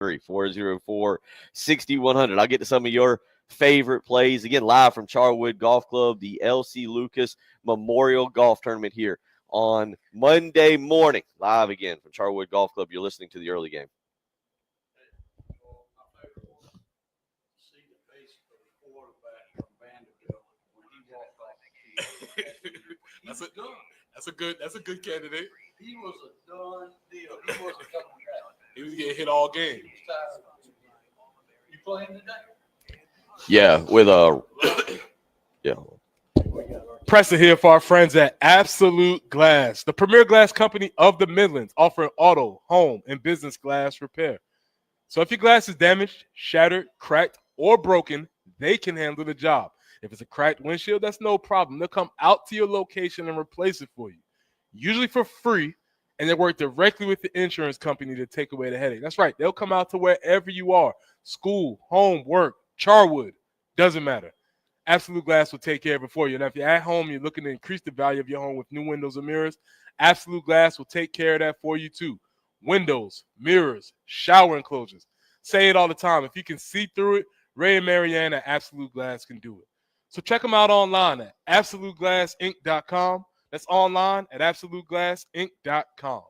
404-6100. I'll get to some of your favorite plays. Again, live from Charwood Golf Club, the L.C. Lucas Memorial Golf Tournament here on Monday morning. Live again from Charwood Golf Club. You're listening to the early game. See the face of the quarterback from Vanderbilt when he walked off the field. That's a good candidate. He was a done deal. He wasn't coming back. He was getting hit all game. He was tired. You playing today? Yeah, with yeah. Preston here for our friends at Absolute Glass, the premier glass company of the Midlands, offering auto, home, and business glass repair. So if your glass is damaged, shattered, cracked, or broken, they can handle the job. If it's a cracked windshield, that's no problem. They'll come out to your location and replace it for you, usually for free, and they work directly with the insurance company to take away the headache. That's right. They'll come out to wherever you are, school, home, work, Charwood, doesn't matter. Absolute Glass will take care of it for you. Now, if you're at home, you're looking to increase the value of your home with new windows or mirrors, Absolute Glass will take care of that for you too. Windows, mirrors, shower enclosures. Say it all the time. If you can see through it, Ray and Marianne at Absolute Glass can do it. So check them out online at absoluteglassinc.com. That's online at absoluteglassinc.com.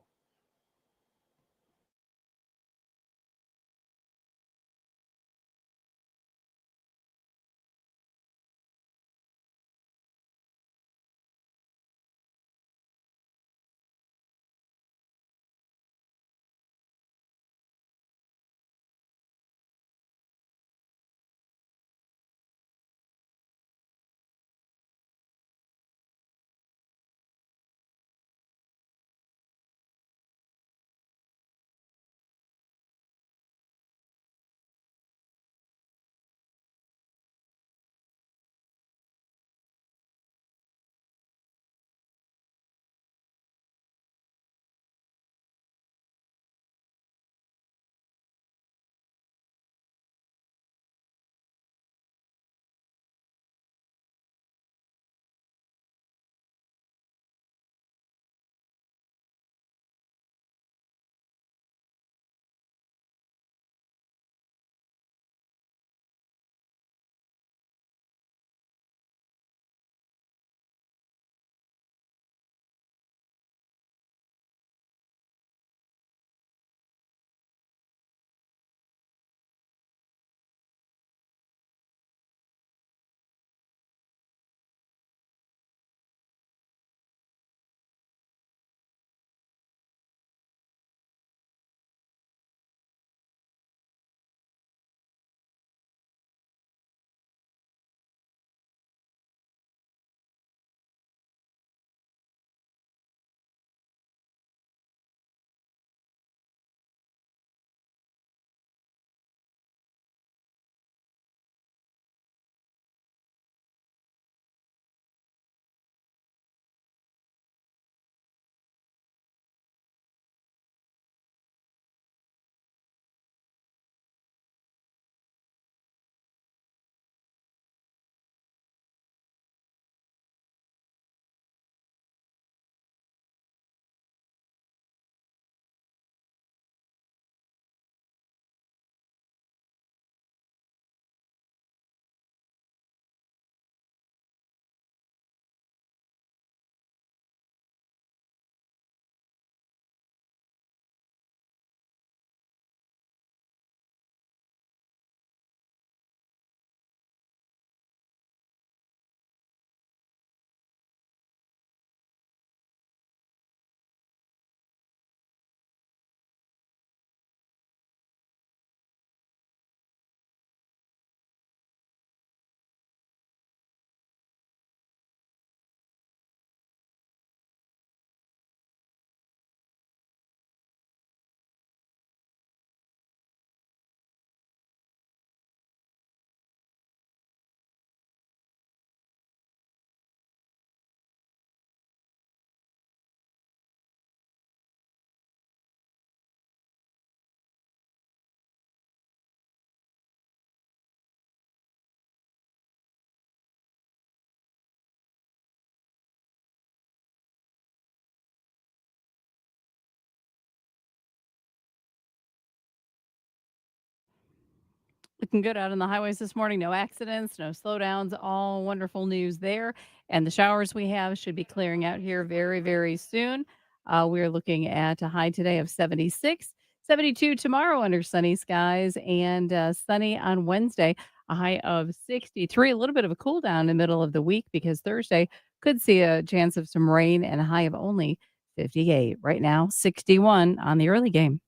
Looking good out on the highways this morning. No accidents, no slowdowns. All wonderful news there. And the showers we have should be clearing out here very, very soon. We're looking at a high today of 76, 72 tomorrow under sunny skies, and sunny on Wednesday, a high of 63. A little bit of a cool down in the middle of the week because Thursday could see a chance of some rain and a high of only 58. Right now, 61 on the early game.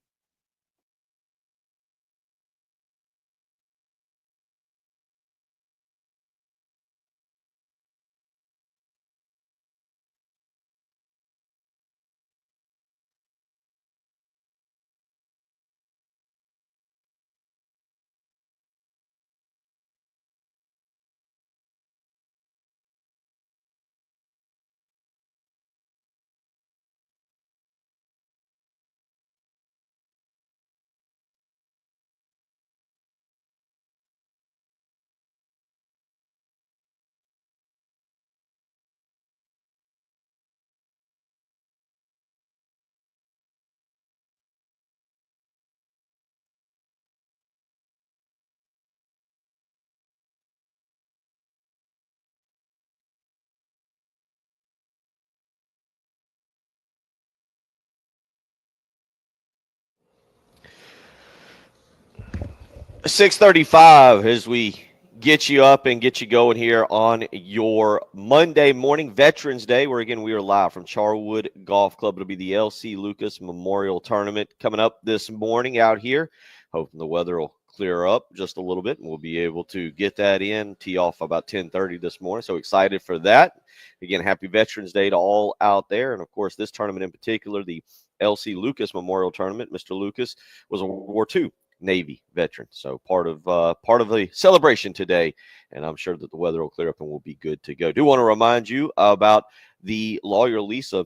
6:35 as we get you up and get you going here on your Monday morning, Veterans Day, where again we are live from Charwood Golf Club. It'll be the LC Lucas Memorial Tournament coming up this morning out here. Hoping the weather will clear up just a little bit and we'll be able to get that in, tee off about 10:30 this morning. So excited for that. Again, happy Veterans Day to all out there. And of course, this tournament in particular, the LC Lucas Memorial Tournament, Mr. Lucas was a World War II Navy veteran. So part of the celebration today, and I'm sure that the weather will clear up and we'll be good to go. Do want to remind you about the Lawyer Lisa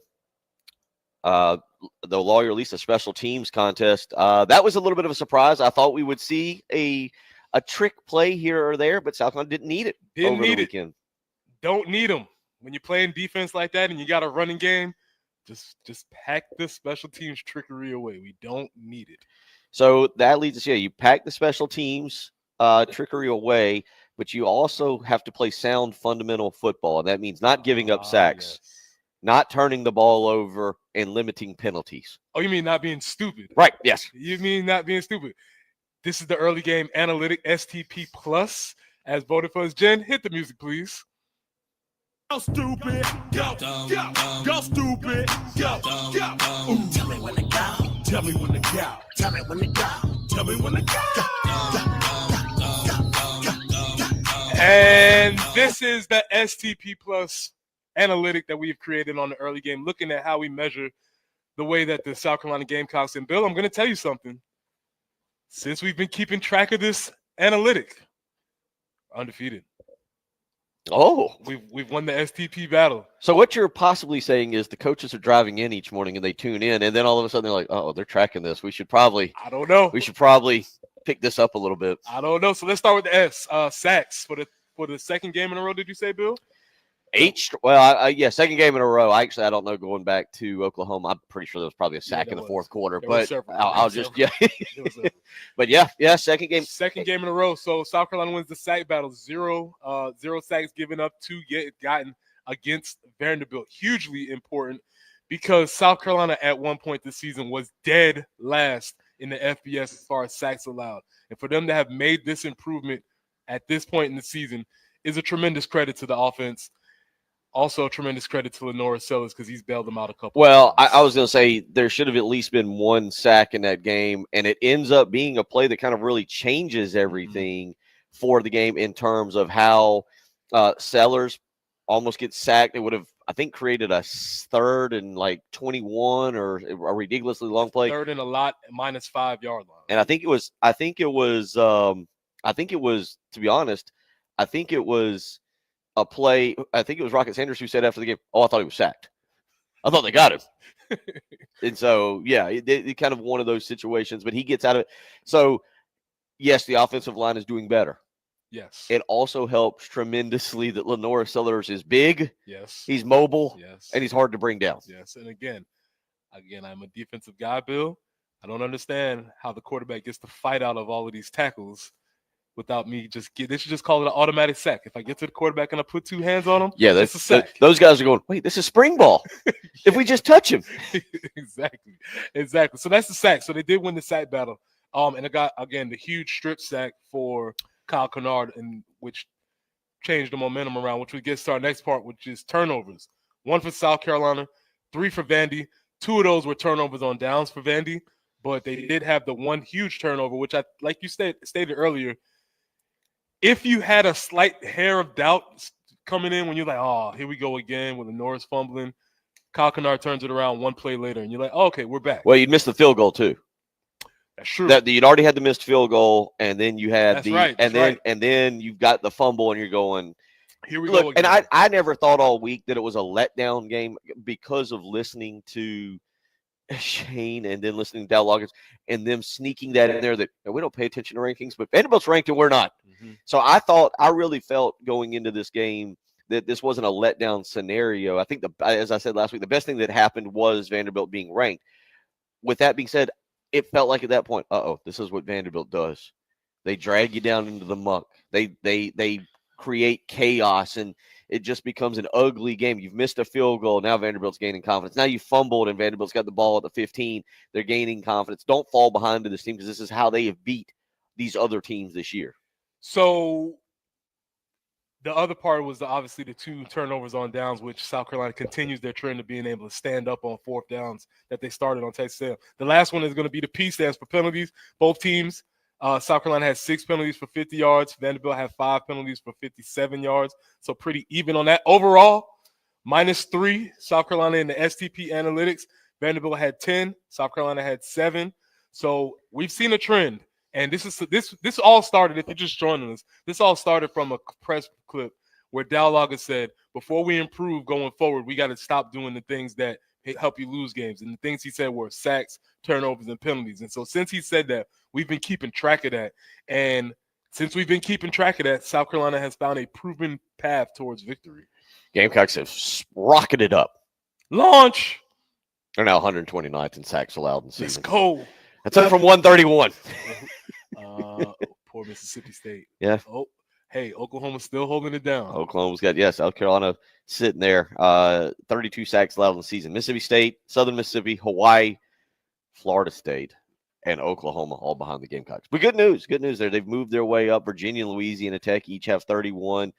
special teams contest. That was a little bit of a surprise. I thought we would see a trick play here or there, but South Carolina didn't need it over the weekend. Don't need them when you're playing defense like that and you got a running game. Just pack the special teams trickery away. We don't need it. So that leads us, you pack the special teams trickery away, but you also have to play sound fundamental football. And that means not giving up sacks, not turning the ball over, and limiting penalties. Oh, you mean not being stupid? Right, yes. You mean not being stupid. This is the early game analytic STP Plus as voted for us. Jen, hit the music, please. Go stupid, go stupid, go. Tell me when to go. Tell me when to go. Tell me when to go. Tell me when to go. And this is the STP Plus analytic that we've created on the early game, looking at how we measure the way that the South Carolina Gamecocks. And Bill, I'm going to tell you something. Since we've been keeping track of this analytic, undefeated. Oh, we've won the STP battle. So what you're possibly saying is the coaches are driving in each morning and they tune in, and then all of a sudden they're like, "Oh, they're tracking this. We should probably." I don't know. We should probably pick this up a little bit. I don't know. So let's start with the S. Sacks for the second game in a row. Did you say, Bill? Second game in a row. I don't know. Going back to Oklahoma, I'm pretty sure there was probably a sack in the fourth quarter. But I'll just But second game. Second game in a row. So South Carolina wins the sack battle. Zero sacks given up, gotten against Vanderbilt. Hugely important because South Carolina at one point this season was dead last in the FBS as far as sacks allowed. And for them to have made this improvement at this point in the season is a tremendous credit to the offense. Also, a tremendous credit to Lenora Sellers because he's bailed them out a couple. Well, I was going to say there should have at least been one sack in that game, and it ends up being a play that kind of really changes everything for the game in terms of how Sellers almost gets sacked. It would have, I think, created a third and 21 or a ridiculously long play. Third and a lot, -5 yard line. And I think it was, to be honest, I think it was a play. I think it was Rocket Sanders who said after the game, "Oh, I thought he was sacked. I thought they got him." And so, it kind of one of those situations, but he gets out of it. So, yes, the offensive line is doing better. Yes. It also helps tremendously that Lenora Sellers is big. Yes. He's mobile. Yes. And he's hard to bring down. Yes. And again, I'm a defensive guy, Bill. I don't understand how the quarterback gets the fight out of all of these tackles without me they should just call it an automatic sack. If I get to the quarterback and I put 2 hands on him, Yeah, it's a sack. Those guys are going, wait, this is spring ball. If we just touch him. Exactly. So that's the sack. So they did win the sack battle. And it got, again, the huge strip sack for Kyle Kennard, and which changed the momentum around, which we get to our next part, which is turnovers. 1 for South Carolina, 3 for Vandy. 2 of those were turnovers on downs for Vandy, but they did have the one huge turnover, which like you stated earlier, if you had a slight hair of doubt coming in when you're like, oh, here we go again with the Norris fumbling, Kyle Kennard turns it around 1 play later, and you're like, oh, okay, we're back. Well, you'd missed the field goal too. That's true. You'd already had the missed field goal, and then you had and then you've got the fumble, and you're going, here we go again. And I never thought all week that it was a letdown game because of listening to Shane and then listening to Dow Loggins and them sneaking that in there that we don't pay attention to rankings, but Vanderbilt's ranked and we're not. Mm-hmm. So I really felt going into this game that this wasn't a letdown scenario. I think as I said last week, the best thing that happened was Vanderbilt being ranked. With that being said, it felt like at that point, this is what Vanderbilt does. They drag you down into the muck. They create chaos, and it just becomes an ugly game. You've missed a field goal. Now Vanderbilt's gaining confidence. Now you fumbled, and Vanderbilt's got the ball at the 15. They're gaining confidence. Don't fall behind to this team, because this is how they have beat these other teams this year. So the other part was obviously the 2 turnovers on downs, which South Carolina continues their trend of being able to stand up on 4th downs that they started on Texas A&M. The last one is going to be the P stands for penalties. Both teams, South Carolina has 6 penalties for 50 yards. Vanderbilt had 5 penalties for 57 yards. So pretty even on that. Overall, -3, South Carolina in the STP analytics. Vanderbilt had 10. South Carolina had 7. So we've seen a trend. And this all started, if you're just joining us, this all started from a press clip where Dow Loggins said, before we improve going forward, we got to stop doing the things that help you lose games. And the things he said were sacks, turnovers, and penalties. And so since he said that, we've been keeping track of that. And since we've been keeping track of that, South Carolina has found a proven path towards victory. Gamecocks have rocketed up. Launch! They're now 129th in sacks allowed in the season. Let's go. That's up from 131. Poor Mississippi State. Yeah. Oh, hey, Oklahoma's still holding it down. Oklahoma's got, South Carolina sitting there. 32 sacks allowed in the season. Mississippi State, Southern Mississippi, Hawaii, Florida State, and Oklahoma all behind the Gamecocks. But good news there. They've moved their way up. Virginia and Louisiana Tech each have 31.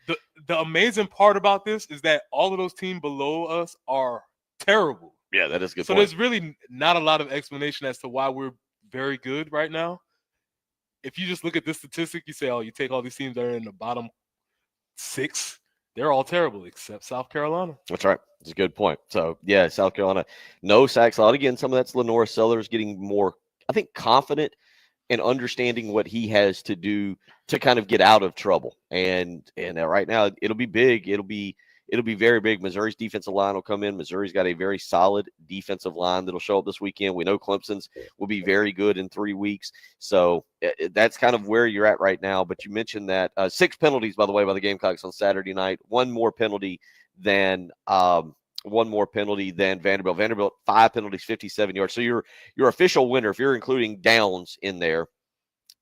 The amazing part about this is that all of those teams below us are terrible. Yeah, that is a good So point. there's really not a lot of explanation as to why we're very good right now. If you just look at this statistic, you say, you take all these teams that are in the bottom 6, they're all terrible except South Carolina. That's right. That's a good point. So, South Carolina, no sacks allowed. Again, some of that's Lenore Sellers getting more, I think, confident and understanding what he has to do to kind of get out of trouble. And right now, it'll be big. It'll be very big. Missouri's defensive line will come in. Missouri's got a very solid defensive line that'll show up this weekend. We know Clemson's will be very good in 3 weeks. So that's kind of where you're at right now. But you mentioned that 6 penalties, by the way, by the Gamecocks on Saturday night. One more penalty than Vanderbilt. Vanderbilt 5 penalties, 57 yards. So your official winner, if you're including downs in there,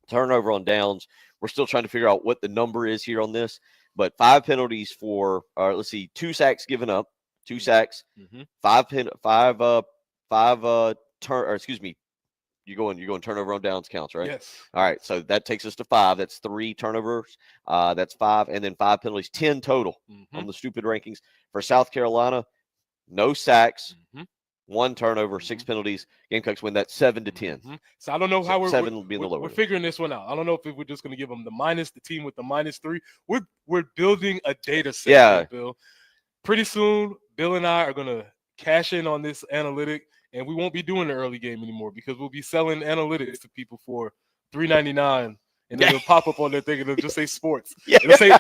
turnover on downs. We're still trying to figure out what the number is here on this. But 5 penalties for, 2 sacks given up, 2 sacks, Mm-hmm. You're going turnover on downs counts, right? Yes. All right, so that takes us to 5. That's 3 turnovers. That's 5, and then 5 penalties, 10 total on the stupid rankings. For South Carolina, no sacks, 1 turnover, 6 penalties. Gamecocks win that 7-10. So I don't know how we're figuring this one out. I don't know if we're just going to give them the team with the -3. We're building a data set, here, Bill. Pretty soon, Bill and I are going to cash in on this analytic, and we won't be doing the early game anymore because we'll be selling analytics to people for $3.99. And then it'll pop up on their thing and it'll just say sports. Yeah. It'll say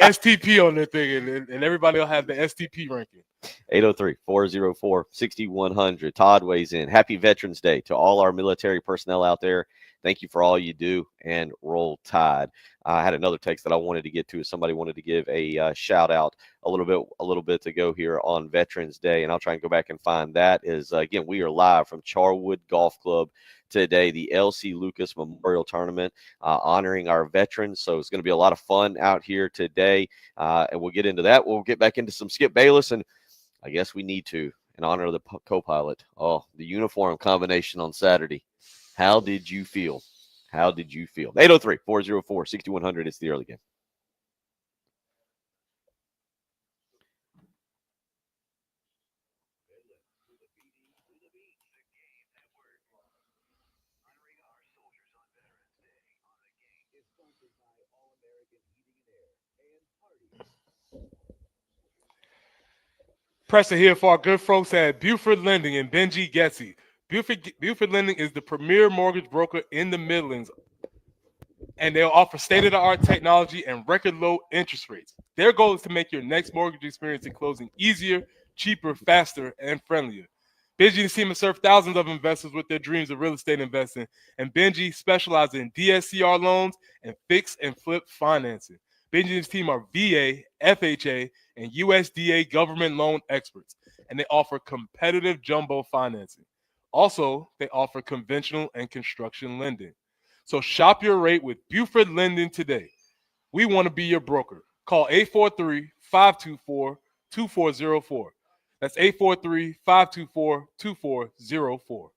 STP on their thing, and everybody will have the STP ranking. 803-404-6100. Todd weighs in. Happy Veterans Day to all our military personnel out there. Thank you for all you do, and roll Tide. I had another text that I wanted to get to. Somebody wanted to give a shout out a little bit to go here on Veterans Day, and I'll try and go back and find that. Is again, we are live from Charwood Golf Club today, the LC Lucas Memorial Tournament, honoring our veterans. So it's going to be a lot of fun out here today, and we'll get into that. We'll get back into some Skip Bayless, and I guess we need to in honor of the co-pilot. Oh, the uniform combination on Saturday. How did you feel? How did you feel? 803-404-6100. It's the early game. Preston here for our good folks at Buford Lending and Benji Getty. Buford Lending is the premier mortgage broker in the Midlands, and they'll offer state-of-the-art technology and record low interest rates. Their goal is to make your next mortgage experience in closing easier, cheaper, faster, and friendlier. Benji and his team have served thousands of investors with their dreams of real estate investing, and Benji specializes in DSCR loans and fix and flip financing. Benji and his team are VA, FHA, and USDA government loan experts, and they offer competitive jumbo financing. Also, they offer conventional and construction lending. So shop your rate with Buford Lending today. We want to be your broker. Call 843-524-2404. That's 843-524-2404.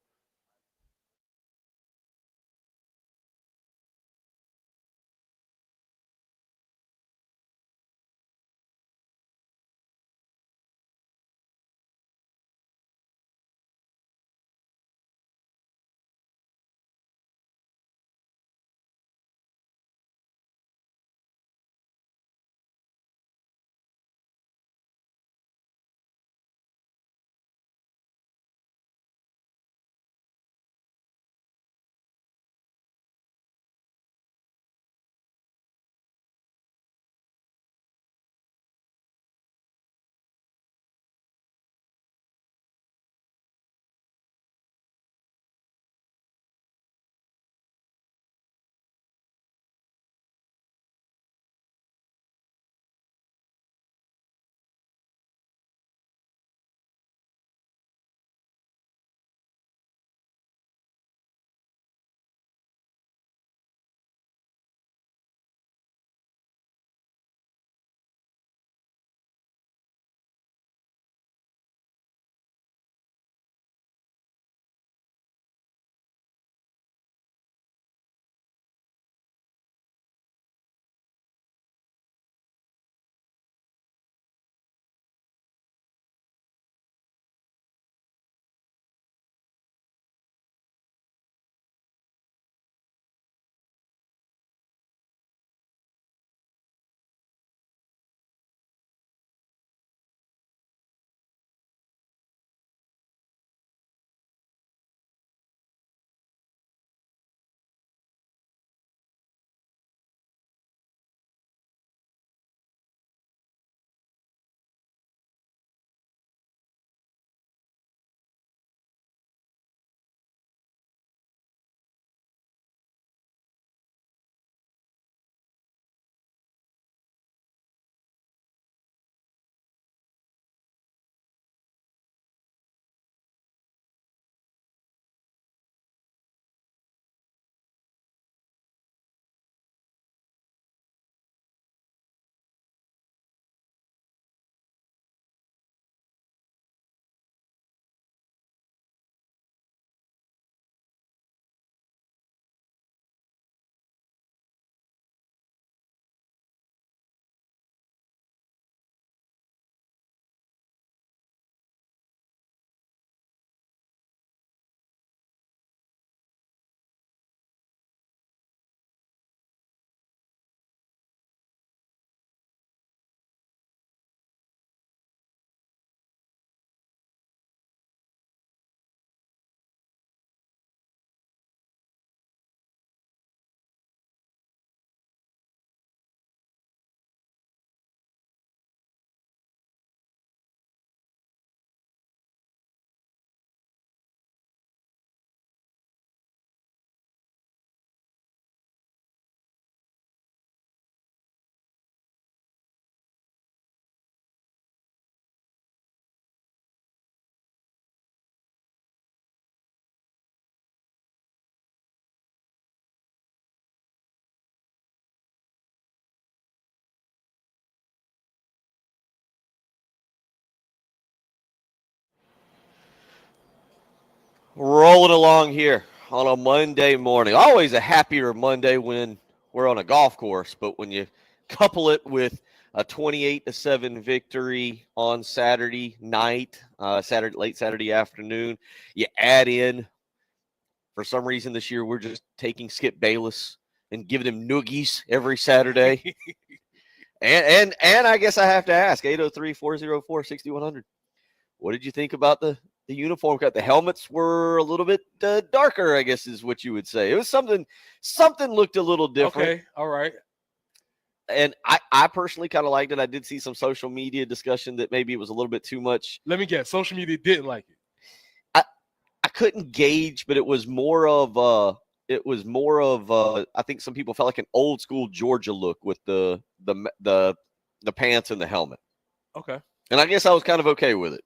Rolling along here on a Monday morning. Always a happier Monday when we're on a golf course, but when you couple it with a 28-7 victory on Saturday night, late Saturday afternoon, you add in, for some reason this year, we're just taking Skip Bayless and giving him noogies every Saturday. and I guess I have to ask, 803-404-6100. What did you think about the uniform cut? The helmets were a little bit darker, I guess is what you would say. It was something looked a little different. Okay, all right. And I personally kind of liked it. I did see some social media discussion that maybe it was a little bit too much. Let me guess. Social media didn't like it. I couldn't gauge, but it was more of I think some people felt like an old school Georgia look with the pants and the helmet. Okay. And I guess I was kind of okay with it.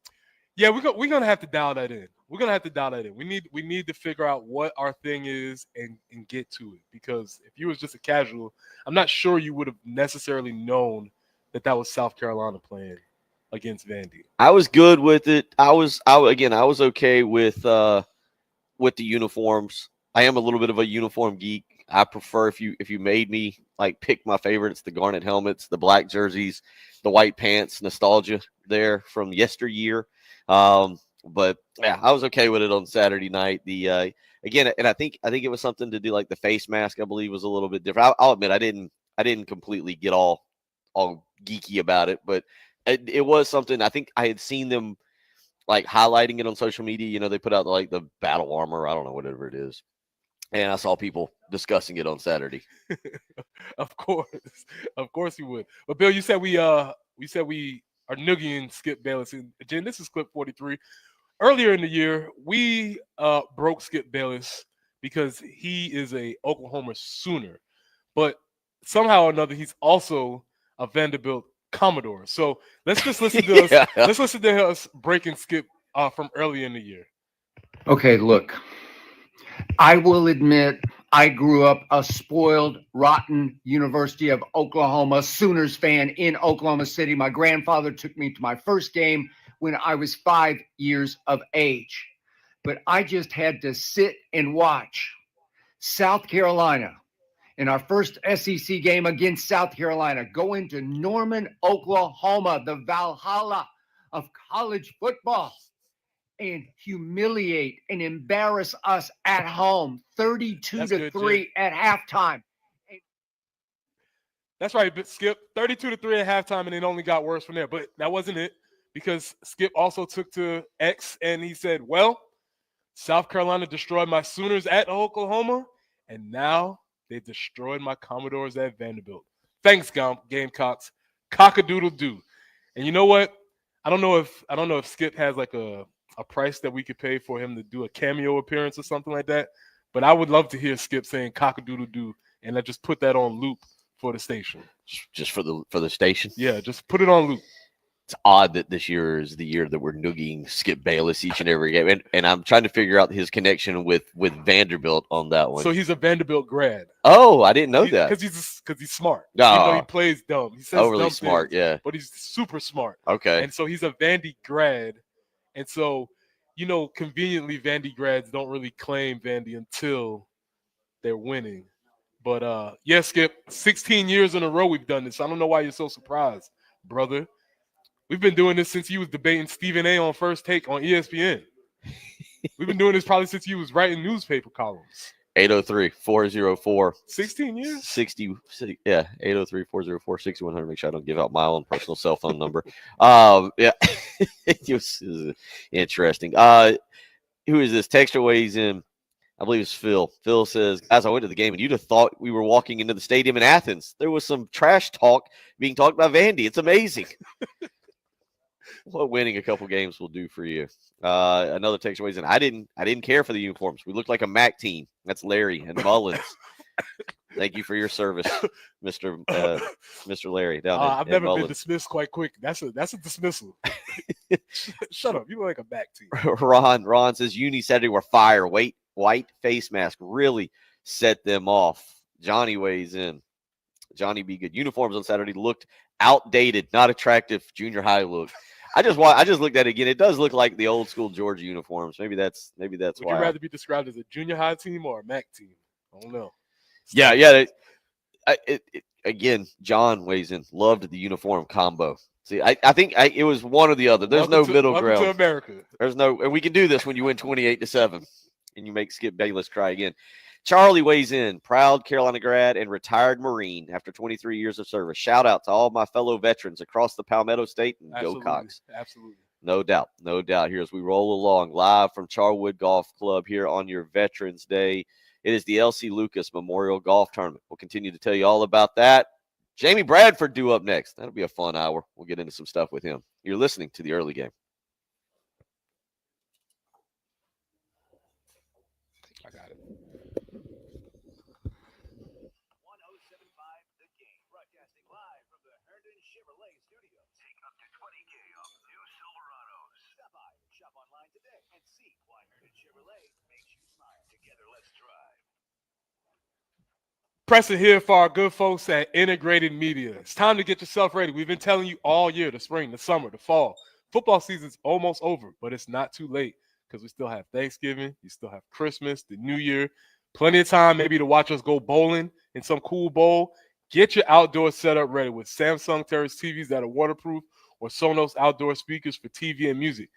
Yeah, we're gonna have to dial that in. We're gonna have to dial that in. We need to figure out what our thing is and get to it. Because if you was just a casual, I'm not sure you would have necessarily known that was South Carolina playing against Vandy. I was good with it. I was okay with the uniforms. I am a little bit of a uniform geek. I prefer if you made me like pick my favorites, the garnet helmets, the black jerseys, the white pants, nostalgia there from yesteryear. But yeah, I was okay with it on Saturday night. The again, and I think it was something to do like the face mask. I believe was a little bit different. I'll admit I didn't completely get all geeky about it, but it was something. I think I had seen them like highlighting it on social media. You know, they put out like the battle armor. I don't know, whatever it is. And I saw people discussing it on Saturday. Of course you would. But Bill, you said we are noogieing Skip Bayless. And Jen, this is clip 43. Earlier in the year, we broke Skip Bayless because he is a Oklahoma Sooner, but somehow or another he's also a Vanderbilt Commodore. So let's just listen to us. Let's listen to us breaking Skip from earlier in the year. Okay, look. I will admit I grew up a spoiled, rotten University of Oklahoma Sooners fan in Oklahoma City. My grandfather took me to my first game when I was 5 years of age. But I just had to sit and watch South Carolina in our first SEC game against South Carolina go into Norman, Oklahoma, the Valhalla of college football, and humiliate and embarrass us at home 32-3 at halftime. That's right, but Skip, 32-3 at halftime, and it only got worse from there. But that wasn't it, because Skip also took to X and he said, well, South Carolina destroyed my Sooners at Oklahoma, and now they destroyed my Commodores at Vanderbilt. Thanks, Gamecocks. Cock-a-doodle-doo. And you know what? I don't know if Skip has like a price that we could pay for him to do a cameo appearance or something like that. But I would love to hear Skip saying cock-a-doodle-doo, and let's just put that on loop for the station. Just for the station? Yeah, just put it on loop. It's odd that this year is the year that we're noogieing Skip Bayless each and every game. And I'm trying to figure out his connection with Vanderbilt on that one. So he's a Vanderbilt grad. Oh, I didn't know that. Because he's smart. No. Even though he plays dumb. He says overly dumb smart, things, yeah. But he's super smart. Okay. And so he's a Vandy grad. And so, conveniently, Vandy grads don't really claim Vandy until they're winning. But, Skip, 16 years in a row we've done this. I don't know why you're so surprised, brother. We've been doing this since you was debating Stephen A. on First Take on ESPN. We've been doing this probably since you was writing newspaper columns. 803-404. 16 years? 60, yeah, 803-404-6100. Make sure I don't give out my own personal cell phone number. Yeah, it was interesting. Who is this? Texture weighs in. I believe it's Phil. Phil says, guys, I went to the game, and you'd have thought we were walking into the stadium in Athens. There was some trash talk being talked by Vandy. It's amazing. What winning a couple games will do for you. Another text weighs in. I didn't care for the uniforms. We looked like a MAC team. That's Larry and Mullins. Thank you for your service, Mr. Larry. I've never been dismissed quite quick. That's a dismissal. Shut up. You look like a MAC team. Ron says Uni Saturday were fire. White face mask really set them off. Johnny weighs in. Johnny be good. Uniforms on Saturday looked outdated, not attractive. Junior high look. I just looked at it again. It does look like the old school Georgia uniforms. Maybe that's Would why. you rather be described as a junior high team or a MAC team? I don't know. Yeah, yeah. Again, John weighs in. Loved the uniform combo. See, I think it was one or the other. There's no middle welcome ground. to America. There's no, and we can do this when you win 28-7, and you make Skip Bayless cry again. Charlie weighs in, proud Carolina grad and retired Marine after 23 years of service. Shout out to all my fellow veterans across the Palmetto State and Absolutely. go Cox. Absolutely. No doubt, no doubt. Here as we roll along live from Charwood Golf Club here on your Veterans Day. It is the LC Lucas Memorial Golf Tournament. We'll continue to tell you all about that. Jamie Bradford due up next. That'll be a fun hour. We'll get into some stuff with him. You're listening to the early game. I got it. 1075 The Game, broadcasting live from the Herndon Chevrolet Studios. Take up to $20K off new Silverados. Stop by, shop online today, and see why Herndon Chevrolet makes you smile. Together, let's drive. Preston here for our good folks at Integrated Media. It's time to get yourself ready. We've been telling you all year, the spring, the summer, the fall. Football season's almost over, but it's not too late because we still have Thanksgiving, you still have Christmas, the New Year, plenty of time maybe to watch us go bowling in some cool bowl. Get your outdoor setup ready with Samsung Terrace TVs that are waterproof or Sonos outdoor speakers for TV and music.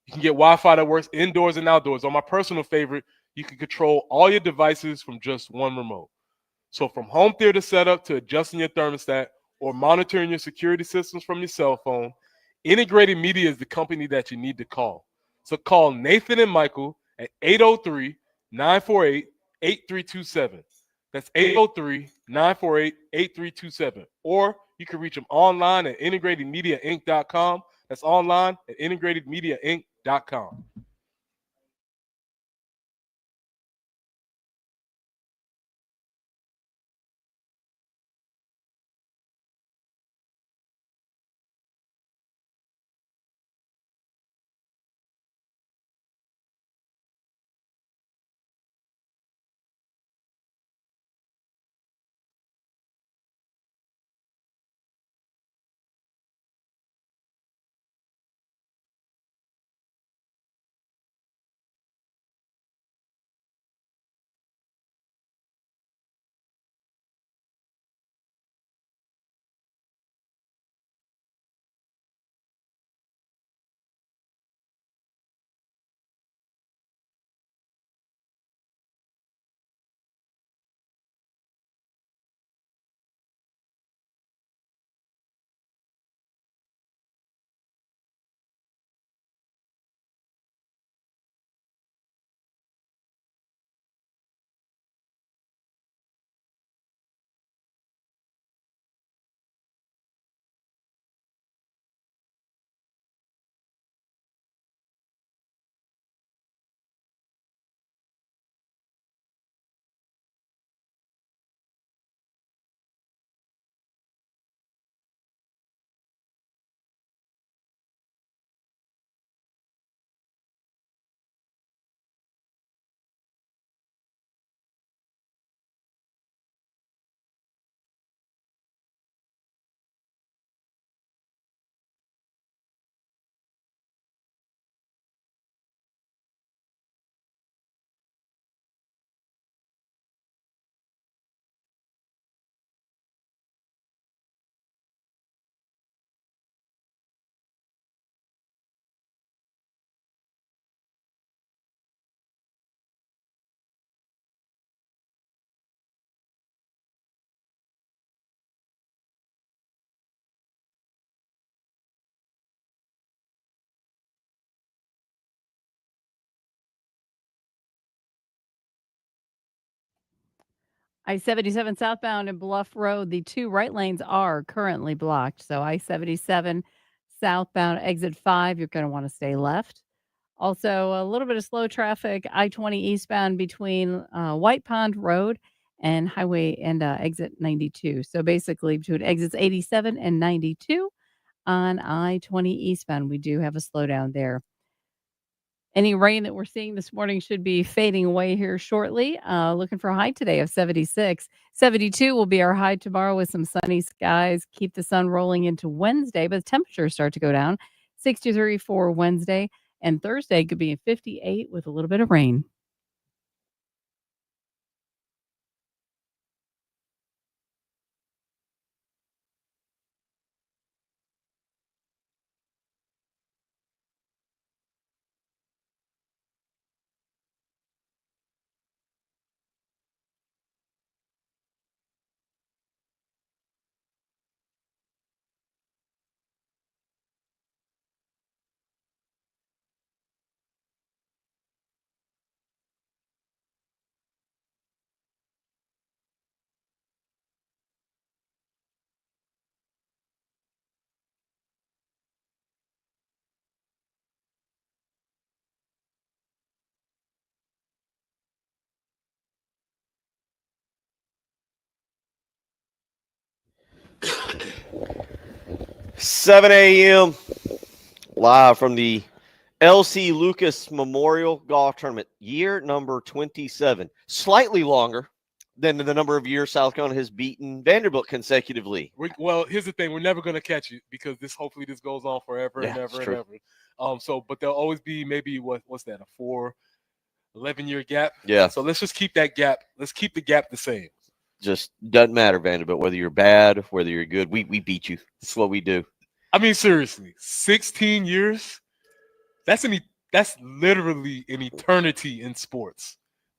You can get Wi-Fi that works indoors and outdoors. On my personal favorite, you can control all your devices from just one remote. So from home theater setup to adjusting your thermostat or monitoring your security systems from your cell phone, Integrated Media is the company that you need to call. So call Nathan and Michael at 803-948-8327. That's 803-948-8327. Or you can reach them online at integratedmediainc.com. That's online at integratedmediainc.com. I-77 southbound and Bluff Road, the two right lanes are currently blocked. So I-77 southbound exit 5, you're going to want to stay left. Also, a little bit of slow traffic, I-20 eastbound between White Pond Road and Highway and exit 92. So basically between exits 87 and 92 on I-20 eastbound, we do have a slowdown there. Any rain that we're seeing this morning should be fading away here shortly. Looking for a high today of 76. 72 will be our high tomorrow with some sunny skies. Keep the sun rolling into Wednesday, but the temperatures start to go down. 63 for Wednesday. And Thursday could be 58 with a little bit of rain. Seven a.m. live from the LC Lucas Memorial Golf Tournament, year number 27. Slightly longer than the number of years South Carolina has beaten Vanderbilt consecutively. Well, here's the thing: we're never going to catch it because hopefully this goes on forever and ever and ever. But there'll always be maybe what's that, a 11-year gap? Yeah. So let's just keep that gap. Let's keep the gap the same. Just doesn't matter, Vanderbilt, whether you're bad, whether you're good. We beat you. That's what we do. I mean, seriously, 16 years. That's literally an eternity in sports.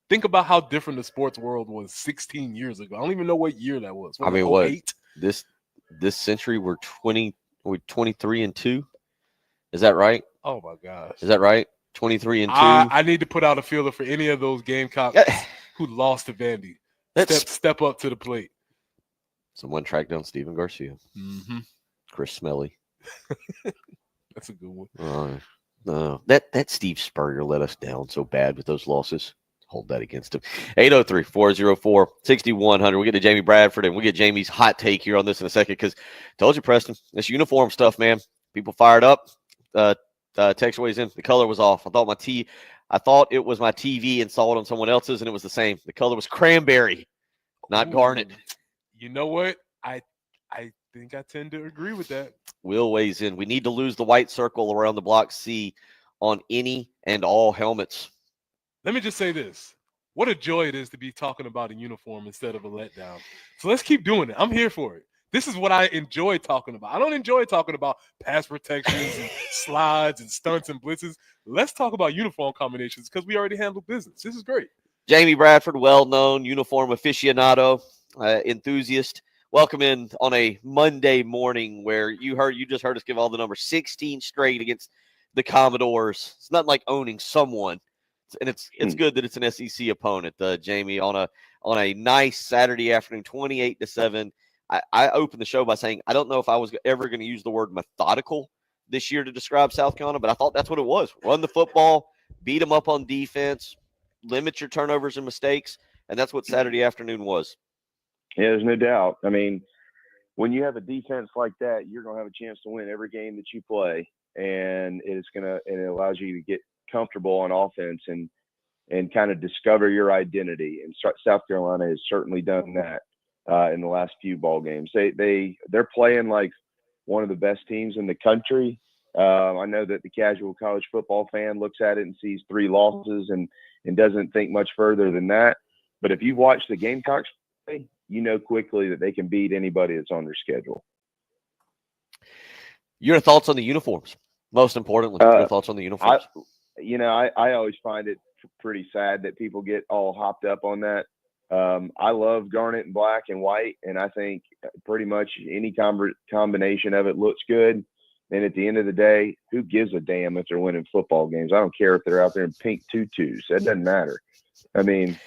Think about how different the sports world was 16 years ago. I don't even know what year that was. I mean, what? This century we're 23-2. Is that right? Oh my gosh. Is that right? 23-2. I need to put out a feeler for any of those Gamecocks who lost to Vandy. Step up to the plate. Someone tracked down Steven Garcia. Mm-hmm. Chris Smelly. That's a good one. No, that Steve Spurrier let us down so bad with those losses. Hold that against him. 803-404-6100. We'll get to Jamie Bradford, and we'll get Jamie's hot take here on this in a second because told you, Preston, this uniform stuff, man. People fired up. Text ways in. The color was off. I thought it was my TV installed on someone else's, and it was the same. The color was cranberry, not garnet. You know what? I think I tend to agree with that. Will weighs in. We need to lose the white circle around the block C on any and all helmets. Let me just say this. What a joy it is to be talking about a uniform instead of a letdown. So let's keep doing it. I'm here for it. This is what I enjoy talking about. I don't enjoy talking about pass protections and slides and stunts and blitzes. Let's talk about uniform combinations because we already handled business. This is great. Jamie Bradford, well-known uniform aficionado, enthusiast. Welcome in on a Monday morning where you just heard us give all the numbers. 16 straight against the Commodores. It's not like owning someone. And it's good that it's an SEC opponent, Jamie, on a nice Saturday afternoon, 28-7. I opened the show by saying I don't know if I was ever going to use the word methodical this year to describe South Carolina, but I thought that's what it was. Run the football, beat them up on defense, limit your turnovers and mistakes, and that's what Saturday afternoon was. Yeah, there's no doubt. I mean, when you have a defense like that, you're going to have a chance to win every game that you play, and it allows you to get comfortable on offense and kind of discover your identity. And South Carolina has certainly done that in the last few ball games. They're playing like one of the best teams in the country. I know that the casual college football fan looks at it and sees 3 losses and doesn't think much further than that. But if you watch the Gamecocks play, you know quickly that they can beat anybody that's on their schedule. Your thoughts on the uniforms? Most importantly, your thoughts on the uniforms. I always find it pretty sad that people get all hopped up on that. I love garnet and black and white, and I think pretty much any combination of it looks good. And at the end of the day, who gives a damn if they're winning football games? I don't care if they're out there in pink tutus. That doesn't matter. I mean,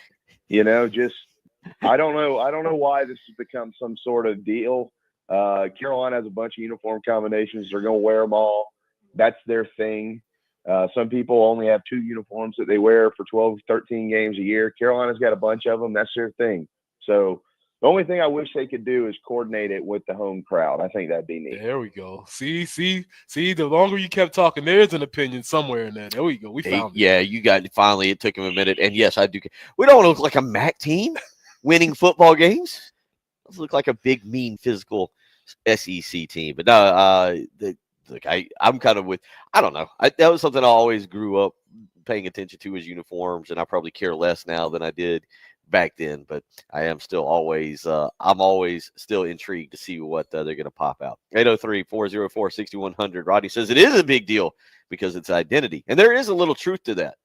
I don't know why this has become some sort of deal. Carolina has a bunch of uniform combinations. They're going to wear them all. That's their thing. Some people only have 2 uniforms that they wear for 12, 13 games a year. Carolina's got a bunch of them. That's their thing. So the only thing I wish they could do is coordinate it with the home crowd. I think that'd be neat. There we go. See, the longer you kept talking, there's an opinion somewhere in there. There we go. We found it. Yeah, you got it. Finally, it took him a minute. And yes, I do. We don't want to look like a MAC team winning football games. Let's look like a big, mean, physical SEC team. But no, look, I'm kind of with, I don't know. That was something I always grew up paying attention to, is uniforms, and I probably care less now than I did back then. But I am still always, I'm always still intrigued to see what they're going to pop out. 803-404-6100. Rodney says it is a big deal because it's identity, and there is a little truth to that.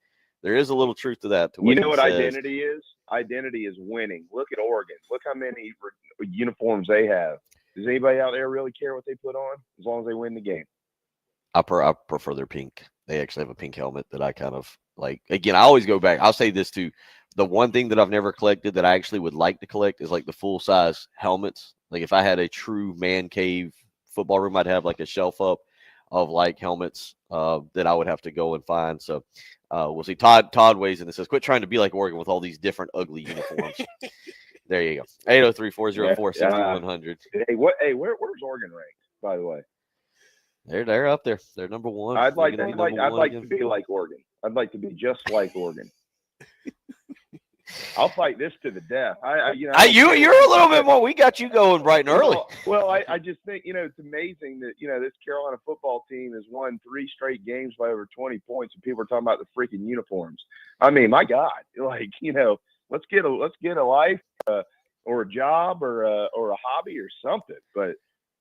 There is a little truth to that. To what You know what says. identity is? Identity is winning. Look at Oregon. Look how many uniforms they have. Does anybody out there really care what they put on as long as they win the game? I prefer their pink. They actually have a pink helmet that I kind of like. Again, I always go back. I'll say this too. The one thing that I've never collected that I actually would like to collect is like the full-size helmets. Like if I had a true man cave football room, I'd have like a shelf up of like helmets that I would have to go and find. So we'll see. Todd weighs in and says, quit trying to be like Oregon with all these different ugly uniforms. There you go. 803-404-6100. Hey, where's Oregon ranked, by the way? They're up there. They're number one. I'd like to be like Oregon. I'd like to be just like Oregon. I'll fight this to the death. You're a little bit more. We got you going bright and early. Well, I just think, it's amazing that, this Carolina football team has won 3 straight games by over 20 points, and people are talking about the freaking uniforms. I mean, my God, let's get a life or a job or a hobby or something. But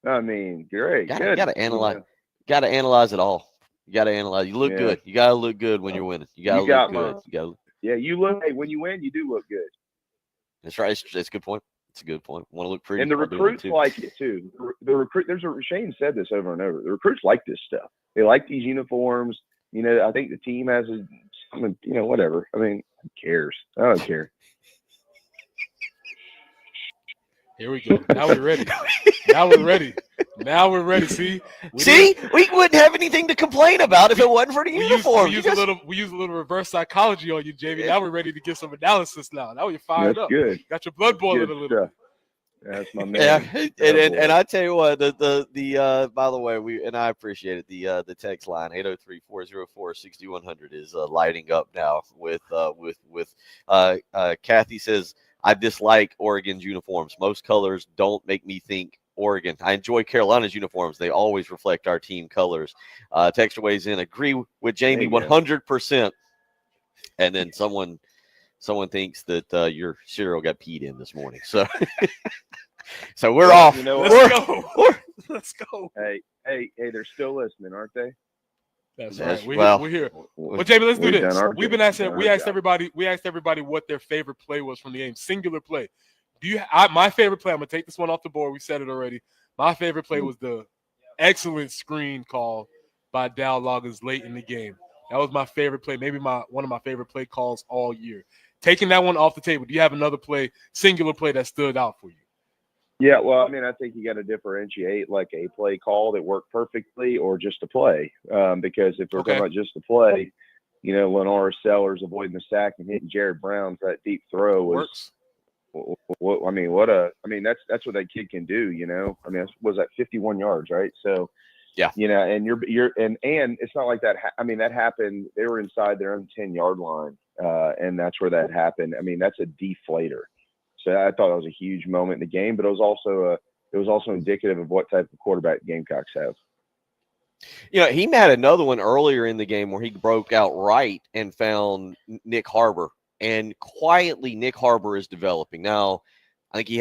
I mean, great. Gotta analyze. Got to analyze it all. You got to analyze. You look good. You got to look good when you're winning. You got to look good. You look. Hey, when you win, you do look good. That's right. It's a good point. It's a good point. Want to look pretty. And the recruits like it too. Shane said this over and over. The recruits like this stuff. They like these uniforms. I think the team has whatever. I mean, who cares? I don't care. Here we go. Now we're ready. Now we're ready. See, we wouldn't have anything to complain about if it wasn't for the uniform. We use a little reverse psychology on you, Jamie. Now we're ready to get some analysis. Now you're fired up. Good. Got your blood boiling a little bit. That's my man. Yeah, and I tell you what, the by the way, I appreciate it. The text line 803-404-6100 is lighting up now with Kathy says, I dislike Oregon's uniforms. Most colors don't make me think Oregon. I enjoy Carolina's uniforms. They always reflect our team colors. Texter weighs in, agree with Jamie 100%. And then someone thinks that your cereal got peed in this morning. So so we're off. Let's go. Hey, they're still listening, aren't they? That's right. We're here. Well, Jamie, let's do this. We asked everybody what their favorite play was from the game. Singular play. My favorite play, I'm gonna take this one off the board. We said it already. My favorite play was the excellent screen call by Dow Loggins late in the game. That was my favorite play, maybe one of my favorite play calls all year. Taking that one off the table, do you have another play, singular play that stood out for you? Yeah, well, I mean, I think you got to differentiate like a play call that worked perfectly or just a play. Because if we're talking about just a play, Lenora Sellers avoiding the sack and hitting Jared Brown for that deep throw was. That's what that kid can do. I mean, was that 51 yards, right? So, yeah, and and it's not like that. That happened. They were inside their own 10-yard line, and that's where that happened. I mean, that's a deflator. So I thought it was a huge moment in the game, but it was also indicative of what type of quarterback the Gamecocks have. He had another one earlier in the game where he broke out right and found Nick Harbor, and quietly Nick Harbor is developing. Now, I think he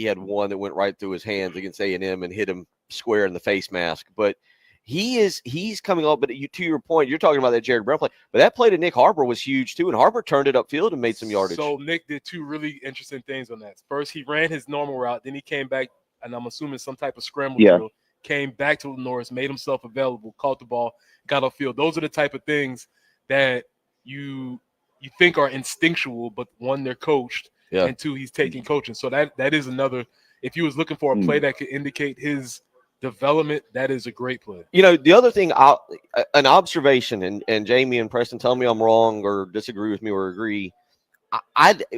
had one that went right through his hands against A&M and hit him square in the face mask, but he's coming up. But to your point, you're talking about that Jared Brown play, but that play to Nick Harbor was huge too, and Harbor turned it upfield and made some yardage. So Nick did 2 really interesting things on that. First, he ran his normal route, then he came back, and I'm assuming some type of scramble drill, came back to Norris, made himself available, caught the ball, got upfield. Those are the type of things that you think are instinctual, but one, they're coached, and 2, he's taking coaching. So that is another. If you was looking for a play that could indicate his development, that is a great play. The other thing, an observation, and Jamie and Preston, tell me I'm wrong or disagree with me or agree.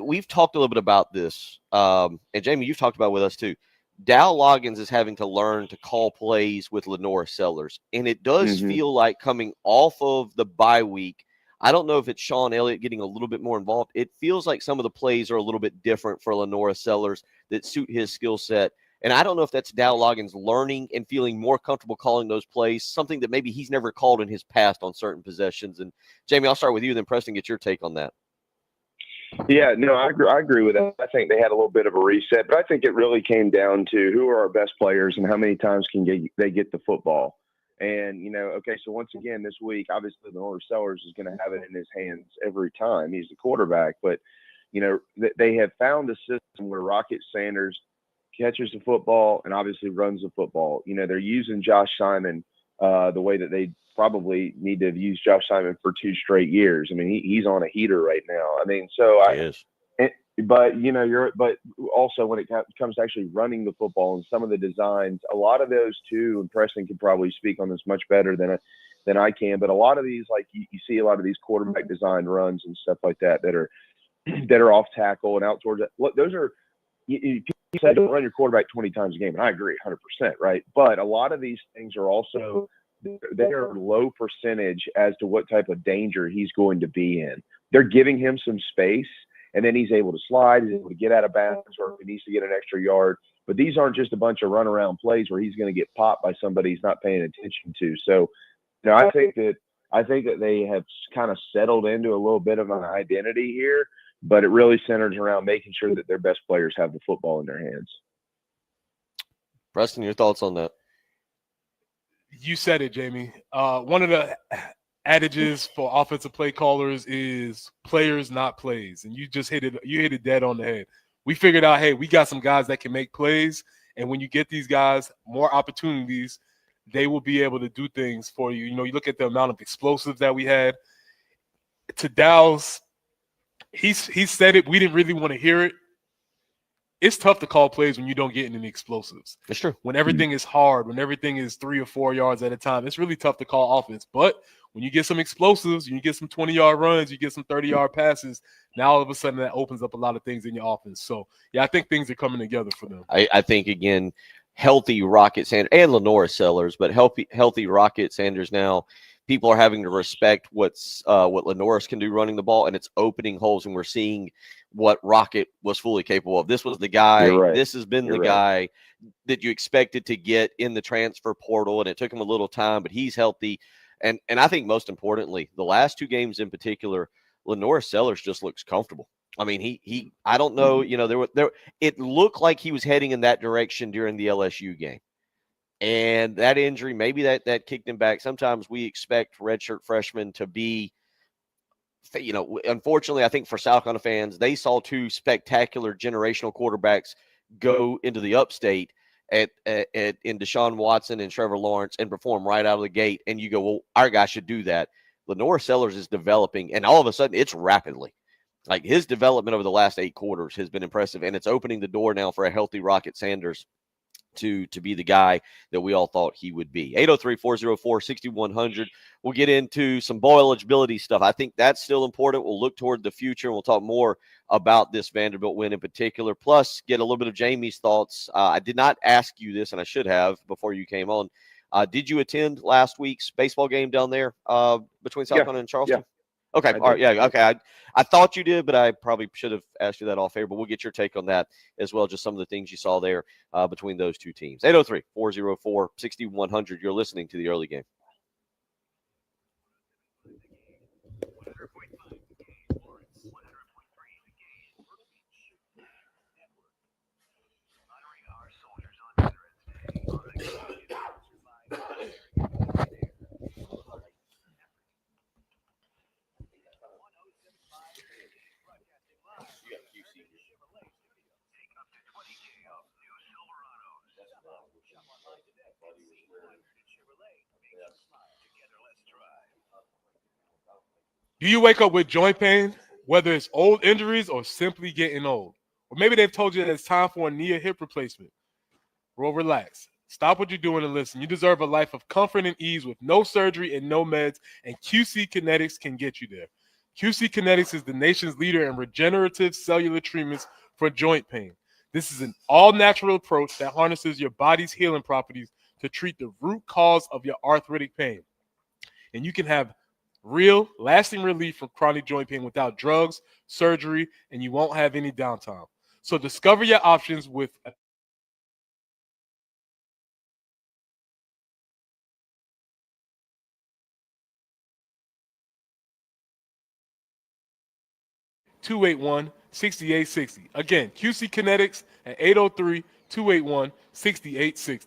We've talked a little bit about this, and Jamie, you've talked about it with us too. Dow Loggins is having to learn to call plays with Lenora Sellers, and it does feel like coming off of the bye week. I don't know if it's Sean Elliott getting a little bit more involved. It feels like some of the plays are a little bit different for Lenora Sellers that suit his skill set. And I don't know if that's Dow Loggins learning and feeling more comfortable calling those plays, something that maybe he's never called in his past on certain possessions. And Jamie, I'll start with you, then Preston, get your take on that. Yeah, no, I agree with that. I think they had a little bit of a reset, but I think it really came down to who are our best players and how many times they get the football. And, okay, so once again, this week, obviously Lenore Sellers is going to have it in his hands every time. He's the quarterback. But, they have found a system where Rocket Sanders catches the football and obviously runs the football. They're using Josh Simon the way that they probably need to have used Josh Simon for 2 straight years. I mean, he's on a heater right now. I mean, but also when it comes to actually running the football and some of the designs, a lot of those too, and Preston can probably speak on this much better than I can, but a lot of these, like you see a lot of these quarterback design runs and stuff like that are off tackle and out towards that. Look, those are, you said don't run your quarterback 20 times a game, and I agree 100%, right? But a lot of these things are also, they are low percentage as to what type of danger he's going to be in. They're giving him some space, and then he's able to slide, he's able to get out of bounds, or if he needs to get an extra yard. But these aren't just a bunch of runaround plays where he's going to get popped by somebody he's not paying attention to. So, I think that they have kind of settled into a little bit of an identity here, but it really centers around making sure that their best players have the football in their hands. Preston, your thoughts on that? You said it, Jamie. One of the adages for offensive play callers is players, not plays. And you just hit it dead on the head. We figured out, hey, we got some guys that can make plays. And when you get these guys more opportunities, they will be able to do things for you. You look at the amount of explosives that we had. To Dow's, he said it. We didn't really want to hear it. It's tough to call plays when you don't get any explosives. It's true. When everything is hard, when everything is 3 or 4 yards at a time, it's really tough to call offense. But when you get some explosives, you get some 20-yard runs, you get some 30-yard passes, now all of a sudden that opens up a lot of things in your offense. So, yeah, I think things are coming together for them. I think, again, healthy Rocket Sanders and Lenora Sellers, but healthy Rocket Sanders now, people are having to respect what Lenoris can do running the ball, and it's opening holes, and we're seeing what Rocket was fully capable of. This was the guy. Right. This has been the guy that you expected to get in the transfer portal, and it took him a little time, but he's healthy. And I think most importantly, the last 2 games in particular, Lenora Sellers just looks comfortable. I mean, he I don't know, it looked like he was heading in that direction during the LSU game. And that injury, maybe that kicked him back. Sometimes we expect redshirt freshmen to be, unfortunately, I think for South Carolina fans, they saw 2 spectacular generational quarterbacks go into the upstate in Deshaun Watson and Trevor Lawrence and perform right out of the gate. And you go, well, our guy should do that. Lenora Sellers is developing, and all of a sudden it's rapidly. Like his development over the last 8 quarters has been impressive, and it's opening the door now for a healthy Rocket Sanders to be the guy that we all thought he would be. 803-404-6100. We'll get into some bowl eligibility stuff. I think that's still important. We'll look toward the future, and we'll talk more about this Vanderbilt win in particular, plus get a little bit of Jamie's thoughts. I did not ask you this, and I should have before you came on. Did you attend last week's baseball game down there between South Carolina and Charleston? Yeah. Okay. All right. Yeah. Okay. I thought you did, but I probably should have asked you that off air, but we'll get your take on that as well. Just some of the things you saw there between those 2 teams. 803-404-6100. You're listening to the early game. Do you wake up with joint pain, whether it's old injuries or simply getting old? Or maybe they've told you that it's time for a knee or hip replacement. Well, relax. Stop what you're doing and listen. You deserve a life of comfort and ease with no surgery and no meds, and QC Kinetics can get you there. QC Kinetics is the nation's leader in regenerative cellular treatments for joint pain. This is an all-natural approach that harnesses your body's healing properties to treat the root cause of your arthritic pain. And you can have real, lasting relief from chronic joint pain without drugs, surgery, and you won't have any downtime. So discover your options with 803-281-6860. Again, QC Kinetics at 803-281-6860.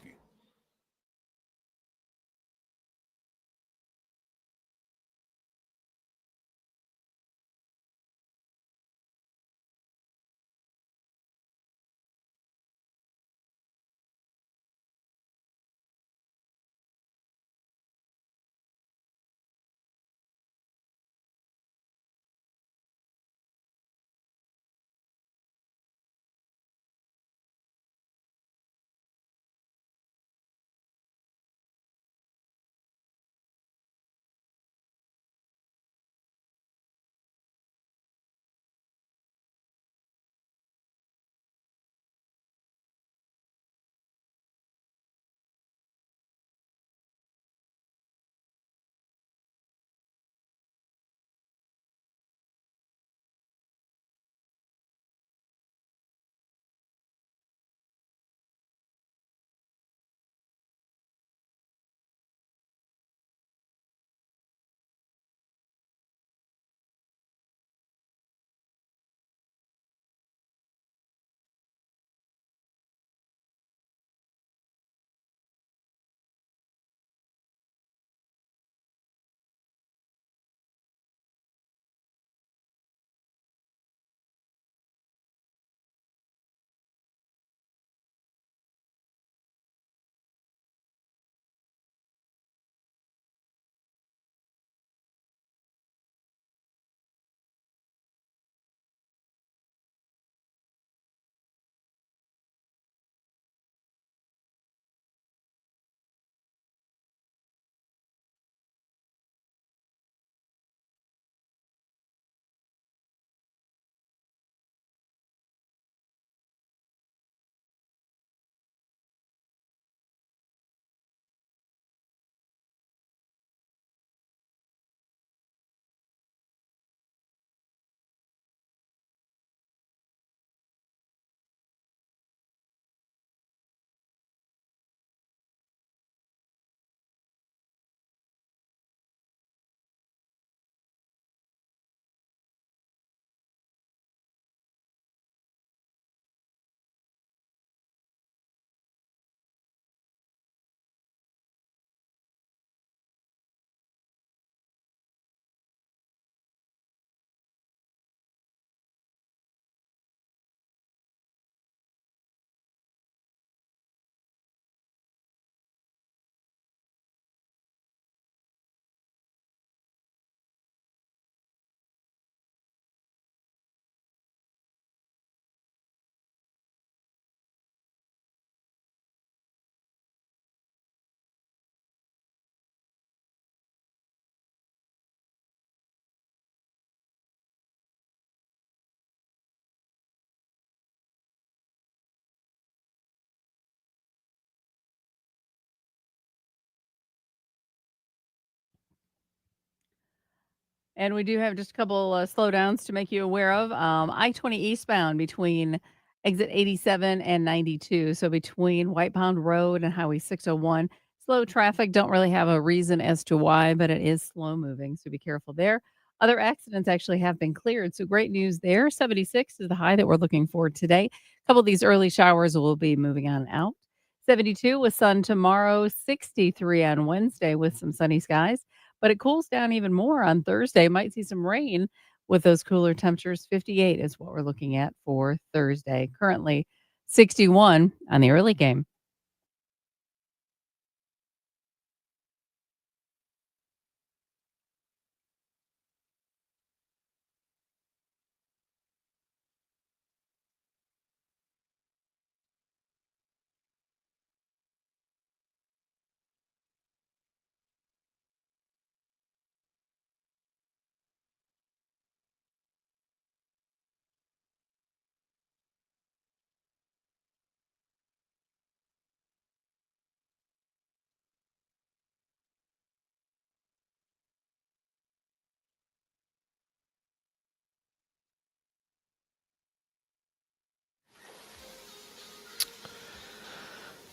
And we do have just a couple slowdowns to make you aware of. I-20 eastbound between exit 87 and 92. So between White Pound Road and Highway 601. Slow traffic. Don't really have a reason as to why, but it is slow moving. So be careful there. Other accidents actually have been cleared. So great news there. 76 is the high that we're looking for today. A couple of these early showers will be moving on out. 72 with sun tomorrow. 63 on Wednesday with some sunny skies. But it cools down even more on Thursday. Might see some rain with those cooler temperatures. 58 is what we're looking at for Thursday. Currently 61 on the early game.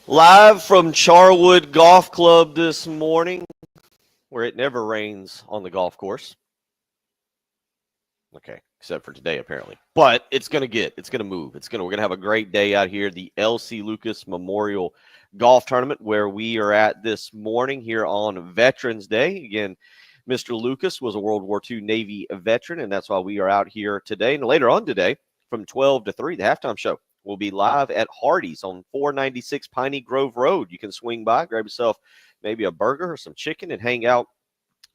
Live from Charwood Golf Club this morning, where it never rains on the golf course. Okay, except for today apparently. But it's going to move. We're going to have a great day out here. The LC Lucas Memorial Golf Tournament where we are at this morning here on Veterans Day. Again, Mr. Lucas was a World War II Navy veteran, and that's why we are out here today. And later on today, from 12 to 3, the halftime show will be live at Hardee's on 496 Piney Grove Road. You can swing by, grab yourself maybe a burger or some chicken, and hang out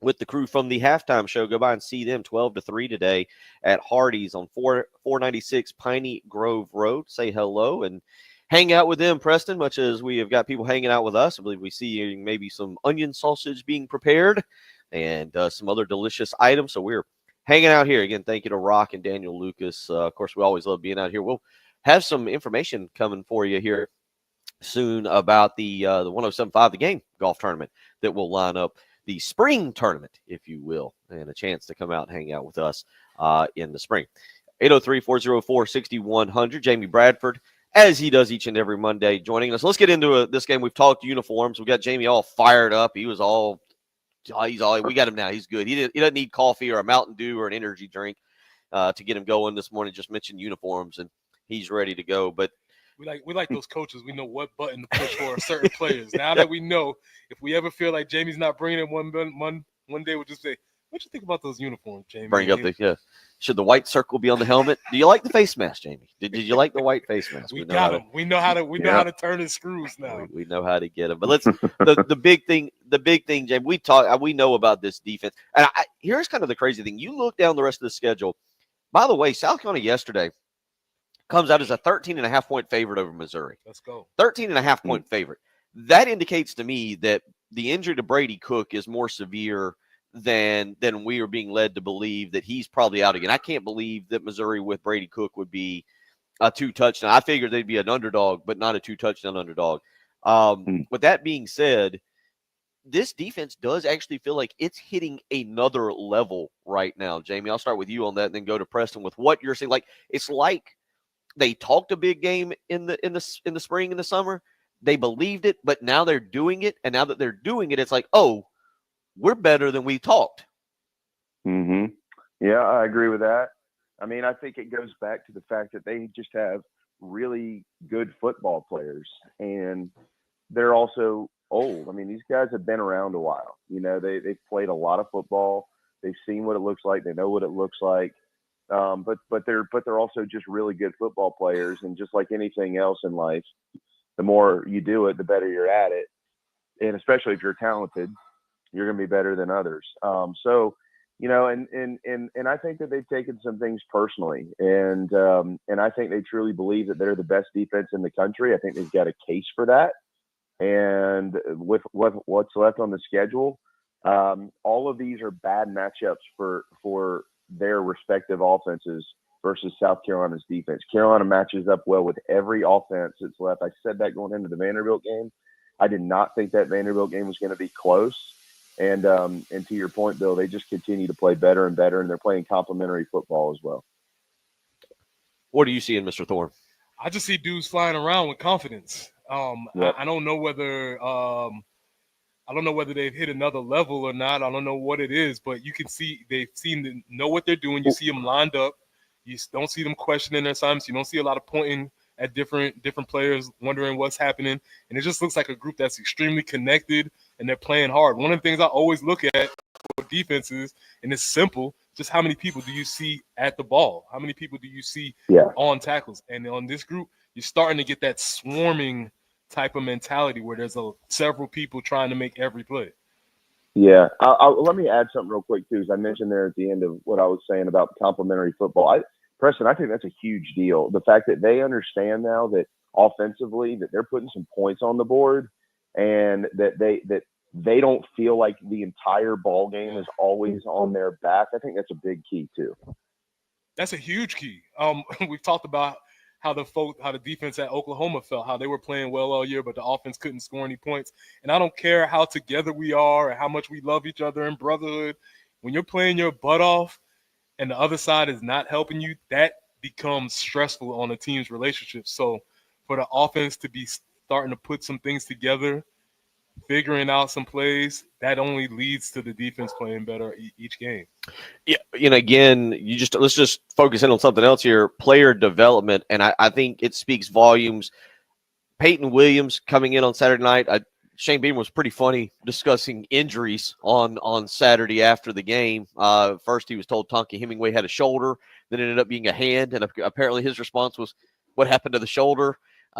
with the crew from the halftime show. Go by and see them 12 to 3 today at Hardee's on 496 Piney Grove Road. Say hello and hang out with them, Preston, much as we have got people hanging out with us. I believe we see maybe some onion sausage being prepared and some other delicious items. So we're hanging out here. Again, thank you to Rock and Daniel Lucas. Of course, we always love being out here. We'll have some information coming for you here soon about the 107.5 The Game golf tournament that will line up the spring tournament, if you will, and a chance to come out and hang out with us in the spring. 803-404-6100. Jamie Bradford, as he does each and every Monday, joining us. Let's get into this game. We've talked uniforms. We got Jamie all fired up. We got him now. He's good. He doesn't need coffee or a Mountain Dew or an energy drink to get him going this morning. Just mentioned uniforms, and he's ready to go. But we like those coaches. We know what button to push for certain players. Now that we know, if we ever feel like Jamie's not bringing it one day, we'll just say, "What you think about those uniforms, Jamie?" Bring up should the white circle be on the helmet? Do you like the face mask, Jamie? Did you like the white face mask? We got him. We know how to turn his screws now. We know how to get him. But let's the big thing, Jamie. We know about this defense, and here's kind of the crazy thing. You look down the rest of the schedule. By the way, South Carolina yesterday comes out as a 13.5-point favorite over Missouri. Let's go. 13.5-point favorite. That indicates to me that the injury to Brady Cook is more severe than we are being led to believe, that he's probably out again. I can't believe that Missouri with Brady Cook would be a 2-touchdown. I figured they'd be an underdog, but not a 2-touchdown underdog. With that being said, this defense does actually feel like it's hitting another level right now. Jamie, I'll start with you on that and then go to Preston with what you're saying. Like, it's like they talked a big game in the spring and the summer. They believed it, but now they're doing it. And now that they're doing it, it's like, oh, we're better than we talked. Mm-hmm. Yeah, I agree with that. I mean, I think it goes back to the fact that they just have really good football players, and they're also old. I mean, these guys have been around a while. You know, they've played a lot of football. They've seen what it looks like. They know what it looks like. But they're also just really good football players. And just like anything else in life, the more you do it, the better you're at it. And especially if you're talented, you're going to be better than others. So, you know, and I think that they've taken some things personally, and I think they truly believe that they're the best defense in the country. I think they've got a case for that. And with what's left on the schedule, all of these are bad matchups for their respective offenses versus South Carolina's defense. Carolina matches up well with every offense that's left. I said that going into the Vanderbilt game. I did not think that Vanderbilt game was going to be close. And to your point, Bill, they just continue to play better and better, and they're playing complementary football as well. What do you see in Mr. Thorne? I just see dudes flying around with confidence. Yep. I don't know whether they've hit another level or not. I don't know what it is, but you can see they seem to know what they're doing. You see them lined up. You don't see them questioning their assignments. You don't see a lot of pointing at different players, wondering what's happening. And it just looks like a group that's extremely connected, and they're playing hard. One of the things I always look at for defenses, and it's simple, just how many people do you see at the ball? How many people do you see on tackles? And on this group, you're starting to get that swarming type of mentality where there's several people trying to make every play. Yeah. Let me add something real quick, too, as I mentioned there at the end of what I was saying about complementary football. Preston, I think that's a huge deal. The fact that they understand now that offensively that they're putting some points on the board, and that they don't feel like the entire ball game is always on their back. I think that's a big key too. That's a huge key. We've talked about how the defense at Oklahoma felt, how they were playing well all year, but the offense couldn't score any points. And I don't care how together we are or how much we love each other in brotherhood. When you're playing your butt off and the other side is not helping you, that becomes stressful on a team's relationship. So for the offense to be starting to put some things together figuring out some plays, that only leads to the defense playing better each game. Yeah, again, let's just focus in on something else here. Player development, and I think it speaks volumes. Peyton Williams coming in on Saturday night. Shane Beamer was pretty funny discussing injuries on Saturday after the game. First, he was told Tonka Hemingway had a shoulder, then it ended up being a hand, and apparently his response was, "What happened to the shoulder?"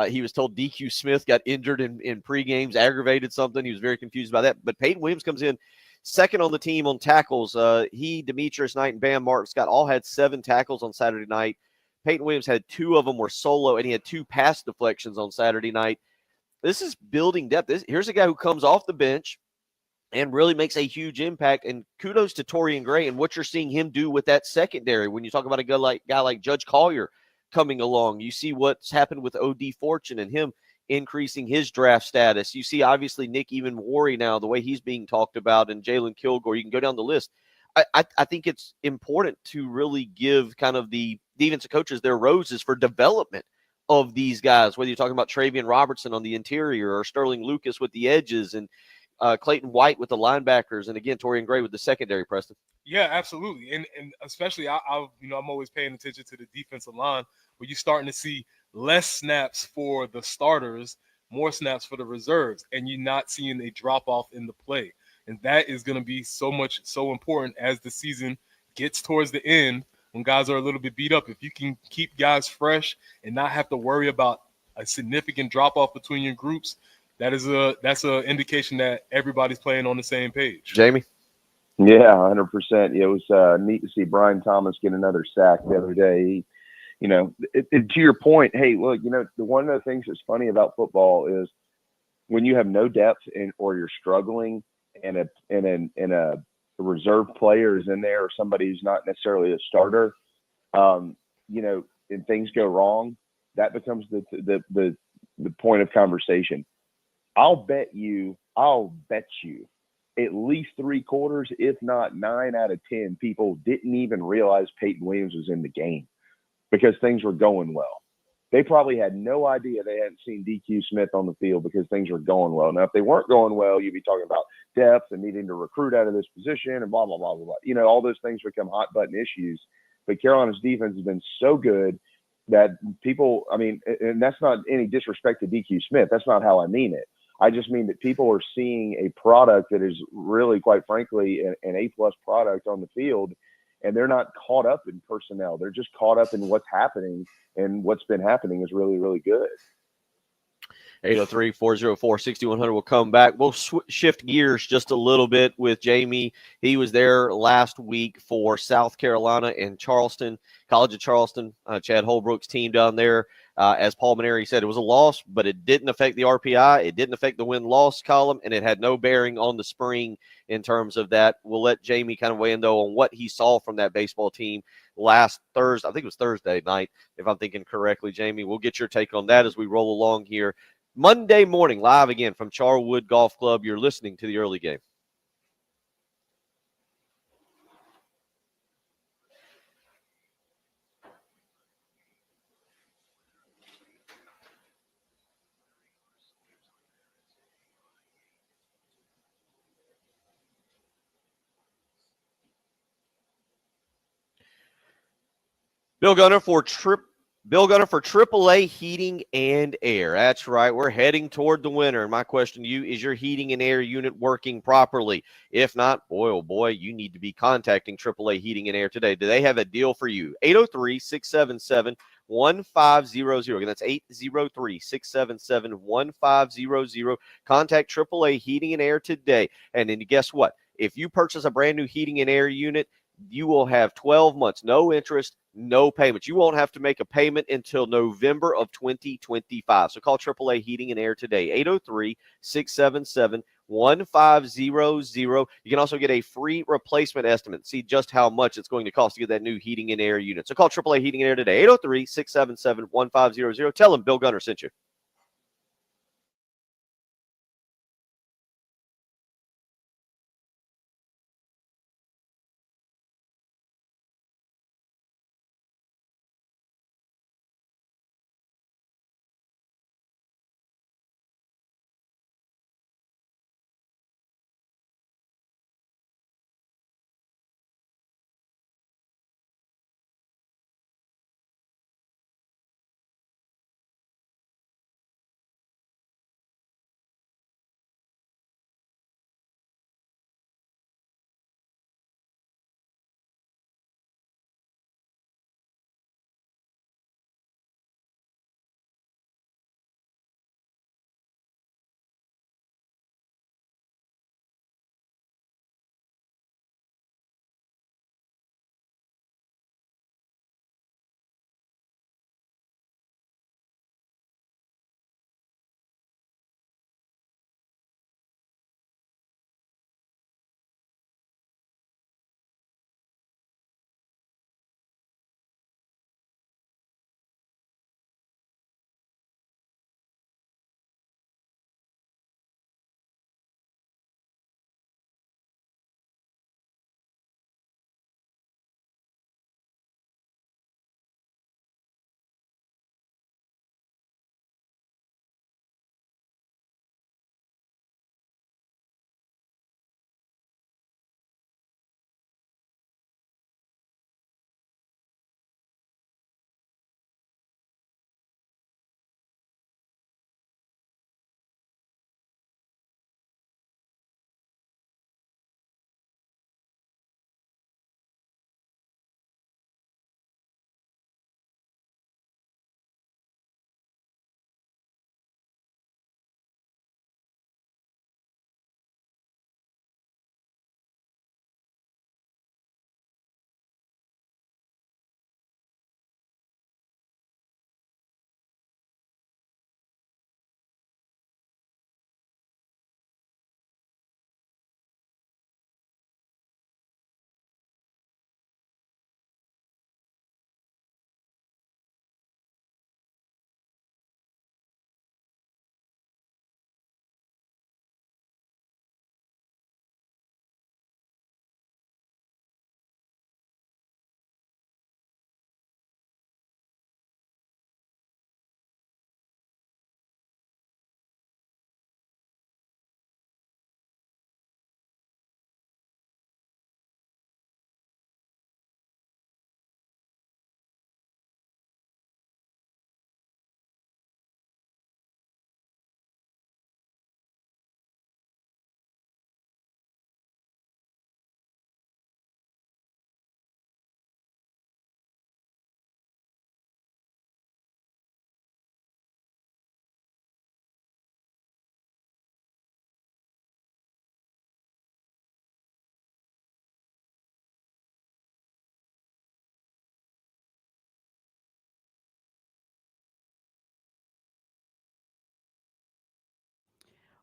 He was told DQ Smith got injured in pre-games, aggravated something. He was very confused by that. But Peyton Williams comes in second on the team on tackles. Demetrius Knight, and Bam Martin Scott all had 7 tackles on Saturday night. Peyton Williams had 2 of them were solo, and he had 2 pass deflections on Saturday night. This is building depth. Here's a guy who comes off the bench and really makes a huge impact. And kudos to Torian Gray and what you're seeing him do with that secondary. When you talk about a guy like Judge Collier coming along, you see what's happened with O.D. Fortune and him increasing his draft status. You see, obviously, Nick Evenwari now, the way he's being talked about, and Jalen Kilgore. You can go down the list. I think it's important to really give kind of the defensive coaches their roses for development of these guys, whether you're talking about Travian Robertson on the interior or Sterling Lucas with the edges and Clayton White with the linebackers, and again, Torian Gray with the secondary, Preston. Yeah, absolutely. And especially I'm always paying attention to the defensive line, where you're starting to see less snaps for the starters, more snaps for the reserves, and you're not seeing a drop off in the play. And that is going to be so important as the season gets towards the end, when guys are a little bit beat up. If you can keep guys fresh and not have to worry about a significant drop off between your groups, that's an indication that everybody's playing on the same page. Jamie? Yeah, 100%. It was neat to see Brian Thomas get another sack the other day. To your point, hey, look, one of the things that's funny about football is when you have no depth or you're struggling and a reserve player is in there, or somebody who's not necessarily a starter, and things go wrong, that becomes the point of conversation. I'll bet you at least 3/4, if not 9 out of 10 people didn't even realize Peyton Williams was in the game because things were going well. They probably had no idea they hadn't seen DQ Smith on the field because things were going well. Now, if they weren't going well, you'd be talking about depth and needing to recruit out of this position and blah, blah, blah, blah, blah. All those things become hot button issues. But Carolina's defense has been so good that people, and that's not any disrespect to DQ Smith. That's not how I mean it. I just mean that people are seeing a product that is really, quite frankly, an A-plus product on the field, and they're not caught up in personnel. They're just caught up in what's happening, and what's been happening is really, really good. 803-404-6100 will come back. We'll shift gears just a little bit with Jamie. He was there last week for South Carolina and Charleston, College of Charleston, Chad Holbrook's team down there. As Paul Maneri said, it was a loss, but it didn't affect the RPI. It didn't affect the win-loss column, and it had no bearing on the spring in terms of that. We'll let Jamie kind of weigh in, though, on what he saw from that baseball team last Thursday. I think it was Thursday night, if I'm thinking correctly, Jamie. We'll get your take on that as we roll along here. Monday morning, live again from Charwood Golf Club. You're listening to the early game. Bill Gunner for AAA Heating and Air. That's right. We're heading toward the winter. And my question to you, is your heating and air unit working properly? If not, boy, oh boy, you need to be contacting AAA Heating and Air today. Do they have a deal for you? 803-677-1500. Again, that's 803-677-1500. Contact AAA Heating and Air today. And then guess what? If you purchase a brand new heating and air unit, you will have 12 months, no interest, no payments. You won't have to make a payment until November of 2025. So call AAA Heating and Air today, 803-677-1500. You can also get a free replacement estimate. See just how much it's going to cost to get that new heating and air unit. So call AAA Heating and Air today, 803-677-1500. Tell them Bill Gunner sent you.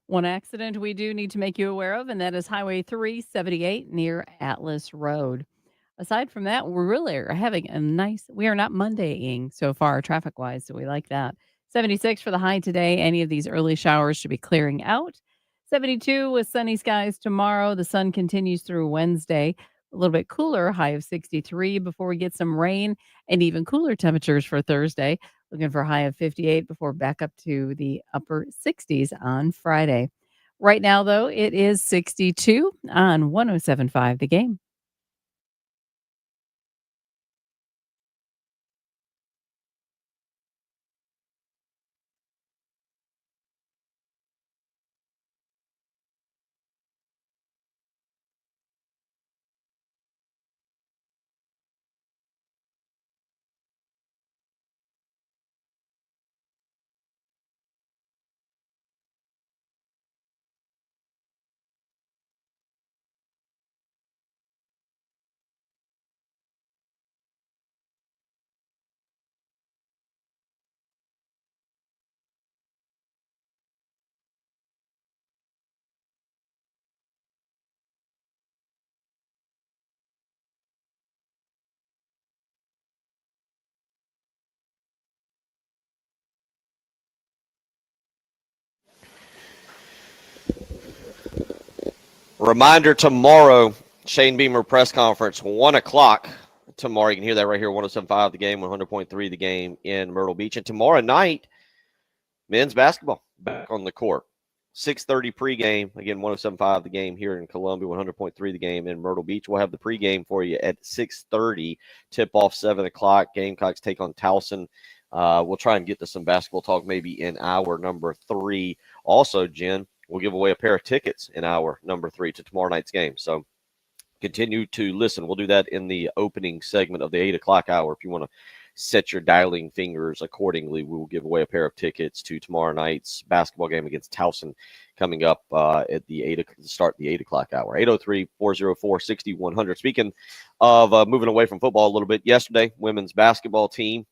One accident we do need to make you aware of, and that is Highway 378 near Atlas Road. Aside from that, we really are having we are not Mondaying so far traffic wise, so we like that. 76 for the high today. Any of these early showers should be clearing out. 72 with sunny skies tomorrow. The sun continues through Wednesday. A little bit cooler, high of 63 before we get some rain and even cooler temperatures for Thursday. Looking for a high of 58 before back up to the upper 60s on Friday. Right now, though, it is 62 on 107.5 The Game. Reminder tomorrow, Shane Beamer press conference, 1 o'clock tomorrow. You can hear that right here, 107.5 The Game, 100.3 The Game in Myrtle Beach. And tomorrow night, men's basketball back on the court. 6:30 pregame. Again, 107.5 The Game here in Columbia, 100.3 The Game in Myrtle Beach. We'll have the pregame for you at 6:30. Tip off 7 o'clock. Gamecocks take on Towson. We'll try and get to some basketball talk maybe in hour number 3. Also, Jen, we'll give away a pair of tickets in hour number 3 to tomorrow night's game. So continue to listen. We'll do that in the opening segment of the 8 o'clock hour. If you want to set your dialing fingers accordingly, we will give away a pair of tickets to tomorrow night's basketball game against Towson coming up at the start the 8 o'clock hour. 803-404-6100. Speaking of moving away from football a little bit, yesterday, women's basketball team,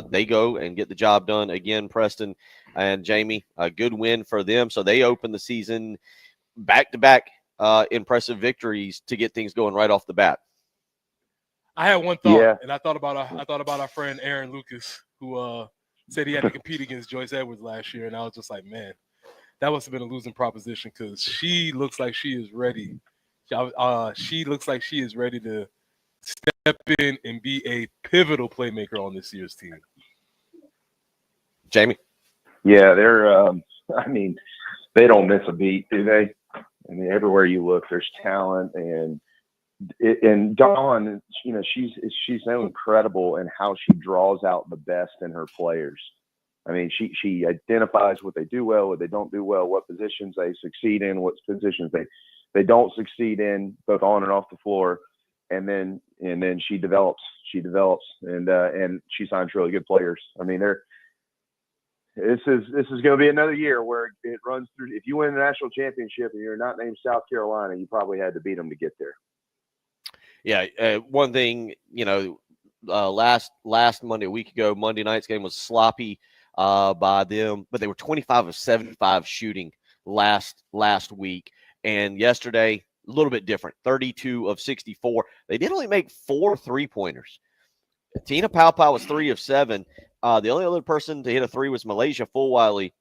they go and get the job done again, Preston and Jamie. A good win for them. So they open the season back-to-back impressive victories to get things going right off the bat. I had one thought, Yeah. and I thought about our friend Aaron Lucas, who said he had to compete against Joyce Edwards last year, and I was just like, man, that must have been a losing proposition because she looks like she is ready. She looks like she is ready to step in and be a pivotal playmaker on this year's team. Jamie? Yeah, they're. I mean, they don't miss a beat, do they? I mean, everywhere you look, there's talent, and Dawn, you know, she's so incredible in how she draws out the best in her players. I mean, she identifies what they do well, what they don't do well, what positions they succeed in, what positions they don't succeed in, both on and off the floor, and then she develops, and she signs really good players. I mean, this is going to be another year where it runs through. If you win the national championship and you're not named South Carolina, you probably had to beat them to get there. Yeah, one thing, you know, last Monday, a week ago, Monday night's game was sloppy by them, but they were 25 of 75 shooting last week. And yesterday, a little bit different, 32 of 64. They did only make 4 3-pointers. Tina Paopao was 3 of 7. The only other person to hit a 3 was Malaysia Fulwiley.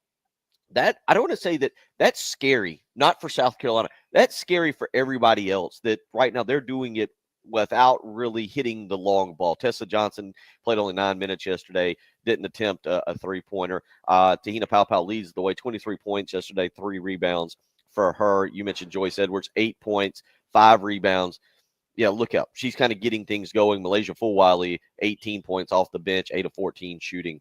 That I don't want to say that's scary, not for South Carolina. That's scary for everybody else that right now they're doing it without really hitting the long ball. Tessa Johnson played only 9 minutes yesterday, didn't attempt a 3-pointer. Tahina Paopao leads the way, 23 points yesterday, 3 rebounds for her. You mentioned Joyce Edwards, 8 points, 5 rebounds. Yeah, look up. She's kind of getting things going. Malaysia Fulwiley, 18 points off the bench, 8 of 14 shooting.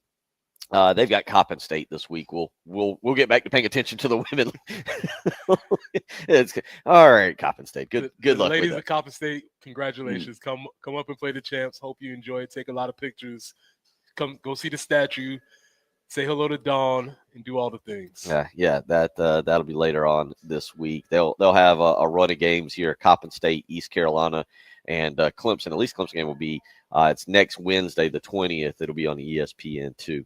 They've got Coppin State this week. We'll get back to paying attention to the women. It's all right, Coppin State. Good luck, ladies with of Coppin State. Congratulations! Come up and play the champs. Hope you enjoy it. Take a lot of pictures. Come go see the statue. say hello to Dawn, and do all the things. Yeah, that'll be later on this week. They'll have a run of games here: Coppin State, East Carolina, and Clemson. At least Clemson game will be it's next Wednesday, the 20th. It'll be on ESPN2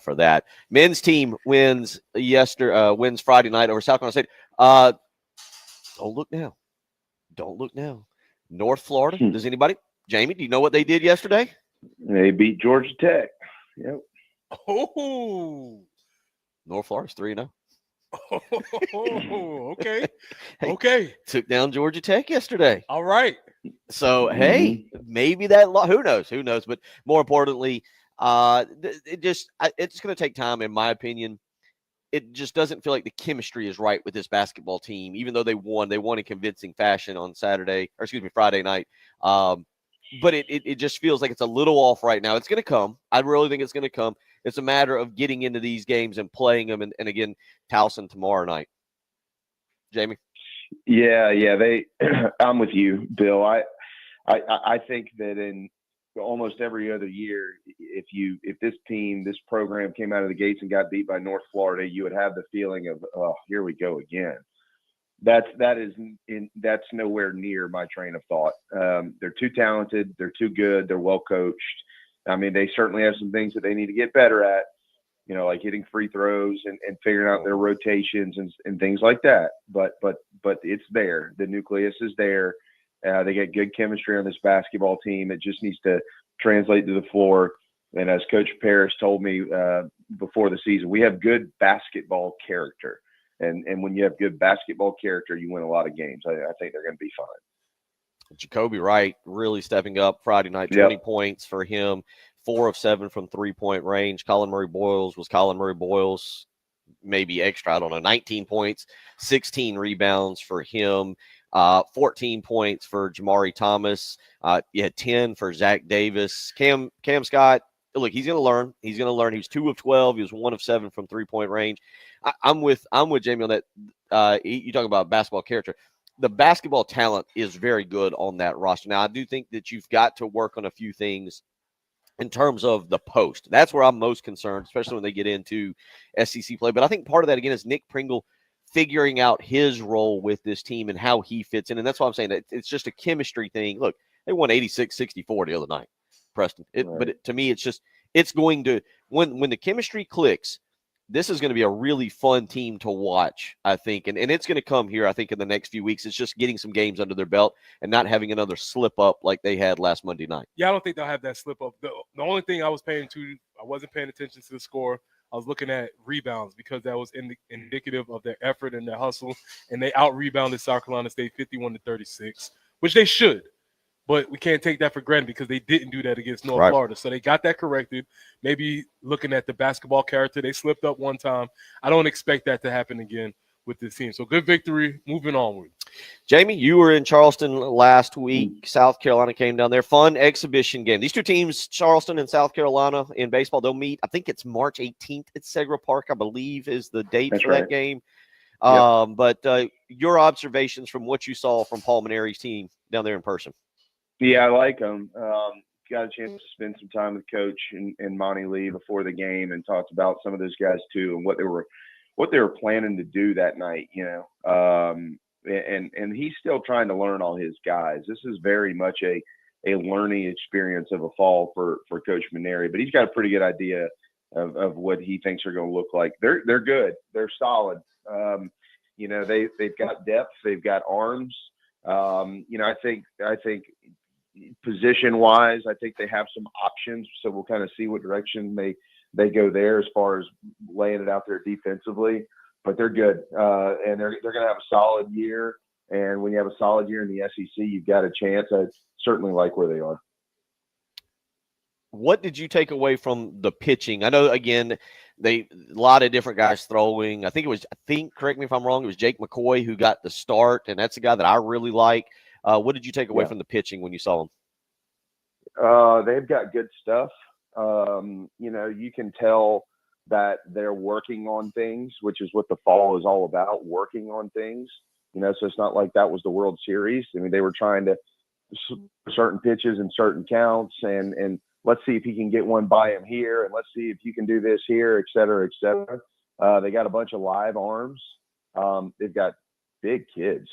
for that. Men's team wins Friday night over South Carolina State. Don't look now. Don't look now. North Florida. Does anybody? Jamie, do you know what they did yesterday? They beat Georgia Tech. Yep. Oh, North Florida's 3-0. okay. Hey, Okay. Took down Georgia Tech yesterday. All right. So, hey, maybe that who knows? Who knows? But more importantly, it's going to take time, in my opinion. It just doesn't feel like the chemistry is right with this basketball team, even though they won in convincing fashion on Friday night. But it just feels like it's a little off right now. It's going to come. I really think it's going to come. It's a matter of getting into these games and playing them. And again, Towson tomorrow night. Jamie? Yeah. I'm with you, Bill. I think that in almost every other year, if this program came out of the gates and got beat by North Florida, you would have the feeling of, oh, here we go again. That's nowhere near my train of thought. They're too talented. They're too good. They're well coached. I mean, they certainly have some things that they need to get better at, like hitting free throws and figuring out their rotations and things like that. But it's there. The nucleus is there. They get good chemistry on this basketball team. It just needs to translate to the floor. And as Coach Parrish told me before the season, we have good basketball character. And when you have good basketball character, you win a lot of games. I think they're going to be fine. Jacoby Wright really stepping up Friday night, 20 points for him, 4 of 7 from three-point range. Colin Murray Boyles, maybe extra, I don't know, 19 points, 16 rebounds for him, 14 points for Jamari Thomas. You had 10 for Zach Davis. Cam Scott, look, he's going to learn. He was 2 of 12. He was 1 of 7 from three-point range. I'm with Jamie on that. You talk about basketball character. The basketball talent is very good on that roster. Now, I do think that you've got to work on a few things in terms of the post. That's where I'm most concerned, especially when they get into SEC play. But I think part of that, again, is Nick Pringle figuring out his role with this team and how he fits in. And that's why I'm saying that it's just a chemistry thing. Look, they won 86-64 the other night, Preston. But to me, it's going to – when the chemistry clicks, this is going to be a really fun team to watch, I think. And it's going to come here, I think, in the next few weeks. It's just getting some games under their belt and not having another slip up like they had last Monday night. Yeah, I don't think they'll have that slip up. The only thing I wasn't paying attention to the score. I was looking at rebounds because that was indicative of their effort and their hustle. And they out-rebounded South Carolina State 51-36, which they should. But we can't take that for granted because they didn't do that against North Florida. So they got that corrected. Maybe looking at the basketball character, they slipped up one time. I don't expect that to happen again with this team. So good victory, moving onward. Jamie, you were in Charleston last week. South Carolina came down there. Fun exhibition game. These two teams, Charleston and South Carolina in baseball, they'll meet. I think it's March 18th at Segra Park, I believe, is the date for that game. But your observations from what you saw from Paul Maneri's team down there in person. Yeah, I like them. Got a chance to spend some time with Coach and Monty Lee before the game and talked about some of those guys too and what they were planning to do that night, and he's still trying to learn all his guys. This is very much a learning experience of a fall for Coach Maneri, but he's got a pretty good idea of what he thinks are going to look like. They're good. They're solid. They've got depth. They've got arms. I think position wise, I think they have some options. So we'll kind of see what direction they go there as far as laying it out there defensively, but they're good. And they're going to have a solid year. And when you have a solid year in the SEC, you've got a chance. I certainly like where they are. What did you take away from the pitching? I know, again, a lot of different guys throwing. Correct me if I'm wrong, it was Jake McCoy who got the start, and that's a guy that I really like. What did you take away from the pitching when you saw him? They've got good stuff. You can tell that they're working on things, which is what the fall is all about, working on things. So it's not like that was the World Series. I mean, they were trying to certain pitches and certain counts, and let's see if you can get one by him here, and let's see if you can do this here, et cetera, et cetera. They got a bunch of live arms. They've got big kids.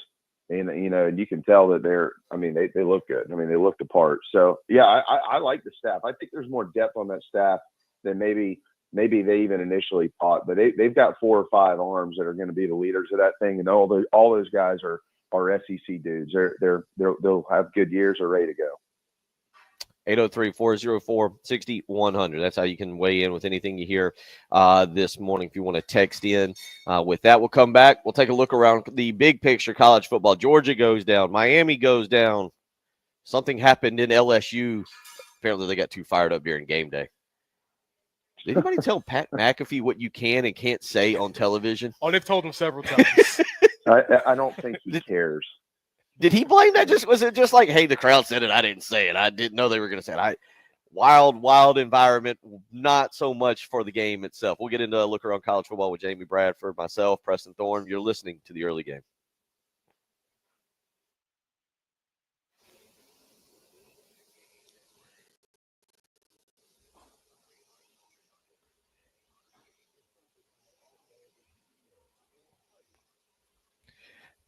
And, and you can tell that they look good. I mean, they look the part. So, yeah, I like the staff. I think there's more depth on that staff than maybe they even initially thought. But they've got 4 or 5 arms that are going to be the leaders of that thing. And all those guys are SEC dudes. They'll have good years. Are ready to go. 803-404-6100. That's how you can weigh in with anything you hear this morning if you want to text in. With that, we'll come back. We'll take a look around the big picture college football. Georgia goes down. Miami goes down. Something happened in LSU. Apparently, they got too fired up during game day. Did anybody tell Pat McAfee what you can and can't say on television? Oh, they've told him several times. I don't think he cares. Did he blame that? Was it just like, hey, the crowd said it, I didn't say it. I didn't know they were going to say it. Wild environment, not so much for the game itself. We'll get into a look around college football with Jamie Bradford, myself, Preston Thorn. You're listening to the early game.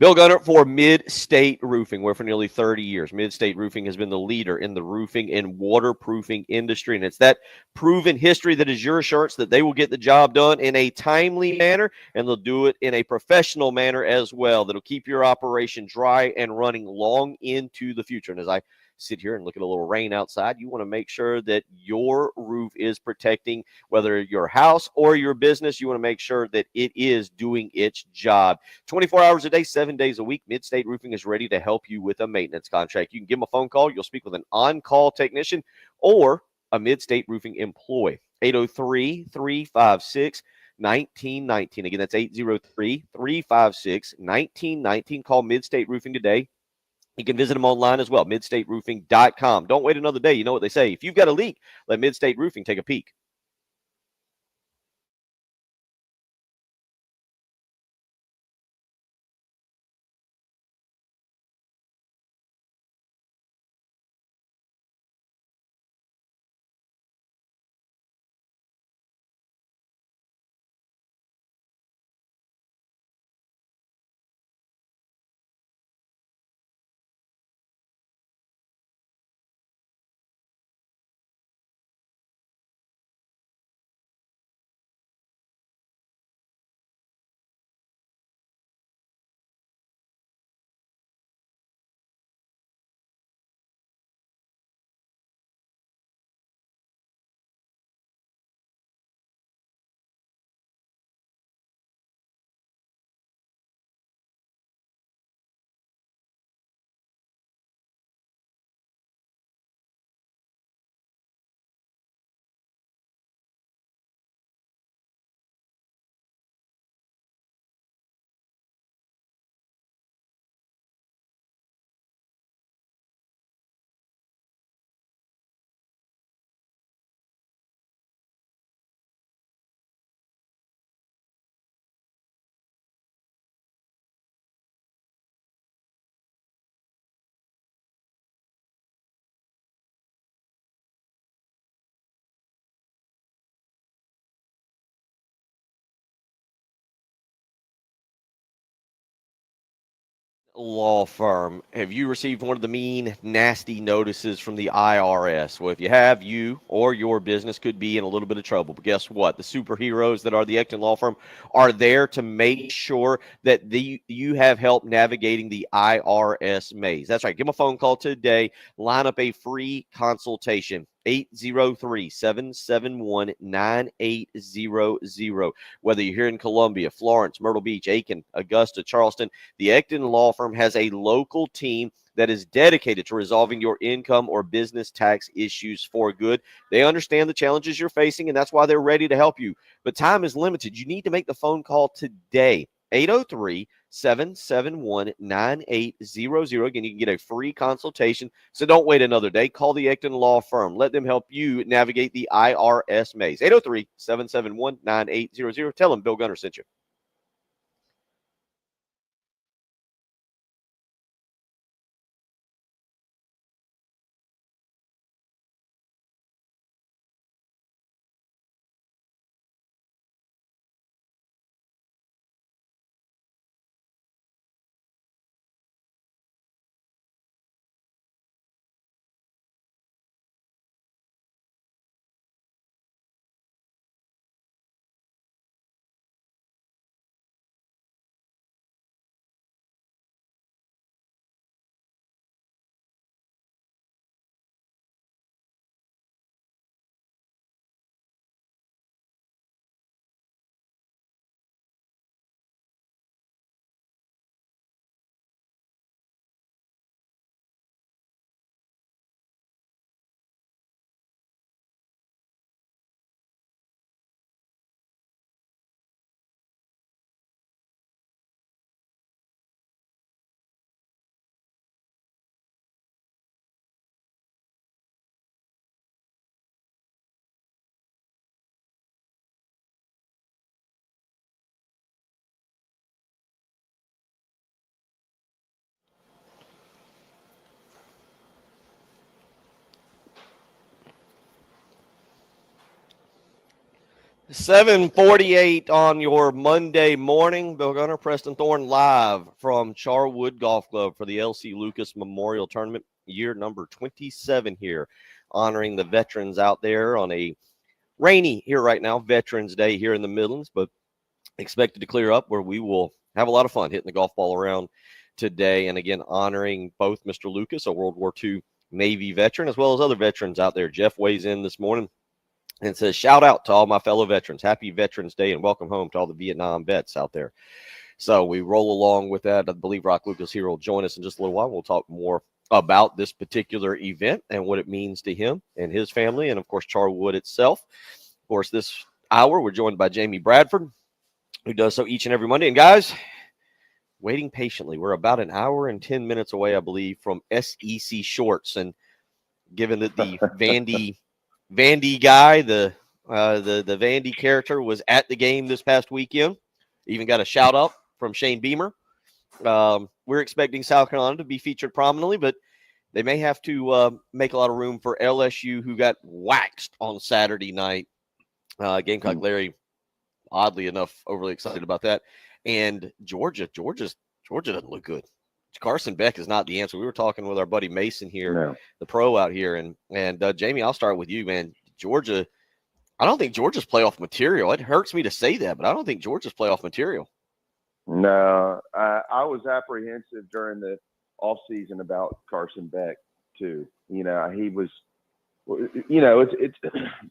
Bill Gunner for Mid-State Roofing, where for nearly 30 years, Mid-State Roofing has been the leader in the roofing and waterproofing industry. And it's that proven history that is your assurance that they will get the job done in a timely manner, and they'll do it in a professional manner as well. That'll keep your operation dry and running long into the future. And as I sit here and look at a little rain outside, you want to make sure that your roof is protecting whether your house or your business. You want to make sure that it is doing its job 24 hours a day, 7 days a week. Mid-State Roofing is ready to help you with a maintenance contract. You can give them a phone call. You'll speak with an on-call technician or a Mid-State Roofing employee. 803-356-1919. Again, that's 803-356-1919. Call Mid-State Roofing today. You can visit them online as well, midstateroofing.com. Don't wait another day. You know what they say. If you've got a leak, let Mid-State Roofing take a peek. Law firm. Have you received one of the mean, nasty notices from the IRS? Well, if you have, you or your business could be in a little bit of trouble. But guess what? The superheroes that are the Ecton Law Firm are there to make sure that you have help navigating the IRS maze. That's right. Give them a phone call today. Line up a free consultation. 803-771-9800. Whether you're here in Columbia, Florence, Myrtle Beach, Aiken, Augusta, Charleston, the Ecton Law Firm has a local team that is dedicated to resolving your income or business tax issues for good. They understand the challenges you're facing, and that's why they're ready to help you. But time is limited. You need to make the phone call today. 803-771-9800. Again, you can get a free consultation, so don't wait another day. Call the Ecton Law Firm. Let them help you navigate the IRS maze. 803-771-9800. Tell them Bill Gunner sent you. 7:48 on your Monday morning. Bill Gunner, Preston Thorn, live from Charwood Golf Club for the LC Lucas Memorial Tournament, year number 27 here, honoring the veterans out there on a rainy here right now, Veterans Day here in the Midlands, but expected to clear up where we will have a lot of fun hitting the golf ball around today. And again, honoring both Mr. Lucas, a World War II Navy veteran, as well as other veterans out there. Jeff weighs in this morning and says, shout out to all my fellow veterans. Happy Veterans Day and welcome home to all the Vietnam vets out there. So we roll along with that. I believe Rock Lucas here will join us in just a little while. We'll talk more about this particular event and what it means to him and his family, and, of course, Charwood itself. Of course, this hour we're joined by Jamie Bradford, who does so each and every Monday. And, guys, waiting patiently. We're about an hour and 10 minutes away, I believe, from SEC shorts. And given that the Vandy guy, the Vandy character, was at the game this past weekend, even got a shout out from Shane Beamer. We're expecting South Carolina to be featured prominently, but they may have to make a lot of room for LSU, who got waxed on Saturday night. Gamecock Larry, oddly enough, overly excited about that. And Georgia doesn't look good. Carson Beck is not the answer. We were talking with our buddy Mason here, the pro out here, and Jamie, I'll start with you, man. Georgia, I don't think Georgia's playoff material. It hurts me to say that, but I don't think Georgia's playoff material. No, I was apprehensive during the offseason about Carson Beck too. You know, he was, you know,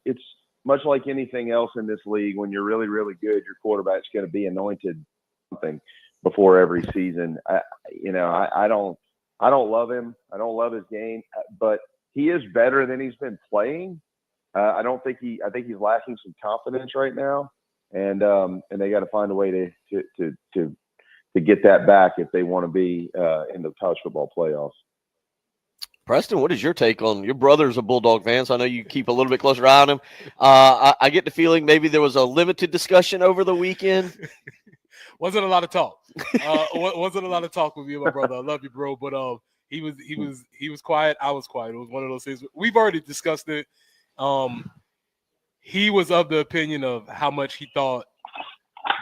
it's much like anything else in this league. When you're really, really good, your quarterback's going to be anointed something before every season. I don't love him. I don't love his game, but he is better than he's been playing. I think he's lacking some confidence right now, and they got to find a way to get that back if they want to be in the college football playoffs. Preston, what is your take on your brother's a Bulldog fan, so I know you keep a little bit closer eye on him. I get the feeling maybe there was a limited discussion over the weekend. Wasn't a lot of talk. Wasn't a lot of talk with me and my brother. I love you, bro. But he was quiet. I was quiet. It was one of those things. We've already discussed it. He was of the opinion of how much he thought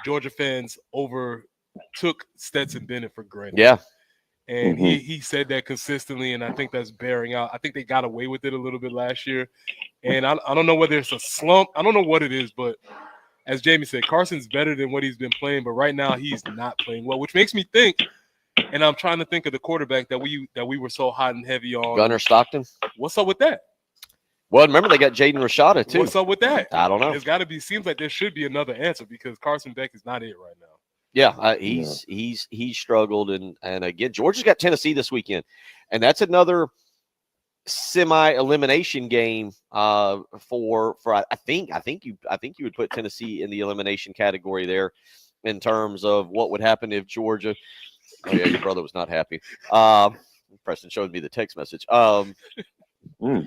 Georgia fans overtook Stetson Bennett for granted. Yeah. And he said that consistently, and I think that's bearing out. I think they got away with it a little bit last year. And I don't know whether it's a slump. I don't know what it is, but as Jamie said, Carson's better than what he's been playing, but right now he's not playing well, which makes me think, and I'm trying to think of the quarterback that we were so hot and heavy on. Gunnar Stockton. What's up with that? Well, remember they got Jaden Rashada too. What's up with that? I don't know. There's got to be. Seems like there should be another answer because Carson Beck is not it right now. Yeah, he's struggled, and again, Georgia's got Tennessee this weekend, and that's another semi-elimination game for I think you would put Tennessee in the elimination category there in terms of what would happen if Georgia. Oh yeah, your brother was not happy. Preston showed me the text message.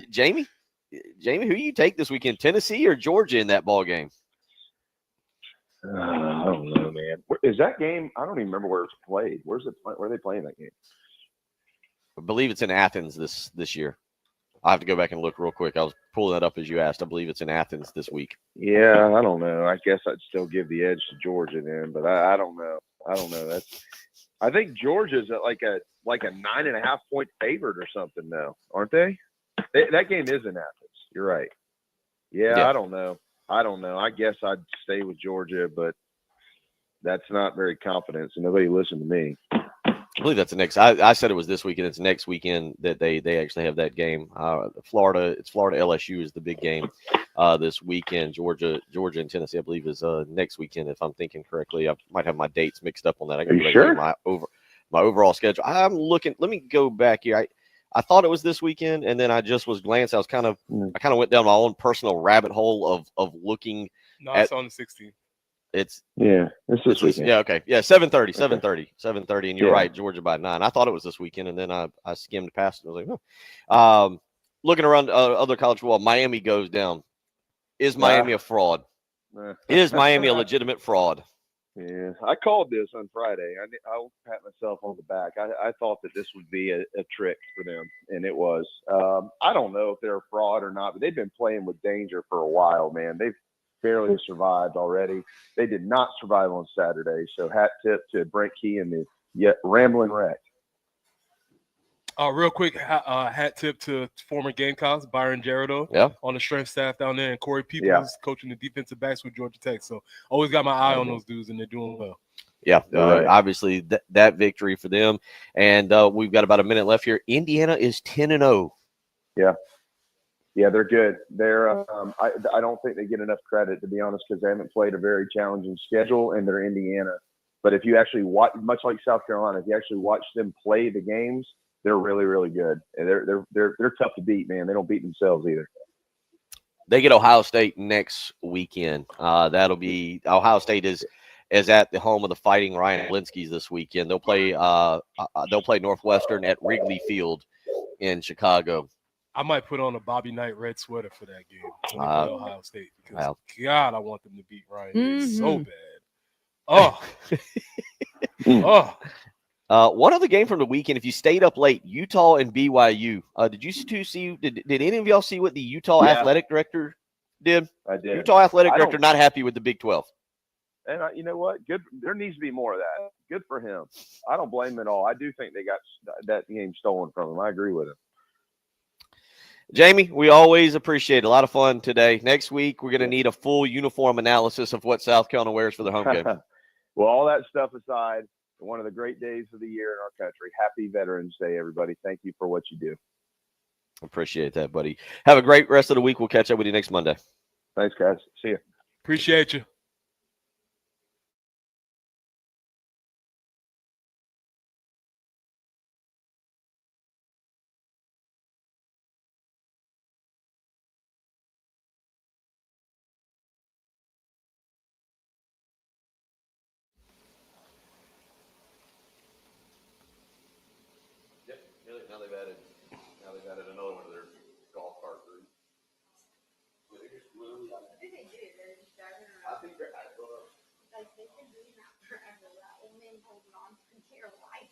Jamie, who do you take this weekend, Tennessee or Georgia in that ball game? I don't know, man. Is that game? I don't even remember where it's played. Where are they playing that game? I believe it's in Athens this year. I have to go back and look real quick. I was pulling that up as you asked. I believe it's in Athens this week. Yeah, I don't know. I guess I'd still give the edge to Georgia then, but I don't know. I think Georgia's at like a 9.5 point favorite or something now, aren't they? That game is in Athens. You're right. Yeah. I don't know. I guess I'd stay with Georgia, but that's not very confident, so nobody listened to me. I believe that's the next. I said it was this weekend. It's next weekend that they actually have that game. Florida LSU is the big game this weekend. Georgia and Tennessee, I believe, is next weekend. If I'm thinking correctly, I might have my dates mixed up on that. I got to sure? my overall schedule. I'm looking. Let me go back here. I thought it was this weekend, and then I just was glancing. I kind of went down my own personal rabbit hole of looking. No, it's on the 16th. It's this weekend. Yeah, okay. Yeah, 7:30, and you're right, Georgia by 9. I thought it was this weekend, and then I skimmed past it. I was like, oh. Looking around other college football, Miami goes down. Is Miami a fraud? Is Miami a legitimate fraud? Yeah, I called this on Friday. I'll pat myself on the back. I thought that this would be a trick for them, and it was. I don't know if they're a fraud or not, but they've been playing with danger for a while, man. barely survived already. They did not survive on Saturday. So hat tip to Brent Key and the Rambling Wreck. Real quick, hat tip to former Gamecocks, Byron Gerardo, on the strength staff down there, and Corey Peoples coaching the defensive backs with Georgia Tech. So always got my eye on those dudes, and they're doing well. Yeah, obviously that victory for them. And we've got about a minute left here. Indiana is 10-0. Yeah, they're good. They're I don't think they get enough credit, to be honest, because they haven't played a very challenging schedule, and they're Indiana. But if you actually watch, much like South Carolina, if you actually watch them play the games, they're really, really good. And they're tough to beat, man. They don't beat themselves either. They get Ohio State next weekend. That'll be Ohio State is at the home of the Fighting Ryan Blinskys this weekend. They'll play Northwestern at Wrigley Field in Chicago. I might put on a Bobby Knight red sweater for that game. Ohio State, because God, I want them to beat Ryan so bad. One other game from the weekend, if you stayed up late, Utah and BYU. Did you two see? Did any of y'all see what the Utah athletic director did? I did. Utah athletic director not happy with the Big 12. And you know what? Good. There needs to be more of that. Good for him. I don't blame him at all. I do think they got that game stolen from him. I agree with him. Jamie, we always appreciate it. A lot of fun today. Next week, we're going to need a full uniform analysis of what South Carolina wears for their home game. Well, all that stuff aside, one of the great days of the year in our country. Happy Veterans Day, everybody. Thank you for what you do. Appreciate that, buddy. Have a great rest of the week. We'll catch up with you next Monday. Thanks, guys. See you. Appreciate you. Now they've added another one to their golf cart route. I think they've been doing that forever. That old man holding on for dear life.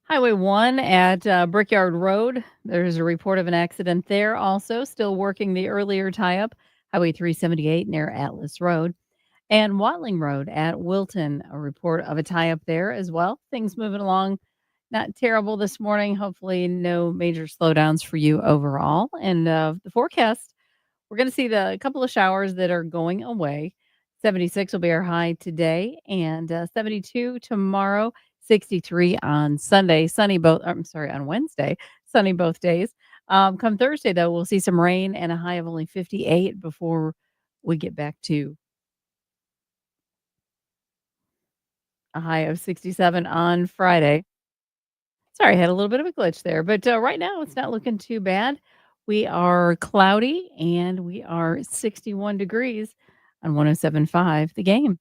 Highway 1 at Brickyard Road. There's a report of an accident there also. Still working the earlier tie-up. Highway 378 near Atlas Road. And Watling Road at Wilton. A report of a tie-up there as well. Things moving along. Not terrible this morning. Hopefully no major slowdowns for you overall. And the forecast, we're going to see a couple of showers that are going away. 76 will be our high today and 72 tomorrow. 63 on Sunday. On Wednesday, sunny both days. Come Thursday, though, we'll see some rain and a high of only 58 before we get back to a high of 67 on Friday. Sorry, I had a little bit of a glitch there, but right now it's not looking too bad. We are cloudy and we are 61 degrees on 107.5 The Game.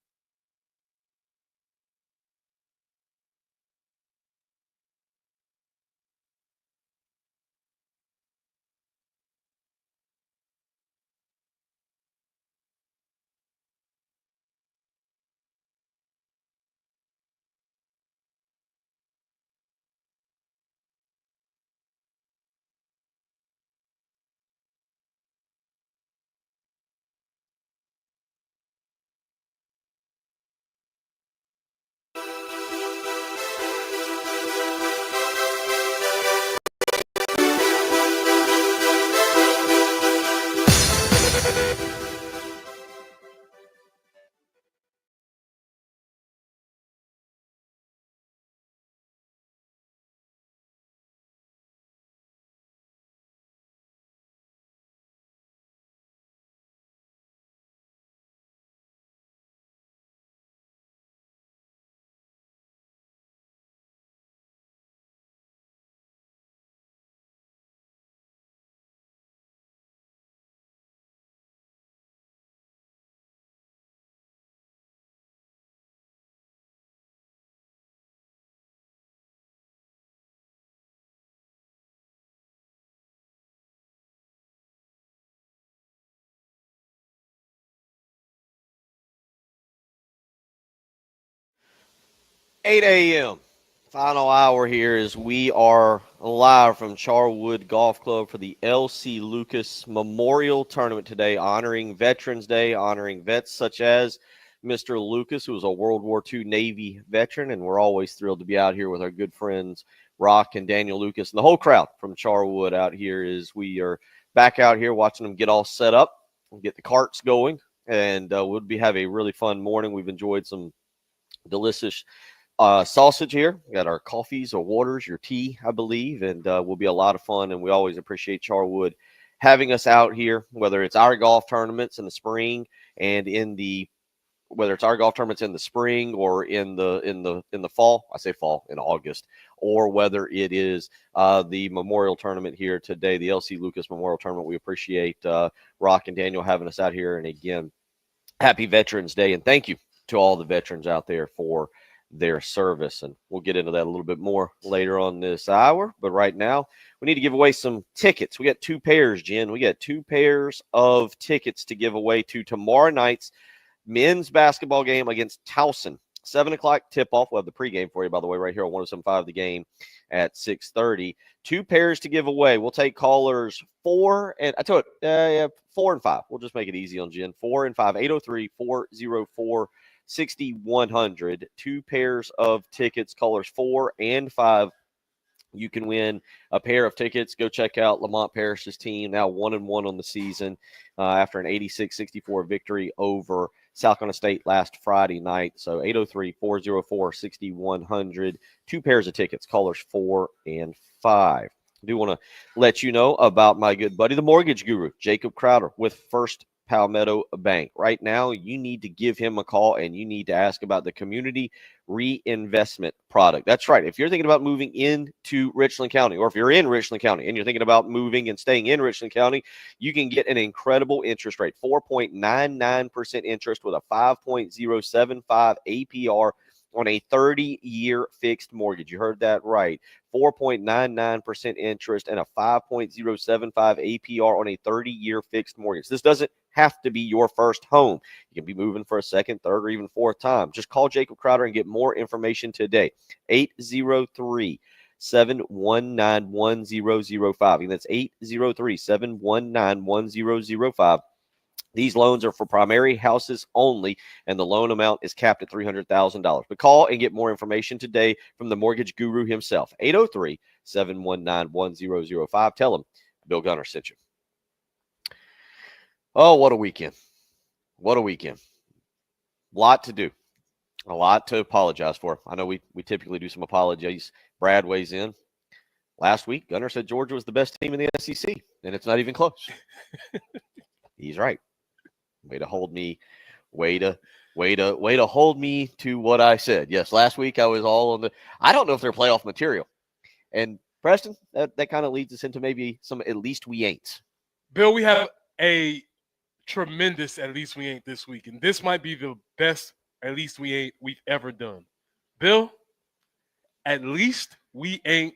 Eight a.m. Final hour here as we are live from Charwood Golf Club for the L.C. Lucas Memorial Tournament today, honoring Veterans Day, honoring vets such as Mr. Lucas, who was a World War II Navy veteran, and we're always thrilled to be out here with our good friends Rock and Daniel Lucas and the whole crowd from Charwood out here as we are back out here watching them get all set up and get the carts going, and we'll have a really fun morning. We've enjoyed some delicious sausage here. We got our coffees or waters, your tea, I believe, and will be a lot of fun. And we always appreciate Charwood having us out here, whether it's our golf tournaments in the spring and whether it's our golf tournaments in the spring or in the fall. I say fall, in August, or whether it is the Memorial Tournament here today, the LC Lucas Memorial Tournament. We appreciate Rock and Daniel having us out here. And again, happy Veterans Day, and thank you to all the veterans out there for their service. And we'll get into that a little bit more later on this hour. But right now, we need to give away some tickets. We got 2 pairs, Jen. We got 2 pairs of tickets to give away to tomorrow night's men's basketball game against Towson. 7 o'clock tip-off. We'll have the pregame for you, by the way, right here on 107.5 The Game at 6:30. 2 pairs to give away. We'll take callers 4 and 5. We'll just make it easy on Jen. 4 and 5, 803-404-6100. 2 pairs of tickets, callers 4 and 5. You can win a pair of tickets. Go check out Lamont Parrish's team, now 1-1 on the season after an 86-64 victory over South Carolina State last Friday night. So 803-404-6100. 2 pairs of tickets, callers 4 and 5. I do want to let you know about my good buddy, the mortgage guru, Jacob Crowder with First Palmetto Bank. Right now, you need to give him a call and you need to ask about the community reinvestment product. That's right. If you're thinking about moving into Richland County, or if you're in Richland County and you're thinking about moving and staying in Richland County, you can get an incredible interest rate, 4.99% interest with a 5.075 APR on a 30-year fixed mortgage. You heard that right. 4.99% interest and a 5.075 APR on a 30-year fixed mortgage. This doesn't have to be your first home. You can be moving for a second, third, or even fourth time. Just call Jacob Crowder and get more information today. 803-719-1005. And that's 803-719-1005. These loans are for primary houses only, and the loan amount is capped at $300,000. But call and get more information today from the mortgage guru himself, 803-719-1005. Tell him Bill Gunner sent you. Oh, what a weekend. What a weekend. Lot to do. A lot to apologize for. I know we typically do some apologies. Brad weighs in. Last week, Gunner said Georgia was the best team in the SEC, and it's not even close. He's right. Way to hold me. Way to hold me to what I said. Yes, last week I was all on the. I don't know if they're playoff material. And Preston, that kind of leads us into maybe some at least we ain't. Bill, we have a tremendous at least we ain't this week, and this might be the best at least we ain't we've ever done. Bill, at least we ain't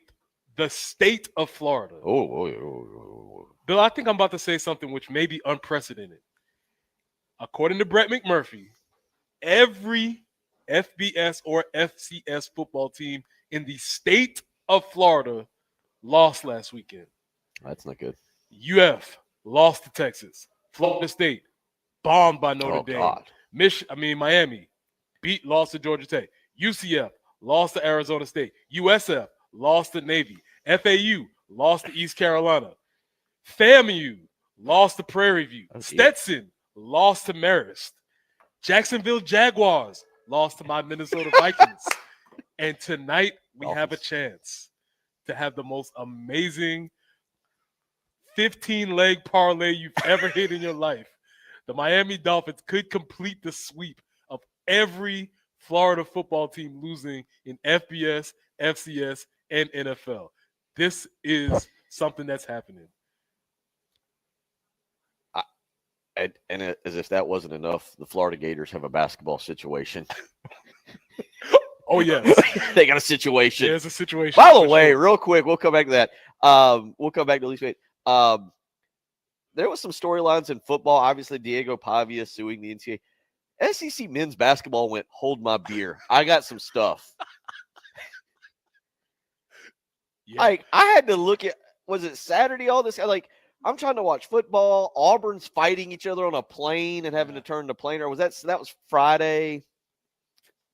the state of Florida. Bill, I think I'm about to say something which may be unprecedented. According to Brett McMurphy, every FBS or FCS football team in the state of Florida lost last weekend. That's not good. UF lost to Texas. Florida State bombed by Notre Dame. God. Miami lost to Georgia Tech. UCF lost to Arizona State. USF lost to Navy. FAU lost to East Carolina. FAMU lost to Prairie View. Stetson lost to Marist. Jacksonville Jaguars lost to my Minnesota Vikings. And tonight we have a chance to have the most amazing 15-leg parlay you've ever hit in your life. The Miami Dolphins could complete the sweep of every Florida football team losing in FBS, FCS, and NFL. This is something that's happening. And as if that wasn't enough, the Florida Gators have a basketball situation. Oh, yes. They got a situation. There's a situation. By the way, real quick, we'll come back to that. We'll come back to at least wait. There was some storylines in football. Obviously, Diego Pavia suing the NCAA. SEC men's basketball went, hold my beer. I got some stuff. Yeah. Like, I had to look at, was it Saturday, all this? Like, I'm trying to watch football. Auburn's fighting each other on a plane and having to turn the plane. Or was that was Friday?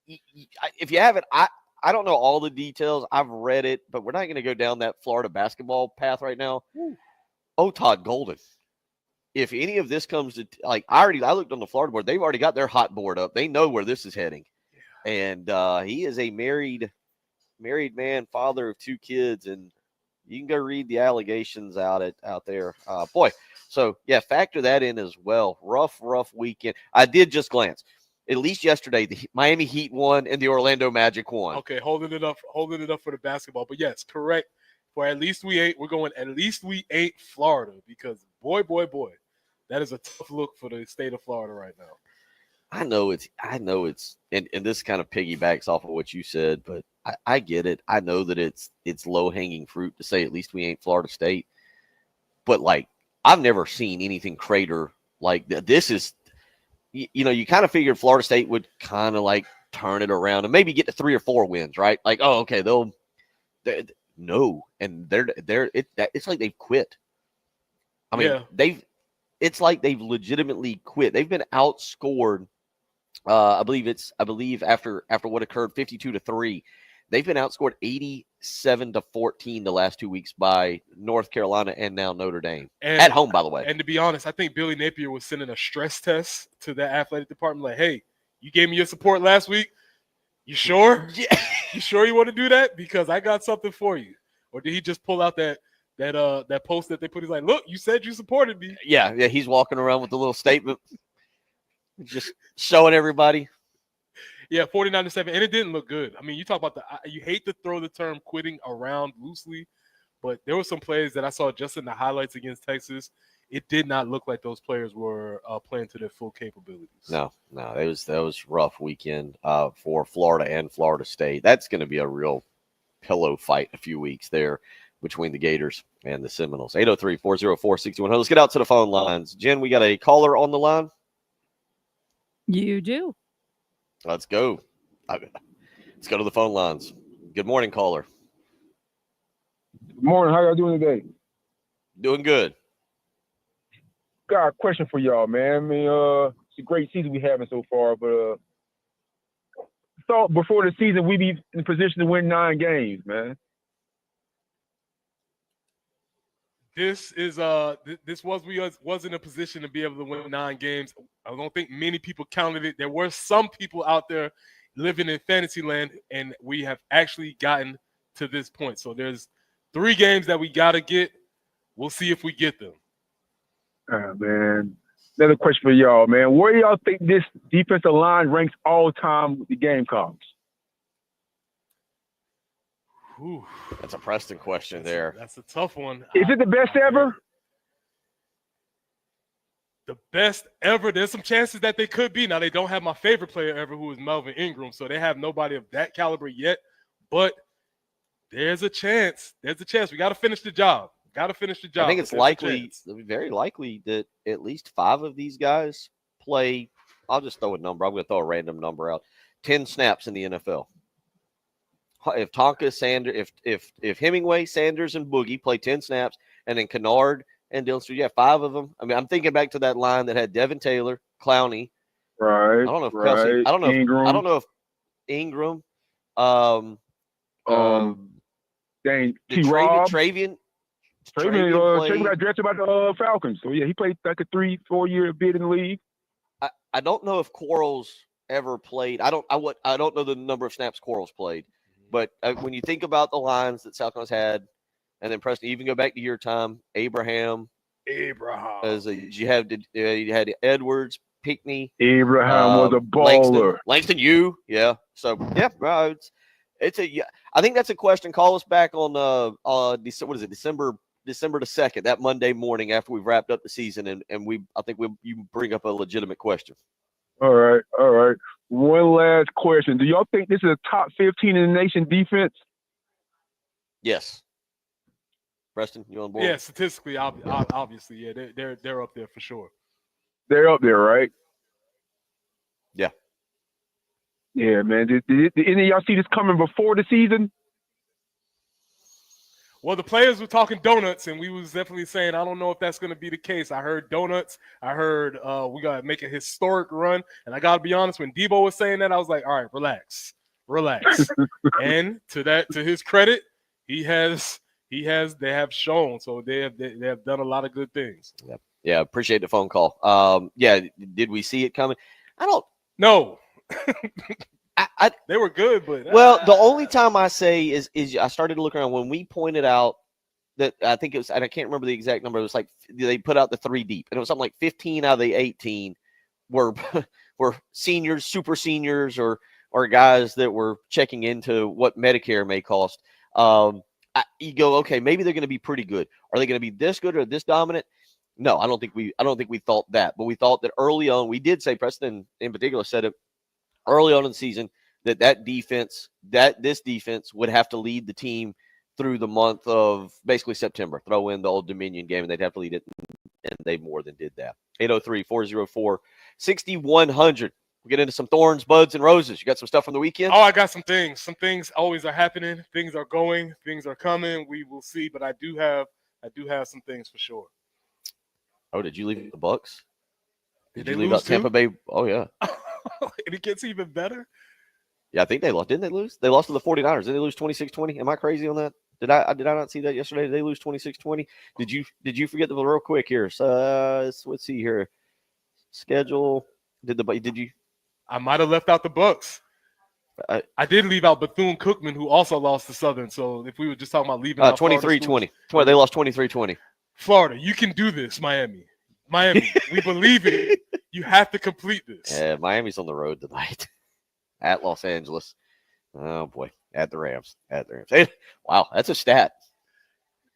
If you haven't, I don't know all the details. I've read it, but we're not going to go down that Florida basketball path right now. Oh, Todd Golden. If any of this comes to, like, I looked on the Florida board. They've already got their hot board up. They know where this is heading. Yeah. And he is a married man, father of 2 kids, and you can go read the allegations out there. Boy, so, yeah, factor that in as well. Rough weekend. I did just glance. At least yesterday, the Miami Heat won and the Orlando Magic won. Okay, holding it up for the basketball. But, yes, correct. For at least we ain't, we're going at least we ain't Florida because, boy, that is a tough look for the state of Florida right now. I know it's, and this kind of piggybacks off of what you said, but I get it. I know that it's low hanging fruit to say at least we ain't Florida State, but like I've never seen anything crater like this. Is you kind of figured Florida State would kind of like turn it around and maybe get to 3 or 4 wins, right? Like, oh, okay, it's like they've quit. I mean, it's like they've legitimately quit. They've been outscored. I believe after what occurred 52-3, they've been outscored 87-14 the last 2 weeks by North Carolina and now Notre Dame at home, by the way. And to be honest, I think Billy Napier was sending a stress test to the athletic department. Like, hey, you gave me your support last week. You sure? Yeah. You sure you want to do that? Because I got something for you. Or did he just pull out that post that they put? He's like, look, you said you supported me. Yeah, he's walking around with a little statement, just showing everybody. Yeah, 49-7, and it didn't look good. I mean, you talk about you hate to throw the term quitting around loosely, but there were some plays that I saw just in the highlights against Texas. It did not look like those players were playing to their full capabilities. No, that was rough weekend for Florida and Florida State. That's going to be a real pillow fight a few weeks there between the Gators and the Seminoles. 803-404-6100. Let's get out to the phone lines. Jen, we got a caller on the line. You do. Let's go. Let's go to the phone lines. Good morning, caller. Good morning. How y'all doing today? Doing good. Got a question for y'all, man. I mean, it's a great season we having so far, but thought before the season we'd be in position to win 9 games, man. This was in a position to be able to win 9 games. I don't think many people counted it. There were some people out there living in fantasy land, and we have actually gotten to this point. So there's 3 games that we got to get. We'll see if we get them. Man. Another question for y'all, man. Where do y'all think this defensive line ranks all time with the Gamecocks? Whew. That's a Preston question there. That's a tough one. Is it the best ever? The best ever. There's some chances that they could be. Now, they don't have my favorite player ever, who is Melvin Ingram, so they have nobody of that caliber yet. But there's a chance. There's a chance. We got to finish the job. I think it's likely, very likely, that at least 5 of these guys play. I'll just throw a number. I'm going to throw a random number out. 10 snaps in the NFL. If Tonka, Sanders, if Hemingway, Sanders, and Boogie play 10 snaps, and then Kennard and Dillon Street, 5 of them. I mean, I'm thinking back to that line that had Devin Taylor, Clowney. Right. I don't know if Kelsey. I don't know. Ingram. I don't know if Ingram. Dang. Travian. Travian got drafted by the Falcons. So yeah, he played like a 3-4 year bid in the league. I don't know if Quarles ever played. I don't know the number of snaps Quarles played, but when you think about the lines that South Carolina's had, and then Preston, even go back to your time, Abraham. As you had Edwards, Pickney. Abraham was a baller. Langston, yeah. So yeah, I think that's a question. Call us back on December the 2nd, that Monday morning after we've wrapped up the season, and I think you bring up a legitimate question. All right. One last question. Do y'all think this is a top 15 in the nation defense? Yes. Preston, you on board? Yeah, statistically, obviously, yeah, they're up there for sure. They're up there, right? Yeah. Yeah, man. Did any of y'all see this coming before the season? Well, the players were talking donuts, and we was definitely saying, I don't know if that's going to be the case. I heard donuts. I heard we got to make a historic run. And I got to be honest, when Debo was saying that, I was like, all right, relax. And to his credit, they have shown. So they have done a lot of good things. Yeah, appreciate the phone call. Yeah, did we see it coming? I don't know. They were good, but the only time I say is I started to look around when we pointed out that I think it was, and I can't remember the exact number. It was like they put out the 3 deep, and it was something like 15 out of the 18 were seniors, super seniors, or guys that were checking into what Medicare may cost. You go, okay, maybe they're going to be pretty good. Are they going to be this good or this dominant? No, I don't think we thought that, but we thought that early on. We did say, Preston in particular said it early on in the season, that this defense would have to lead the team through the month of basically September. Throw in the Old Dominion game, and they'd have to lead it, and they more than did that. 803-404-6100. We'll get into some thorns, buds, and roses. You got some stuff from the weekend? Oh, I got some things. Some things always are happening. Things are going. Things are coming. We will see, but I do have some things for sure. Oh, did you leave the Bucks? Did you they leave lose out Tampa Bay? Oh, yeah. And it gets even better? Yeah, I think they lost. Didn't they lose? They lost to the 49ers. Didn't they lose 26-20? Am I crazy on that? Did I not see that yesterday? Did they lose 26-20? Did you forget the real quick here? So let's see here. Schedule. Did you? I might have left out the Bucks. I did leave out Bethune-Cookman, who also lost to Southern. So if we were just talking about leaving out 23-20. They lost 23-20. Florida, you can do this, Miami, we believe in it. You have to complete this. Yeah, Miami's on the road tonight at Los Angeles. Oh boy, at the Rams. Hey, wow, that's a stat.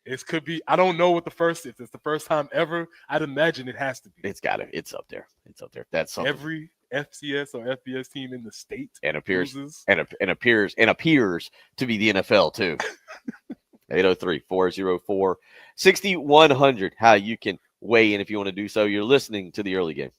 It could be. I don't know if it's the first time ever. I'd imagine it has to be. It's got to. It's up there. That's something. Every FCS or FBS team in the state appears loses. and appears to be the NFL too. 803-404-6100. How you can weigh in if you want to do so. You're listening to the early game.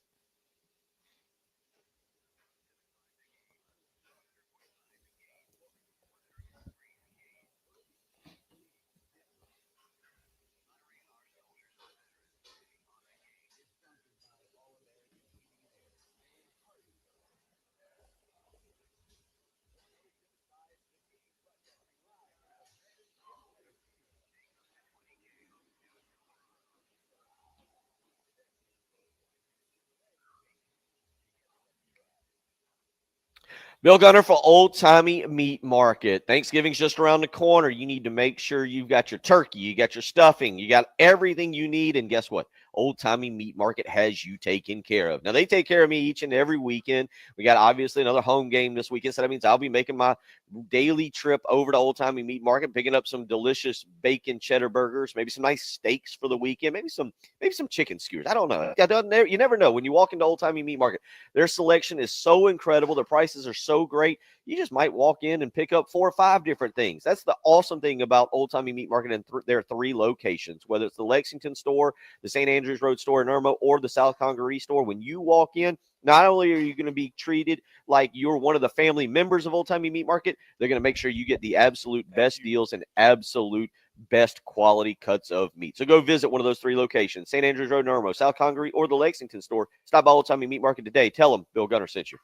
Bill Gunner for Old Timey Meat Market. Thanksgiving's just around the corner. You need to make sure you've got your turkey, you got your stuffing, you got everything you need. And guess what? Old Timey Meat Market has you taken care of. Now, they take care of me each and every weekend. We got obviously another home game this weekend, so that means I'll be making my daily trip over to Old Timey Meat Market, picking up some delicious bacon cheddar burgers, maybe some nice steaks for the weekend, maybe some chicken skewers. I don't know. You never know when you walk into Old Timey Meat Market. Their selection is so incredible. Their prices are so great. You just might walk in and pick up 4 or 5 different things. That's the awesome thing about Old Timey Meat Market and their 3 locations, whether it's the Lexington store, the St. Andrews Road store in Irma, or the South Congaree store. When you walk in, not only are you going to be treated like you're one of the family members of Old Timey Meat Market, they're going to make sure you get the absolute best deals and absolute best quality cuts of meat. So go visit one of those 3 locations, St. Andrews Road in Irmo, South Congaree, or the Lexington store. Stop by Old Timey Meat Market today. Tell them Bill Gunner sent you.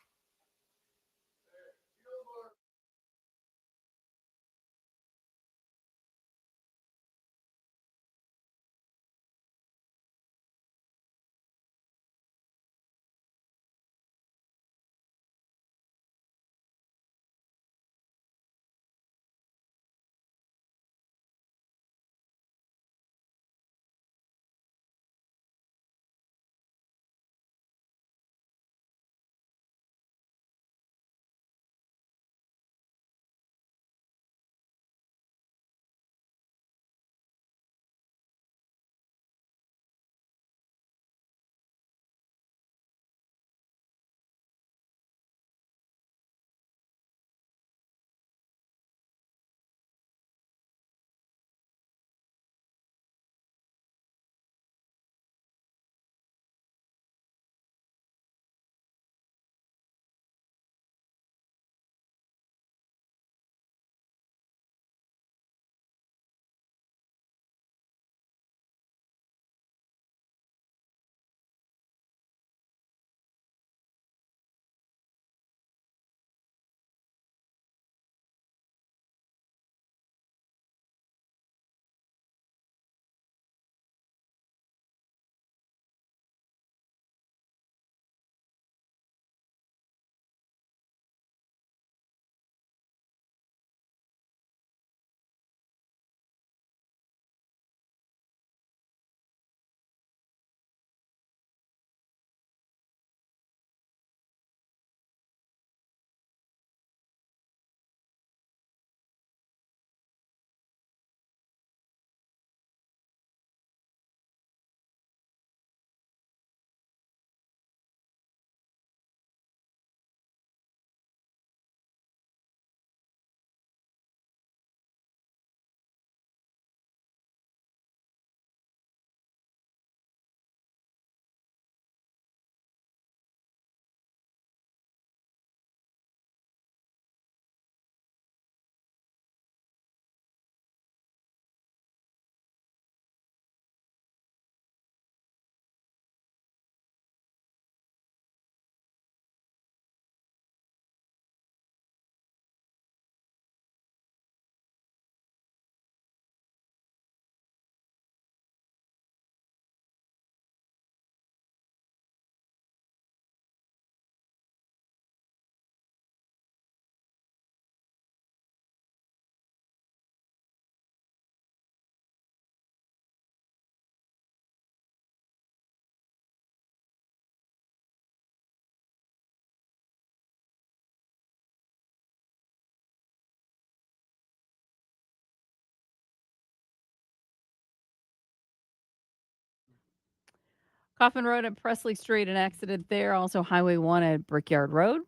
Coffin Road at Presley Street, an accident there. Also, Highway 1 at Brickyard Road.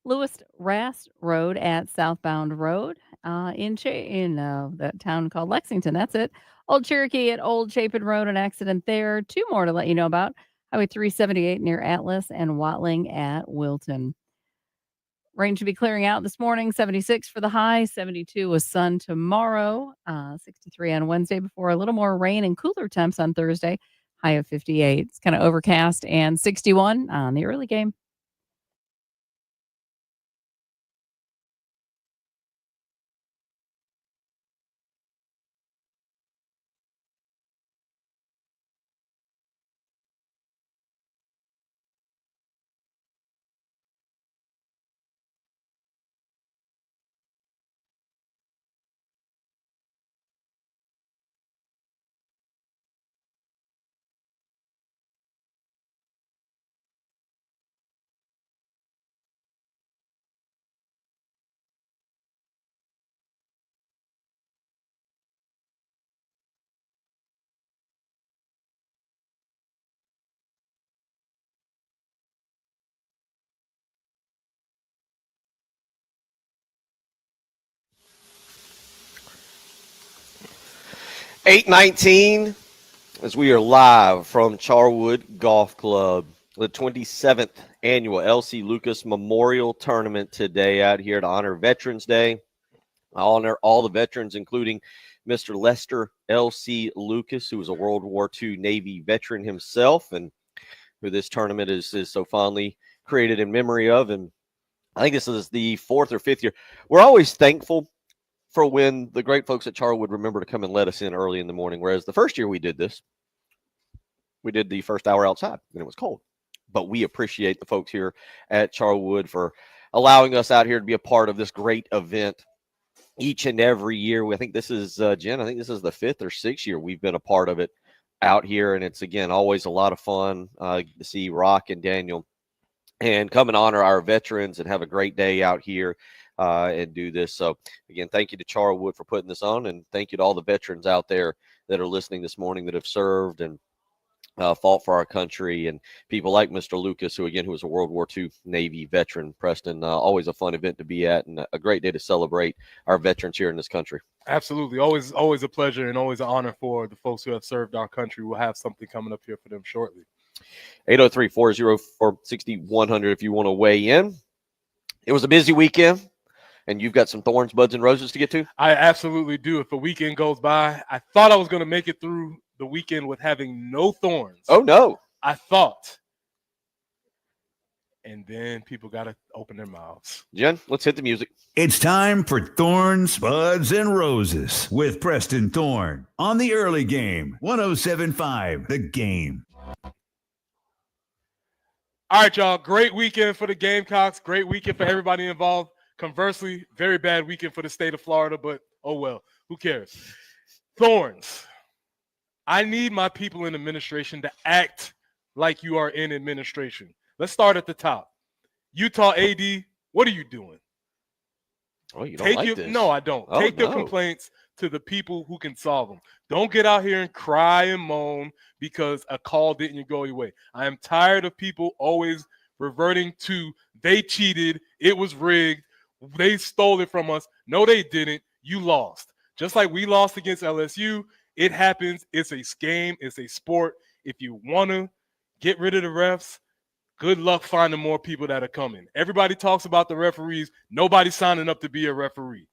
Lewis Rast Road at Southbound Road in that town called Lexington. That's it. Old Cherokee at Old Chapin Road, an accident there. 2 more to let you know about. Highway 378 near Atlas and Watling at Wilton. Rain should be clearing out this morning. 76 for the high, 72 with sun tomorrow, 63 on Wednesday before a little more rain and cooler temps on Thursday. High of 58. It's kind of overcast and 61 on the early game. 8:19 as we are live from Charwood Golf Club, the 27th annual LC Lucas Memorial Tournament today out here to honor Veterans Day. I honor all the veterans, including Mr. Lester LC Lucas, who was a World War II Navy veteran himself and who this tournament is so fondly created in memory of. And I think this is the 4th or 5th year. We're always thankful for when the great folks at Charwood remember to come and let us in early in the morning. Whereas the first year we did this, we did the first hour outside and it was cold. But we appreciate the folks here at Charwood for allowing us out here to be a part of this great event each and every year. I think this is, Jen, I think this is the 5th or 6th year we've been a part of it out here. And it's, again, always a lot of fun to see Rock and Daniel and come and honor our veterans and have a great day out here and do this. So, again, thank you to Charwood for putting this on, and thank you to all the veterans out there that are listening this morning that have served and fought for our country, and people like Mr. Lucas, who was a World War II Navy veteran. Preston, always a fun event to be at and a great day to celebrate our veterans here in this country. Absolutely. Always a pleasure and always an honor for the folks who have served our country. We'll have something coming up here for them shortly. 803-404-6100 if you want to weigh in. It was a busy weekend, and you've got some thorns, buds, and roses to get to? I absolutely do. If a weekend goes by, I thought I was going to make it through the weekend with having no thorns. Oh, no. I thought. And then people got to open their mouths. Jen, let's hit the music. It's time for Thorns, Buds, and Roses with Preston Thorn on the early game. 107.5, The Game. All right, y'all. Great weekend for the Gamecocks. Great weekend for everybody involved. Conversely, very bad weekend for the state of Florida, but oh well. Who cares? Thorns. I need my people in administration to act like you are in administration. Let's start at the top. Utah AD, what are you doing? Oh, you don't like this? No, I don't. Oh, Take your complaints to the people who can solve them. Don't get out here and cry and moan because a call didn't go your way. I am tired of people always reverting to they cheated, it was rigged, they stole it from us. No, they didn't. You lost. Just like we lost against LSU. It happens. It's a game. It's a sport. If you want to get rid of the refs, good luck finding more people that are coming. Everybody talks about the referees. Nobody's signing up to be a referee.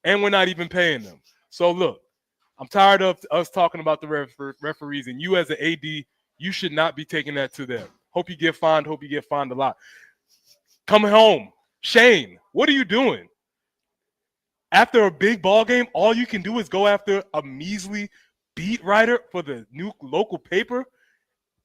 And we're not even paying them. So, look, I'm tired of us talking about the referees. And you as an AD, you should not be taking that to them. Hope you get fined. Hope you get fined a lot. Coming home. Shane, what are you doing? After a big ball game, all you can do is go after a measly beat writer for the new local paper,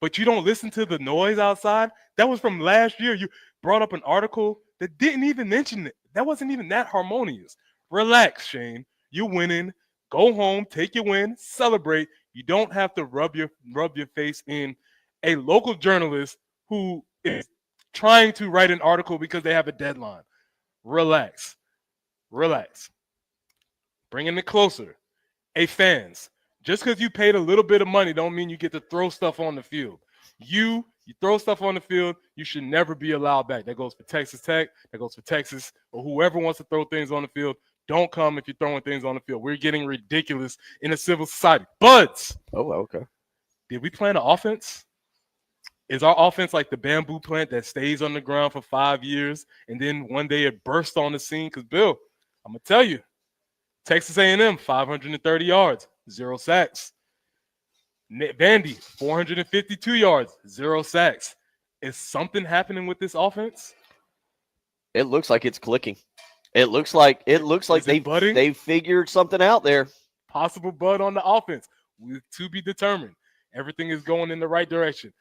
but you don't listen to the noise outside. That was from last year. You brought up an article that didn't even mention it. That wasn't even that harmonious. Relax, Shane. You're winning. Go home, take your win, celebrate. You don't have to rub your face in. A local journalist who is trying to write an article because they have a deadline. Relax. Bringing it closer. Hey, fans. Just because you paid a little bit of money don't mean you get to throw stuff on the field. You throw stuff on the field, you should never be allowed back. That goes for Texas Tech. That goes for Texas. Or whoever wants to throw things on the field, don't come if you're throwing things on the field. We're getting ridiculous in a civil society. Buds. Oh, okay. Did we plan an offense? Is our offense like the bamboo plant that stays on the ground for 5 years and then one day it bursts on the scene? Because, Bill, I'm going to tell you, Texas A&M, 530 yards. 0 sacks. Vandy, 452 yards, 0 sacks. Is something happening with this offense? It looks like it's clicking. It looks like they've figured something out there. Possible bud on the offense. To be determined. Everything is going in the right direction.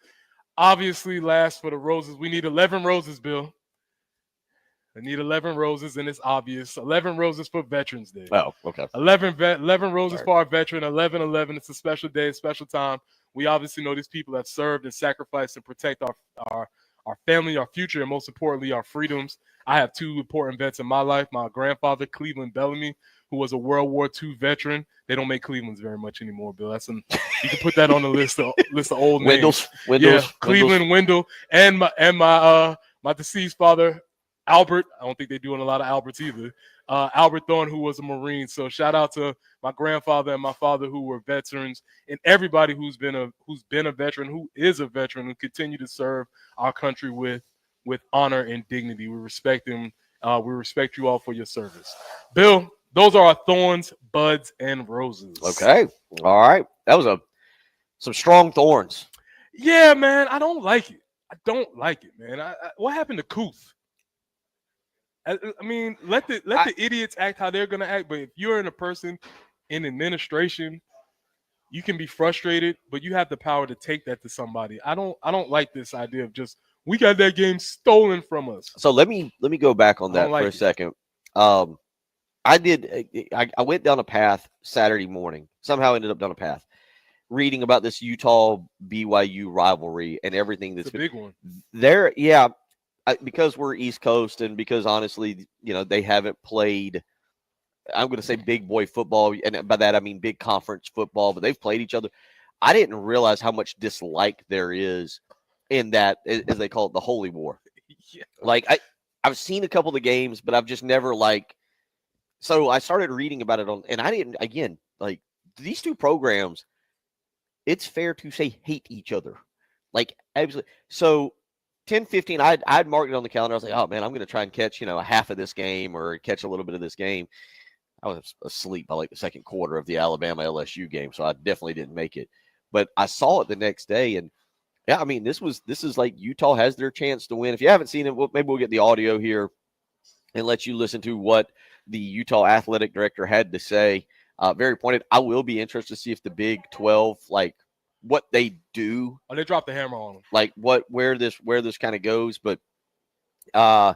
Obviously, last for the roses, we need 11 roses, Bill. I need 11 roses, and it's obvious. 11 roses for Veterans Day. Oh, okay. 11 roses for our veteran. 11-11. It's a special day, a special time. We obviously know these people have served and sacrificed and protect our family, our future, and most importantly, our freedoms. I have 2 important vets in my life. My grandfather, Cleveland Bellamy, who was a World War II veteran. They don't make Clevelands very much anymore, Bill. You can put that on the list of old names. Wendell. Cleveland Wendell, and my deceased father, Albert. I don't think they're doing a lot of Alberts either. Albert Thorn, who was a Marine. So shout out to my grandfather and my father who were veterans, and everybody who's been a veteran, who is a veteran, who continue to serve our country with honor and dignity. We respect them. We respect you all for your service. Bill, those are our Thorns, Buds, and Roses. Okay. All right. That was some strong thorns. Yeah, man. I don't like it. I don't like it, man. What happened to Kuth? I mean, let the idiots act how they're gonna act. But if you're in a person in administration, you can be frustrated, but you have the power to take that to somebody. I don't like this idea of just we got that game stolen from us. So let me go back on that for a second. I went down a path Saturday morning. Somehow ended up down a path reading about this Utah BYU rivalry and everything that's a big one there. Yeah. Because we're East Coast and because honestly, they haven't played, I'm going to say big boy football. And by that, I mean big conference football, but they've played each other. I didn't realize how much dislike there is in that, as they call it, the Holy War. Yeah. Like I've seen a couple of the games, but I've just never so I started reading about it and I didn't, again, these two programs, it's fair to say hate each other. Absolutely. So 10-15, I'd marked it on the calendar. I was like, oh, man, I'm going to try and catch, a half of this game or catch a little bit of this game. I was asleep by the second quarter of the Alabama-LSU game, so I definitely didn't make it. But I saw it the next day, and, yeah, I mean, this is like Utah has their chance to win. If you haven't seen it, maybe we'll get the audio here and let you listen to what the Utah athletic director had to say. Very pointed. I will be interested to see if the Big 12, what they do. Oh, they dropped the hammer on them. Where this kind of goes, but I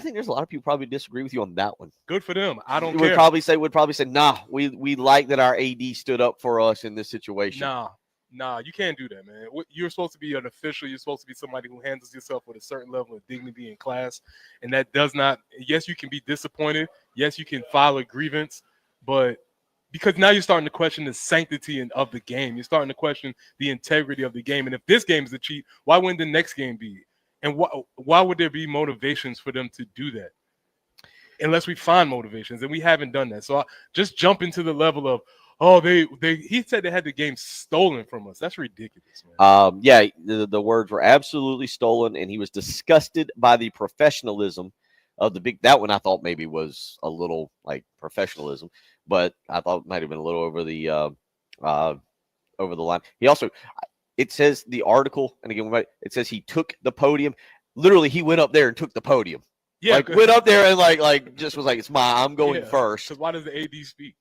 think there's a lot of people probably disagree with you on that one. Good for them. I don't would care. Probably say, nah, we like that our AD stood up for us in this situation. Nah, you can't do that, man. You're supposed to be an official. You're supposed to be somebody who handles yourself with a certain level of dignity and class, and that does not. Yes, you can be disappointed. Yes, you can file a grievance, but because now you're starting to question the sanctity of the game. You're starting to question the integrity of the game. And if this game is a cheat, why wouldn't the next game be? And why would there be motivations for them to do that? Unless we find motivations, and we haven't done that. So I just jump into the level of, he said they had the game stolen from us. That's ridiculous, man. Yeah, the words were absolutely stolen, and he was disgusted by the professionalism of the big. That one I thought maybe was a little professionalism, but I thought it might have been a little over the line. He also, it says the article, and again, it says he took the podium. Literally, he went up there and took the podium. Yeah, went up there and just was like, "It's mine. I'm going first." Because why does the AD speak?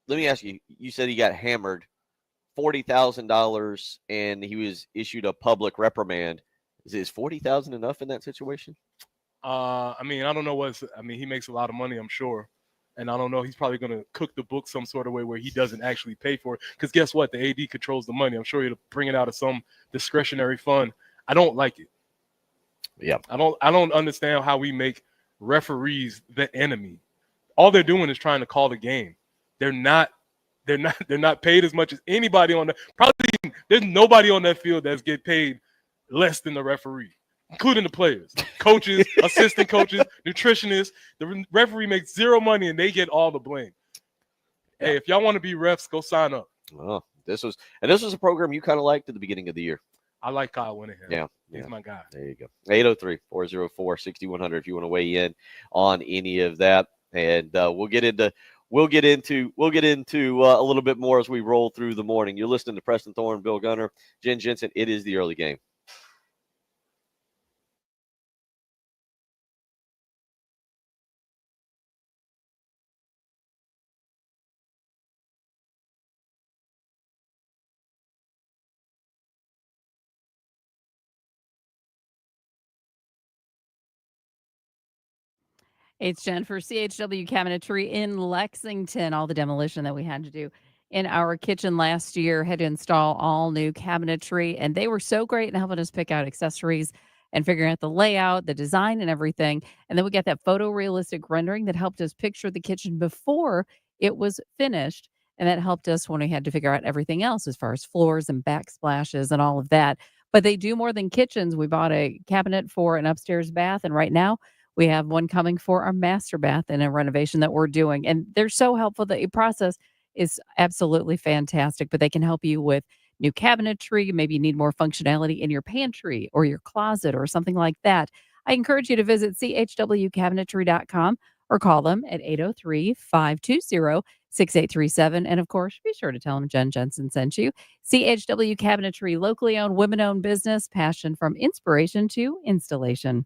Let me ask you. You said he got hammered, $40,000, and he was issued a public reprimand. Is $40,000 enough in that situation? I mean, I don't know he makes a lot of money, I'm sure. And I don't know, he's probably going to cook the book some sort of way where he doesn't actually pay for it. Because guess what? The AD controls the money. I'm sure he'll bring it out of some discretionary fund. I don't like it. Yeah. I don't understand how we make referees the enemy. All they're doing is trying to call the game. They're not paid as much as anybody on there's nobody on that field that's get paid less than the referee, including the players, coaches, assistant coaches, nutritionists. The referee makes zero money and they get all the blame. Yeah. Hey, if y'all want to be refs, go sign up. Oh, this was a program you kind of liked at the beginning of the year. I like Kyle Winahan. Yeah. He's my guy. There you go. 803-404-6100 if you want to weigh in on any of that. And we'll get into a little bit more as we roll through the morning. You're listening to Preston Thorne, Bill Gunner, Jen Jensen. It is the early game. It's Jen for CHW Cabinetry in Lexington. All the demolition that we had to do in our kitchen last year had to install all new cabinetry, and they were so great in helping us pick out accessories and figuring out the layout, the design, and everything. And then we got that photorealistic rendering that helped us picture the kitchen before it was finished, and that helped us when we had to figure out everything else as far as floors and backsplashes and all of that. But they do more than kitchens. We bought a cabinet for an upstairs bath, and right now we have one coming for our master bath in a renovation that we're doing. And they're so helpful. The process is absolutely fantastic, but they can help you with new cabinetry. Maybe you need more functionality in your pantry or your closet or something like that. I encourage you to visit chwcabinetry.com or call them at 803-520-6837. And of course, be sure to tell them Jen Jensen sent you. CHW Cabinetry, locally owned, women owned business, passion from inspiration to installation.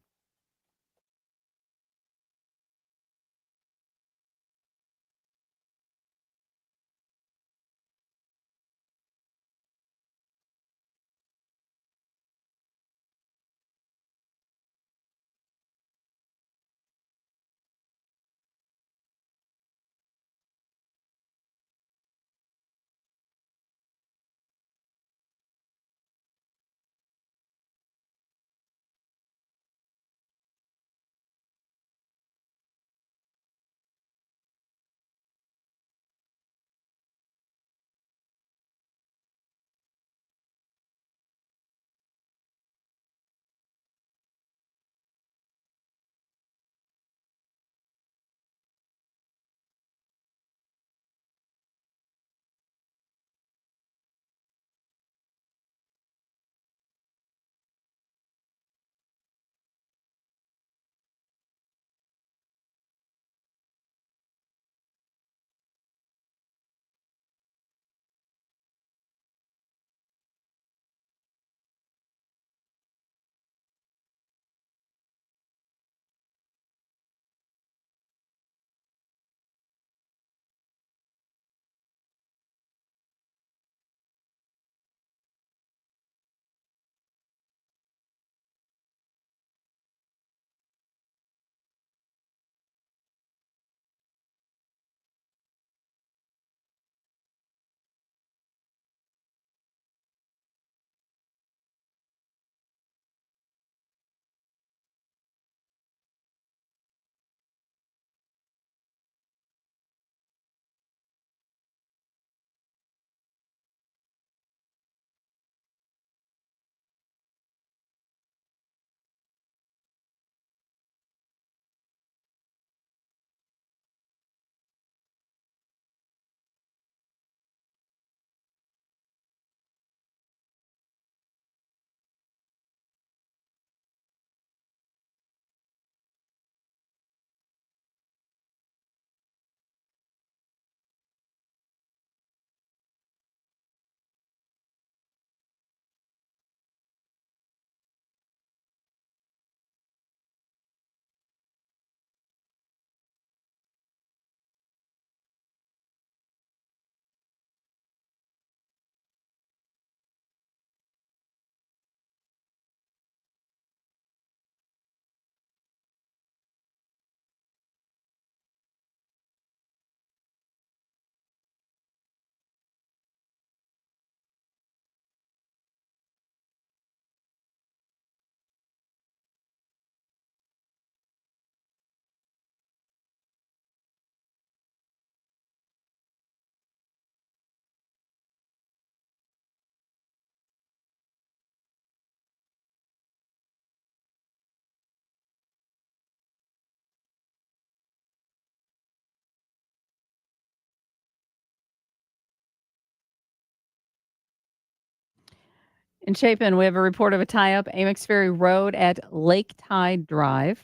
In Chapin, we have a report of a tie-up Amex Ferry Road at Lake Tide Drive.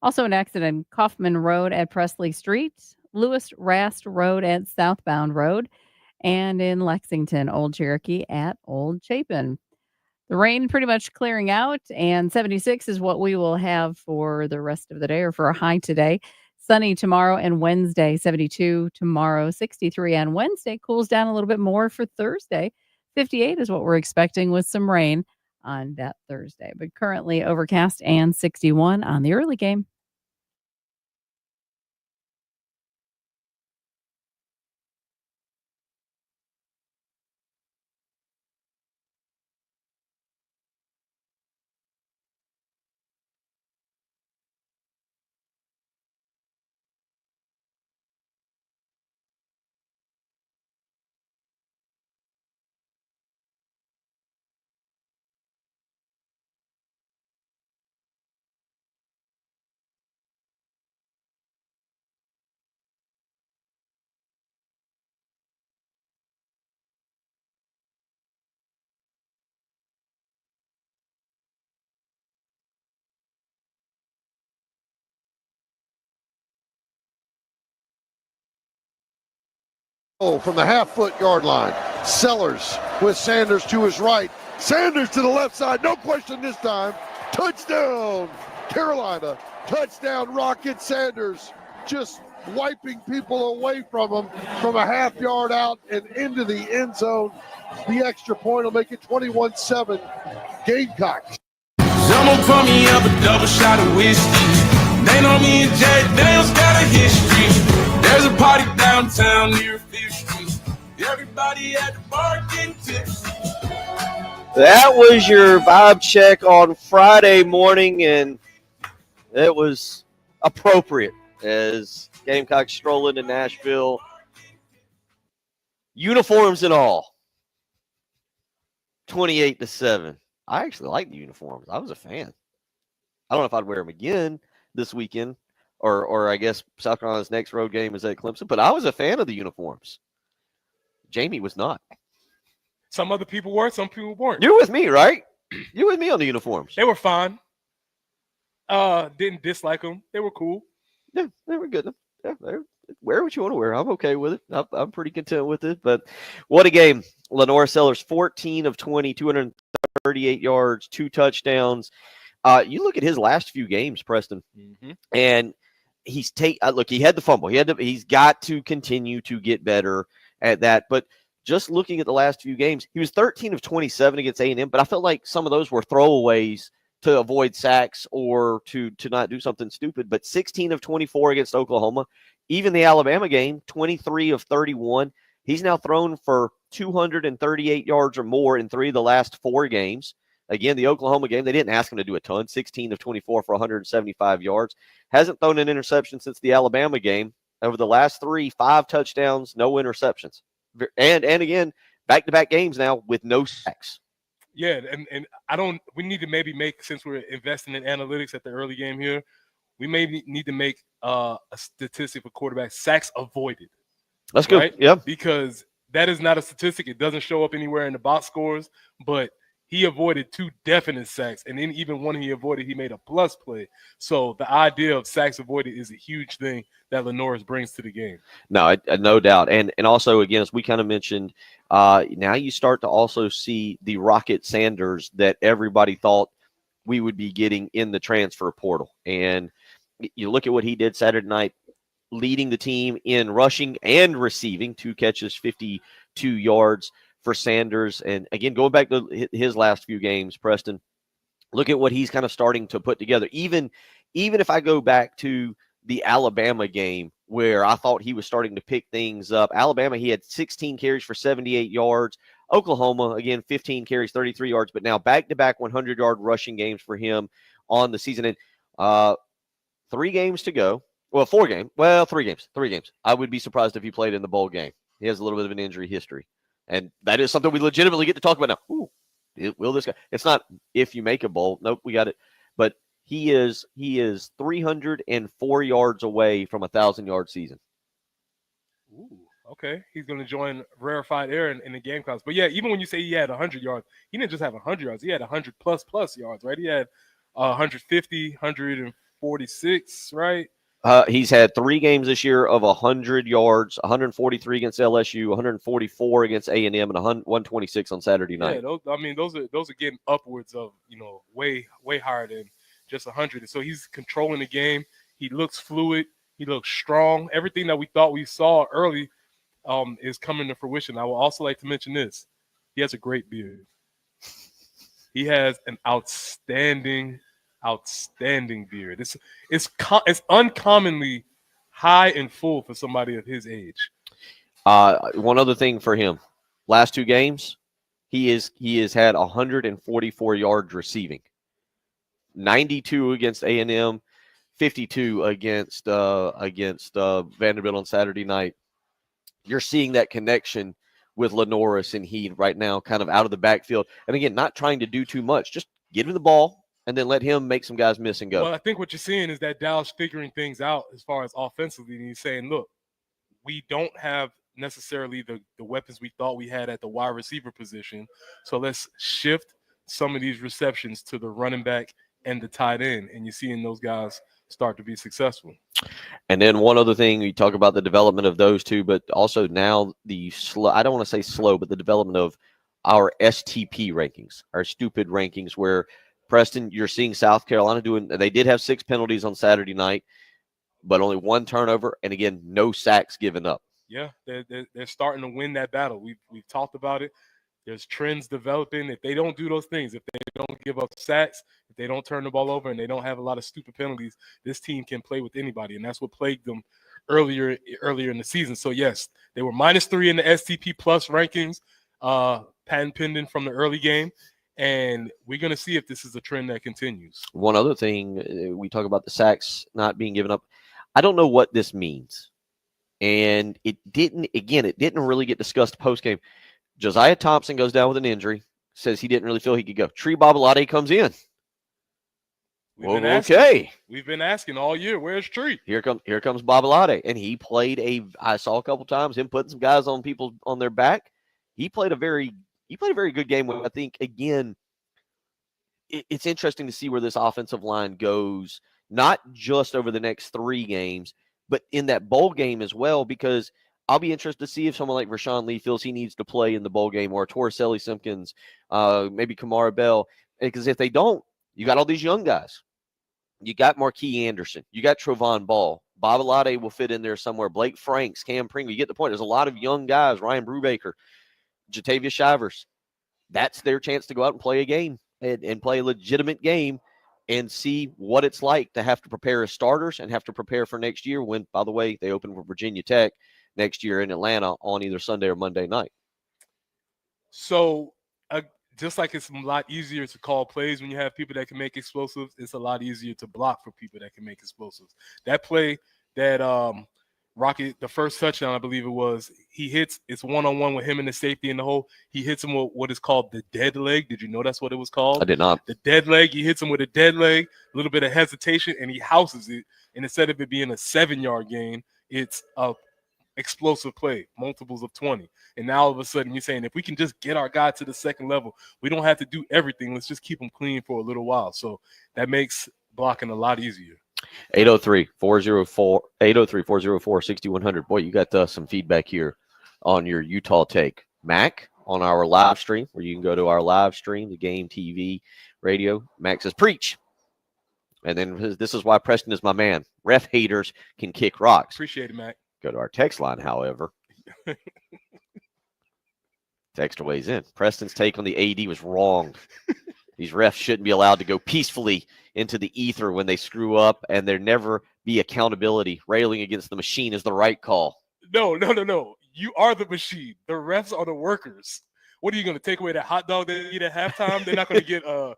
Also an accident, Kaufman Road at Presley Street, Lewis Rast Road at Southbound Road, and in Lexington, Old Cherokee at Old Chapin. The rain pretty much clearing out, and 76 is what we will have for the rest of the day or for a high today. Sunny tomorrow and Wednesday, 72 tomorrow, 63 on Wednesday. Cools down a little bit more for Thursday. 58 is what we're expecting with some rain on that Thursday, but currently overcast and 61 on the early game. From the half-foot yard line. Sellers with Sanders to his right. Sanders to the left side. No question this time. Touchdown, Carolina. Touchdown, Rocket. Sanders just wiping people away from him from a half yard out and into the end zone. The extra point will make it 21-7. Gamecocks. Someone pour me up a double shot of whiskey. They know me and Jack Daniels got a history. There's a party downtown near 5th Street. Everybody at the bar getting tipsy. That was your vibe check on Friday morning, and it was appropriate as Gamecocks stroll into Nashville, uniforms and all. 28-7. I actually like the uniforms. I was a fan. I don't know if I'd wear them again this weekend, or I guess South Carolina's next road game is at Clemson, but I was a fan of the uniforms. Jamie was not. Some other people were, some people weren't. You're with me, right? You're with me on the uniforms. They were fine. Didn't dislike them. They were cool. Yeah, they were good. Yeah, wear what you want to wear. I'm okay with it. I'm pretty content with it. But what a game. Lenora Sellers, 14 of 20, 238 yards, 2 touchdowns. You look at his last few games, Preston, and he's look, he had the fumble. He's got to continue to get better at that. But just looking at the last few games, he was 13 of 27 against A&M, but I felt like some of those were throwaways to avoid sacks or to not do something stupid. But 16 of 24 against Oklahoma. Even the Alabama game, 23 of 31. He's now thrown for 238 yards or more in 3 of the last 4 games. Again, the Oklahoma game, they didn't ask him to do a ton. 16 of 24 for 175 yards. Hasn't thrown an interception since the Alabama game. Over the last 3, 5 touchdowns, no interceptions. And again, back-to-back games now with no sacks. Yeah, and we need to maybe make, since we're investing in analytics at the early game here, we maybe need to make a statistic for quarterback sacks avoided. That's good. Right? Yeah. Because that is not a statistic. It doesn't show up anywhere in the box scores, but he avoided 2 definite sacks, and then even one he avoided, he made a plus play. So the idea of sacks avoided is a huge thing that Lenoris brings to the game. No, no doubt. And also, again, as we kind of mentioned, now you start to also see the Rocket Sanders that everybody thought we would be getting in the transfer portal. And you look at what he did Saturday night, leading the team in rushing and receiving, 2 catches, 52 yards for Sanders. And again, going back to his last few games, Preston, look at what he's kind of starting to put together. Even if I go back to the Alabama game where I thought he was starting to pick things up. Alabama, he had 16 carries for 78 yards. Oklahoma, again, 15 carries, 33 yards, but now back-to-back 100-yard rushing games for him on the season. And 3 games to go. Well, 4 games. Well, 3 games. 3 games. I would be surprised if he played in the bowl game. He has a little bit of an injury history. And that is something we legitimately get to talk about now. Ooh, will this guy? It's not if you make a bowl. Nope, we got it. But he is 304 yards away from a 1,000-yard season. Ooh, okay. He's going to join rarefied air in the Gamecocks. But yeah, even when you say he had 100 yards, he didn't just have 100 yards. He had 100 plus yards, right? He had 150, 146, right? He's had 3 games this year of 100 yards, 143 against LSU, 144 against A&M, and 126 on Saturday night. Yeah, those are getting upwards of, way higher than just 100. So he's controlling the game. He looks fluid. He looks strong. Everything that we thought we saw early is coming to fruition. I would also like to mention this. He has a great beard. He has an outstanding beard. It's uncommonly high and full for somebody of his age. One other thing for him, last 2 games, he has had 144 yards receiving, 92 against A&M, 52 against Vanderbilt on Saturday night. You're seeing that connection with Lenoris and Heed right now, kind of out of the backfield, and again, not trying to do too much, just give him the ball and then let him make some guys miss and go. Well, I think what you're seeing is that Dallas figuring things out as far as offensively, and he's saying, look, we don't have necessarily the weapons we thought we had at the wide receiver position, so let's shift some of these receptions to the running back and the tight end, and you're seeing those guys start to be successful. And then one other thing, you talk about the development of those two, but also now the slow, I don't want to say slow, but the development of our STP rankings, our stupid rankings, where Preston, you're seeing South Carolina they did have 6 penalties on Saturday night, but only 1 turnover. And again, no sacks given up. Yeah, they're starting to win that battle. We've talked about it. There's trends developing. If they don't do those things, if they don't give up sacks, if they don't turn the ball over, and they don't have a lot of stupid penalties, this team can play with anybody, and that's what plagued them earlier in the season. So yes, they were -3 in the STP plus rankings, patent pending from the early game, and we're going to see if this is a trend that continues. One other thing, we talk about the sacks not being given up. I don't know what this means, and it didn't really get discussed post game. Josiah Thompson goes down with an injury, says he didn't really feel he could go. Tree Babalade comes in. We've been asking all year, where's Tree? Here comes Babalade, and he played I saw a couple times him putting some guys on their back. He played a very good game. I think again, it's interesting to see where this offensive line goes, not just over the next 3 games, but in that bowl game as well, because I'll be interested to see if someone like Rashawn Lee feels he needs to play in the bowl game, or Torricelli Simpkins, maybe Kamara Bell. Because if they don't, you got all these young guys. You got Marquis Anderson. You got Trovon Ball. Babalade will fit in there somewhere. Blake Franks, Cam Pringle. You get the point. There's a lot of young guys. Ryan Brubaker, Jatavius Shivers. That's their chance to go out and play a game and play a legitimate game and see what it's like to have to prepare as starters and have to prepare for next year when, by the way, they open for Virginia Tech next year in Atlanta on either Sunday or Monday night. So just like it's a lot easier to call plays when you have people that can make explosives, it's a lot easier to block for people that can make explosives. That play that Rocket, the first touchdown, I believe it was, he hits, it's one-on-one with him and the safety in the hole. He hits him with what is called the dead leg. Did you know that's what it was called? I did not. The dead leg. He hits him with a dead leg, a little bit of hesitation, and he houses it. And instead of it being a 7-yard gain, it's a explosive play, multiples of 20. And now all of a sudden you're saying if we can just get our guy to the second level, we don't have to do everything. Let's just keep him clean for a little while. So that makes blocking a lot easier. 803-404-6100. Boy, you got some feedback here on your Utah take. Mac, on our live stream, where you can go to our live stream, the Game TV radio. Mac says, preach. And then this is why Preston is my man. Ref haters can kick rocks. Appreciate it, Mac. Go to our text line, however. Texter weighs in. Preston's take on the AD was wrong. These refs shouldn't be allowed to go peacefully into the ether when they screw up, and there never be accountability. Railing against the machine is the right call. No. You are the machine. The refs are the workers. What are you going to take away that hot dog they eat at halftime? They're not going to get the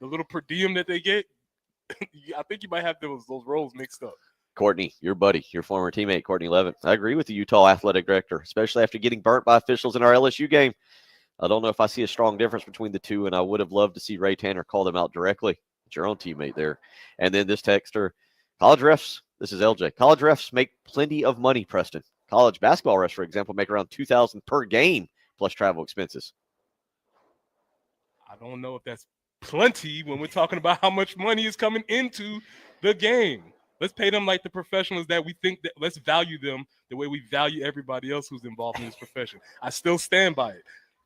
little per diem that they get. I think you might have those roles mixed up. Courtney, your buddy, your former teammate, Courtney Levin. I agree with the Utah athletic director, especially after getting burnt by officials in our LSU game. I don't know if I see a strong difference between the two, and I would have loved to see Ray Tanner call them out directly. It's your own teammate there. And then this texter, college refs, this is LJ. College refs make plenty of money, Preston. College basketball refs, for example, make around $2,000 per game plus travel expenses. I don't know if that's plenty when we're talking about how much money is coming into the game. Let's pay them like the professionals that we think that. Let's value them the way we value everybody else who's involved in this profession. I still stand by it.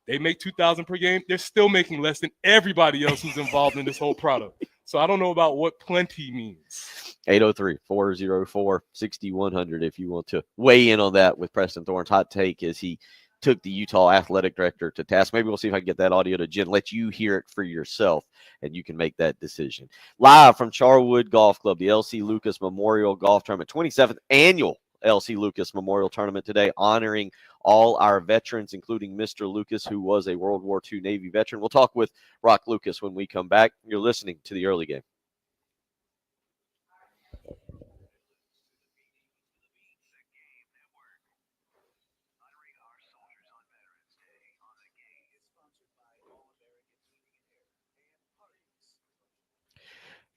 They make $2,000 per game. They're still making less than everybody else who's involved in this whole product. So I don't know about what plenty means. 803-404-6100 if you want to weigh in on that with Preston Thorns' hot take as he took the Utah athletic director to task. Maybe we'll see if I can get that audio to Jen, let you hear it for yourself, and you can make that decision. Live from Charwood Golf Club, the L.C. Lucas Memorial Golf Tournament, 27th annual L.C. Lucas Memorial Tournament today, honoring all our veterans, including Mr. Lucas, who was a World War II Navy veteran. We'll talk with Rock Lucas when we come back. You're listening to the early game.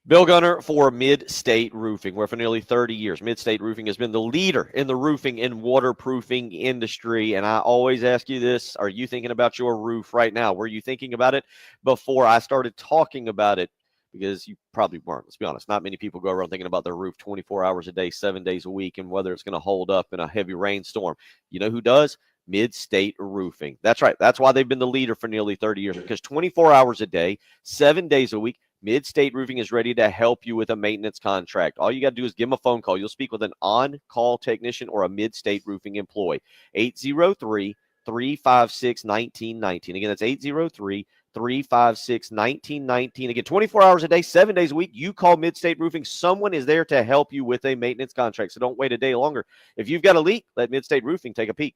Bill Gunner for Mid-State Roofing, where for nearly 30 years, Mid-State Roofing has been the leader in the roofing and waterproofing industry. And I always ask you this, are you thinking about your roof right now? Were you thinking about it before I started talking about it? because you probably weren't. Let's be honest. Not many people go around thinking about their roof 24 hours a day, 7 days a week, and whether it's going to hold up in a heavy rainstorm. You know who does? Mid-State Roofing. That's right. That's why they've been the leader for nearly 30 years, because 24 hours a day, 7 days a week, Mid-State Roofing is ready to help you with a maintenance contract. All you got to do is give them a phone call. You'll speak with an on-call technician or a Mid-State Roofing employee. 803-356-1919. Again, that's 803-356-1919. Again, 24 hours a day, 7 days a week. You call Mid-State Roofing. Someone is there to help you with a maintenance contract, so don't wait a day longer. If you've got a leak, let Mid-State Roofing take a peek.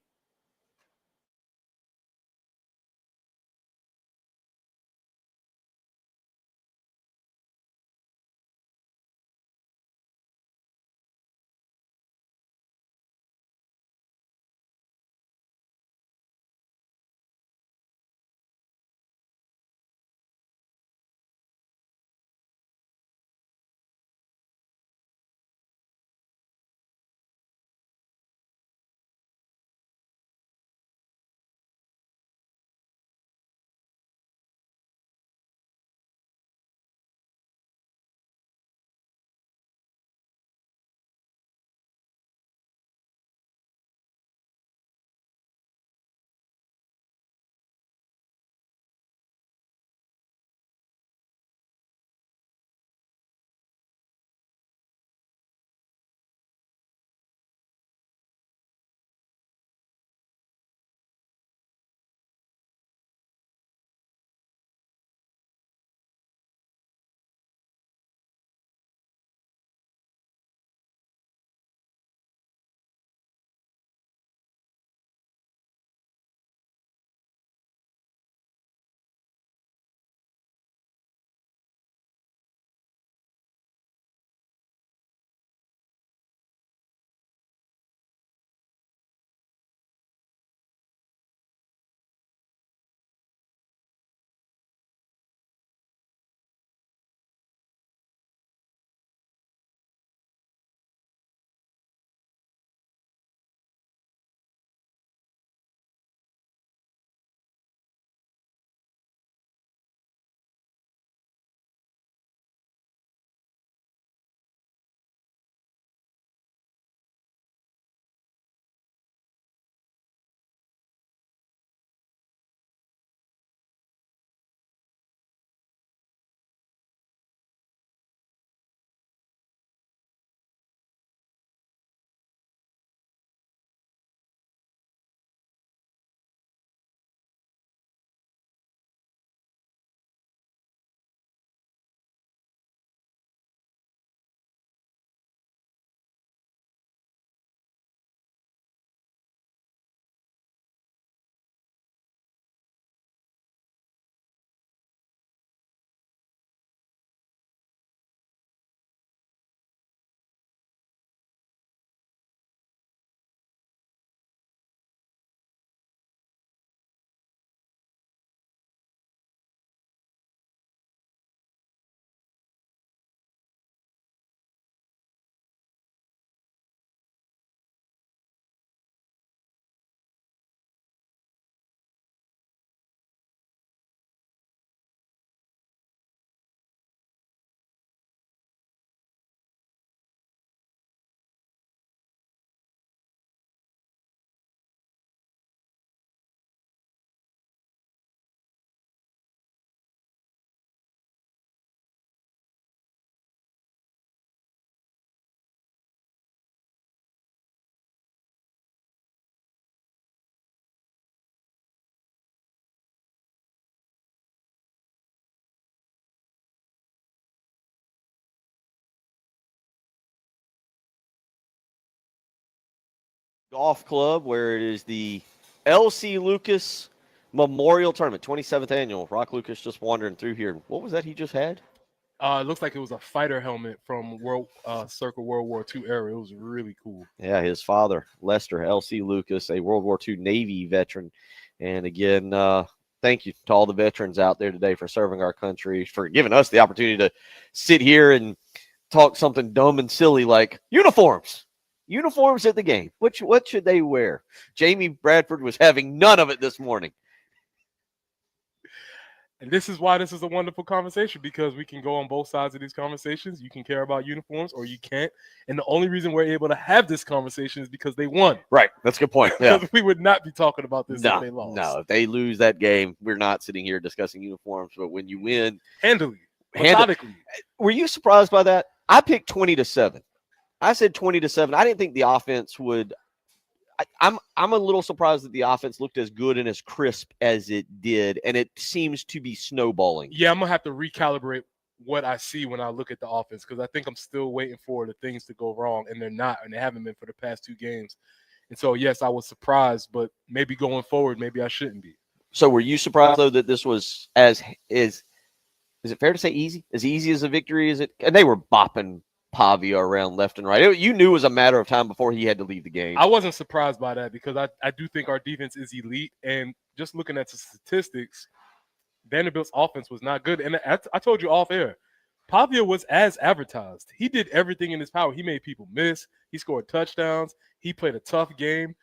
Golf Club, where it is the L.C. Lucas Memorial Tournament, 27th annual. Rock Lucas just wandering through here. What was that he just had? It looks like it was a fighter helmet from Circle World War II era. It was really cool. Yeah, his father, Lester L.C. Lucas, a World War II Navy veteran. And again, thank you to all the veterans out there today for serving our country, for giving us the opportunity to sit here and talk something dumb and silly like uniforms. Uniforms at the game. What should they wear? Jamie Bradford was having none of it this morning. And this is why this is a wonderful conversation, because we can go on both sides of these conversations. You can care about uniforms or you can't. And the only reason we're able to have this conversation is because they won. Right. That's a good point. Yeah. Because we would not be talking about this if they lost. No, if they lose that game, we're not sitting here discussing uniforms. But when you win handily, methodically. Were you surprised by that? I picked 20-7. I said 20-7. I didn't think the offense would. I'm a little surprised that the offense looked as good and as crisp as it did, and it seems to be snowballing. Yeah, I'm gonna have to recalibrate what I see when I look at the offense, because I think I'm still waiting for the things to go wrong, and they're not, and they haven't been for the past 2 games. And so, yes, I was surprised, but maybe going forward, maybe I shouldn't be. So, were you surprised though that this was is it fair to say easy as a victory? Is it? And they were bopping Pavia around left and right. You knew it was a matter of time before he had to leave the game. I wasn't surprised by that, because I do think our defense is elite. And just looking at the statistics, Vanderbilt's offense was not good. And I told you off air, Pavia was as advertised. He did everything in his power. He made people miss. He scored touchdowns. He played a tough game.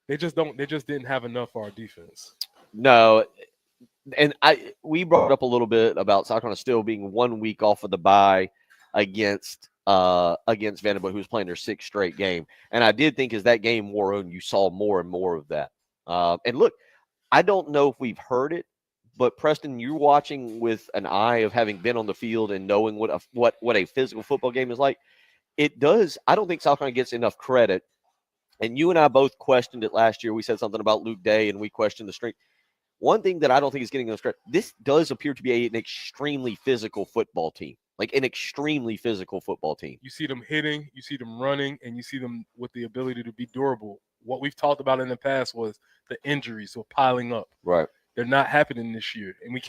They just didn't have enough for our defense. No. And we brought up a little bit about South Carolina still being 1 week off of the bye against Vanderbilt, who was playing their 6th straight game. And I did think as that game wore on, you saw more and more of that. And look, I don't know if we've heard it, but Preston, you're watching with an eye of having been on the field and knowing what a physical football game is like. It does. I don't think South Carolina gets enough credit. And you and I both questioned it last year. We said something about Luke Day, and we questioned the strength. One thing that I don't think is getting enough credit, this does appear to be an extremely physical football team. Like an extremely physical football team. You see them hitting, you see them running, and you see them with the ability to be durable. What we've talked about in the past was the injuries were piling up. Right. They're not happening this year. And we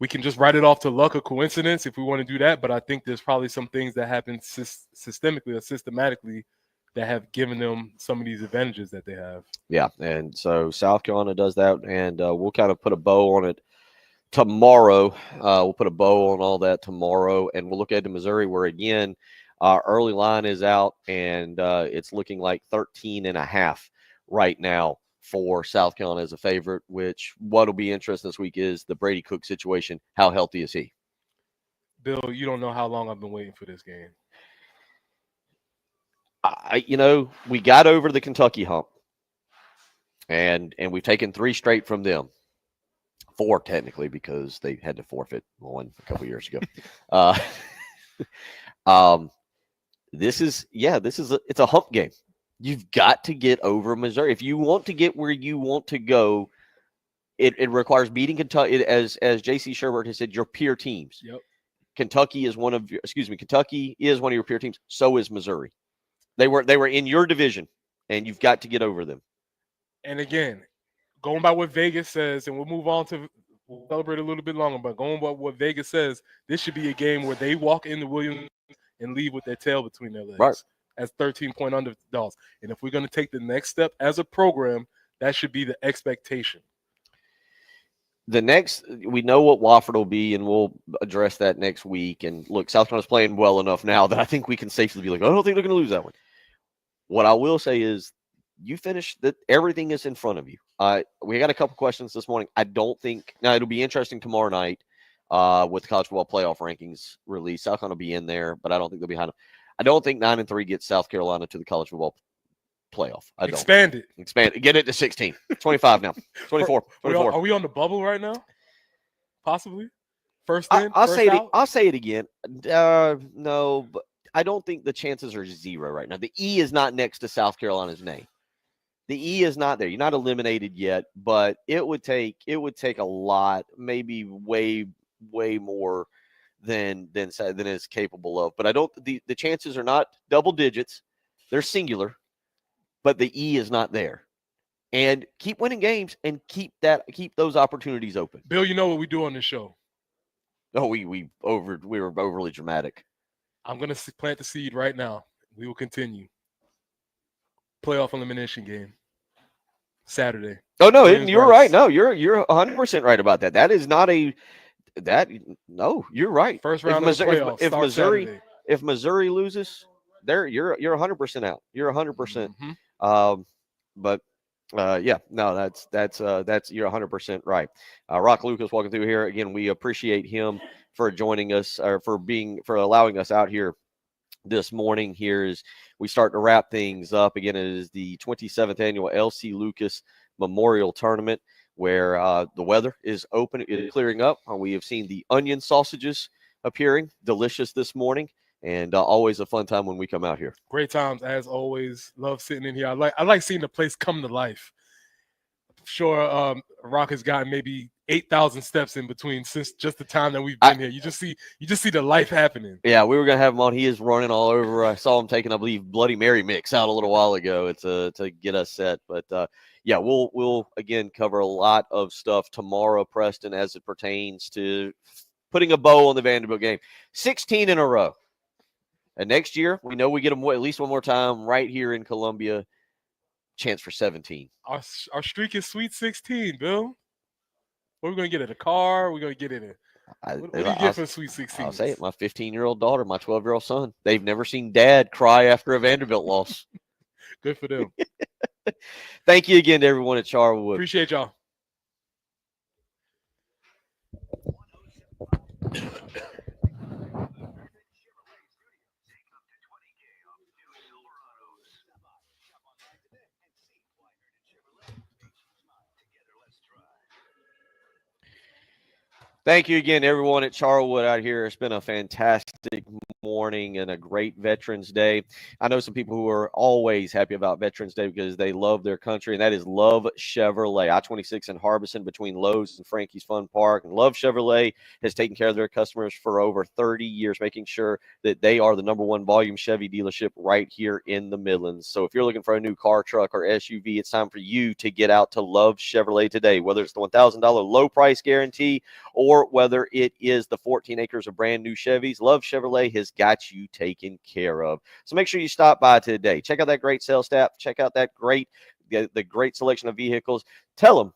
can just write it off to luck or coincidence if we want to do that. But I think there's probably some things that happen systemically or systematically that have given them some of these advantages that they have. Yeah. And so South Carolina does that, and we'll kind of put a bow on it tomorrow. We'll put a bow on all that tomorrow, and we'll look at Missouri, where again, our early line is out, and it's looking like 13.5 right now for South Carolina as a favorite. Which what'll be interesting this week is the Brady Cook situation. How healthy is he? Bill, you don't know how long I've been waiting for this game. We got over the Kentucky hump, and we've taken 3 straight from them. 4 technically, because they had to forfeit one a couple years ago. It's a hump game. You've got to get over Missouri if you want to get where you want to go. It requires beating Kentucky, as J.C. Sherbert has said, your peer teams. Yep. Kentucky is one of your peer teams. So is Missouri. They were in your division, and you've got to get over them. And again, going by what Vegas says, and we'll celebrate a little bit longer, but going by what Vegas says, this should be a game where they walk into Williams and leave with their tail between their legs, right, as 13-point underdogs. And if we're going to take the next step as a program, that should be the expectation. We know what Wofford will be, and we'll address that next week. And look, South Carolina's playing well enough now that I think we can safely be like, I don't think they're going to lose that one. What I will say is, you finished that. Everything is in front of you. We got a couple questions this morning. I don't think now it'll be interesting tomorrow night with the college football playoff rankings release. South Carolina will be in there, but I don't think they'll be behind them. I don't think 9-3 gets South Carolina to the college football playoff. I don't. Expand it. Get it to 16. 25 now. 24. 24. Are we on the bubble right now? Possibly. First in. I'll first say it again. No, but I don't think the chances are 0 right now. The E is not next to South Carolina's name. The E is not there. You're not eliminated yet, but it would take a lot, maybe way more than it's capable of. But I don't. The chances are not double digits. They're singular, but the E is not there. And keep winning games and keep those opportunities open. Bill, you know what we do on this show. Oh, we were overly dramatic. I'm gonna plant the seed right now. We will continue. Playoff elimination game. Saturday. Oh no, you're right. No, you're 100% right about that. That is not no, you're right. First round of the playoffs. If Missouri loses, you're 100% out. You're 100%. Mm-hmm. But Yeah, no, that's you're 100% right. Rock Lucas walking through here again. We appreciate him for joining us or for allowing us out here this morning. Here as we start to wrap things up again. It is the 27th annual LC Lucas Memorial Tournament where the weather is open, it is clearing up. We have seen the onion sausages appearing, delicious this morning, and always a fun time when we come out here. Great times as always. Love sitting in here. I like seeing the place come to life. Sure, Rock has gotten maybe 8,000 steps in between since just the time that we've been here. You just see the life happening. Yeah, we were gonna have him on. He is running all over. I saw him taking, I believe, Bloody Mary mix out a little while ago to get us set. But yeah, we'll again cover a lot of stuff tomorrow, Preston, as it pertains to putting a bow on the Vanderbilt game. 16 in a row, and next year we know we get them at least one more time right here in Columbia. Chance for 17. Our streak is Sweet 16, Bill. What are we going to get? A car? We're going to get in it. What do you get for Sweet 16? I'll say it. My 15-year-old daughter, my 12-year-old son. They've never seen Dad cry after a Vanderbilt loss. Good for them. Thank you again to everyone at Charwood. Appreciate y'all. Thank you again, everyone at Charwood out here. It's been a fantastic morning and a great Veterans Day. I know some people who are always happy about Veterans Day because they love their country, and that is Love Chevrolet. I-26 in Harbison between Lowe's and Frankie's Fun Park. And Love Chevrolet has taken care of their customers for over 30 years, making sure that they are the #1 volume Chevy dealership right here in the Midlands. So if you're looking for a new car, truck, or SUV, it's time for you to get out to Love Chevrolet today, whether it's the $1,000 low price guarantee or whether it is the 14 acres of brand new Chevys. Love Chevrolet has got you taken care of. So make sure you stop by today. Check out that great sales staff. Check out that the great selection of vehicles. Tell them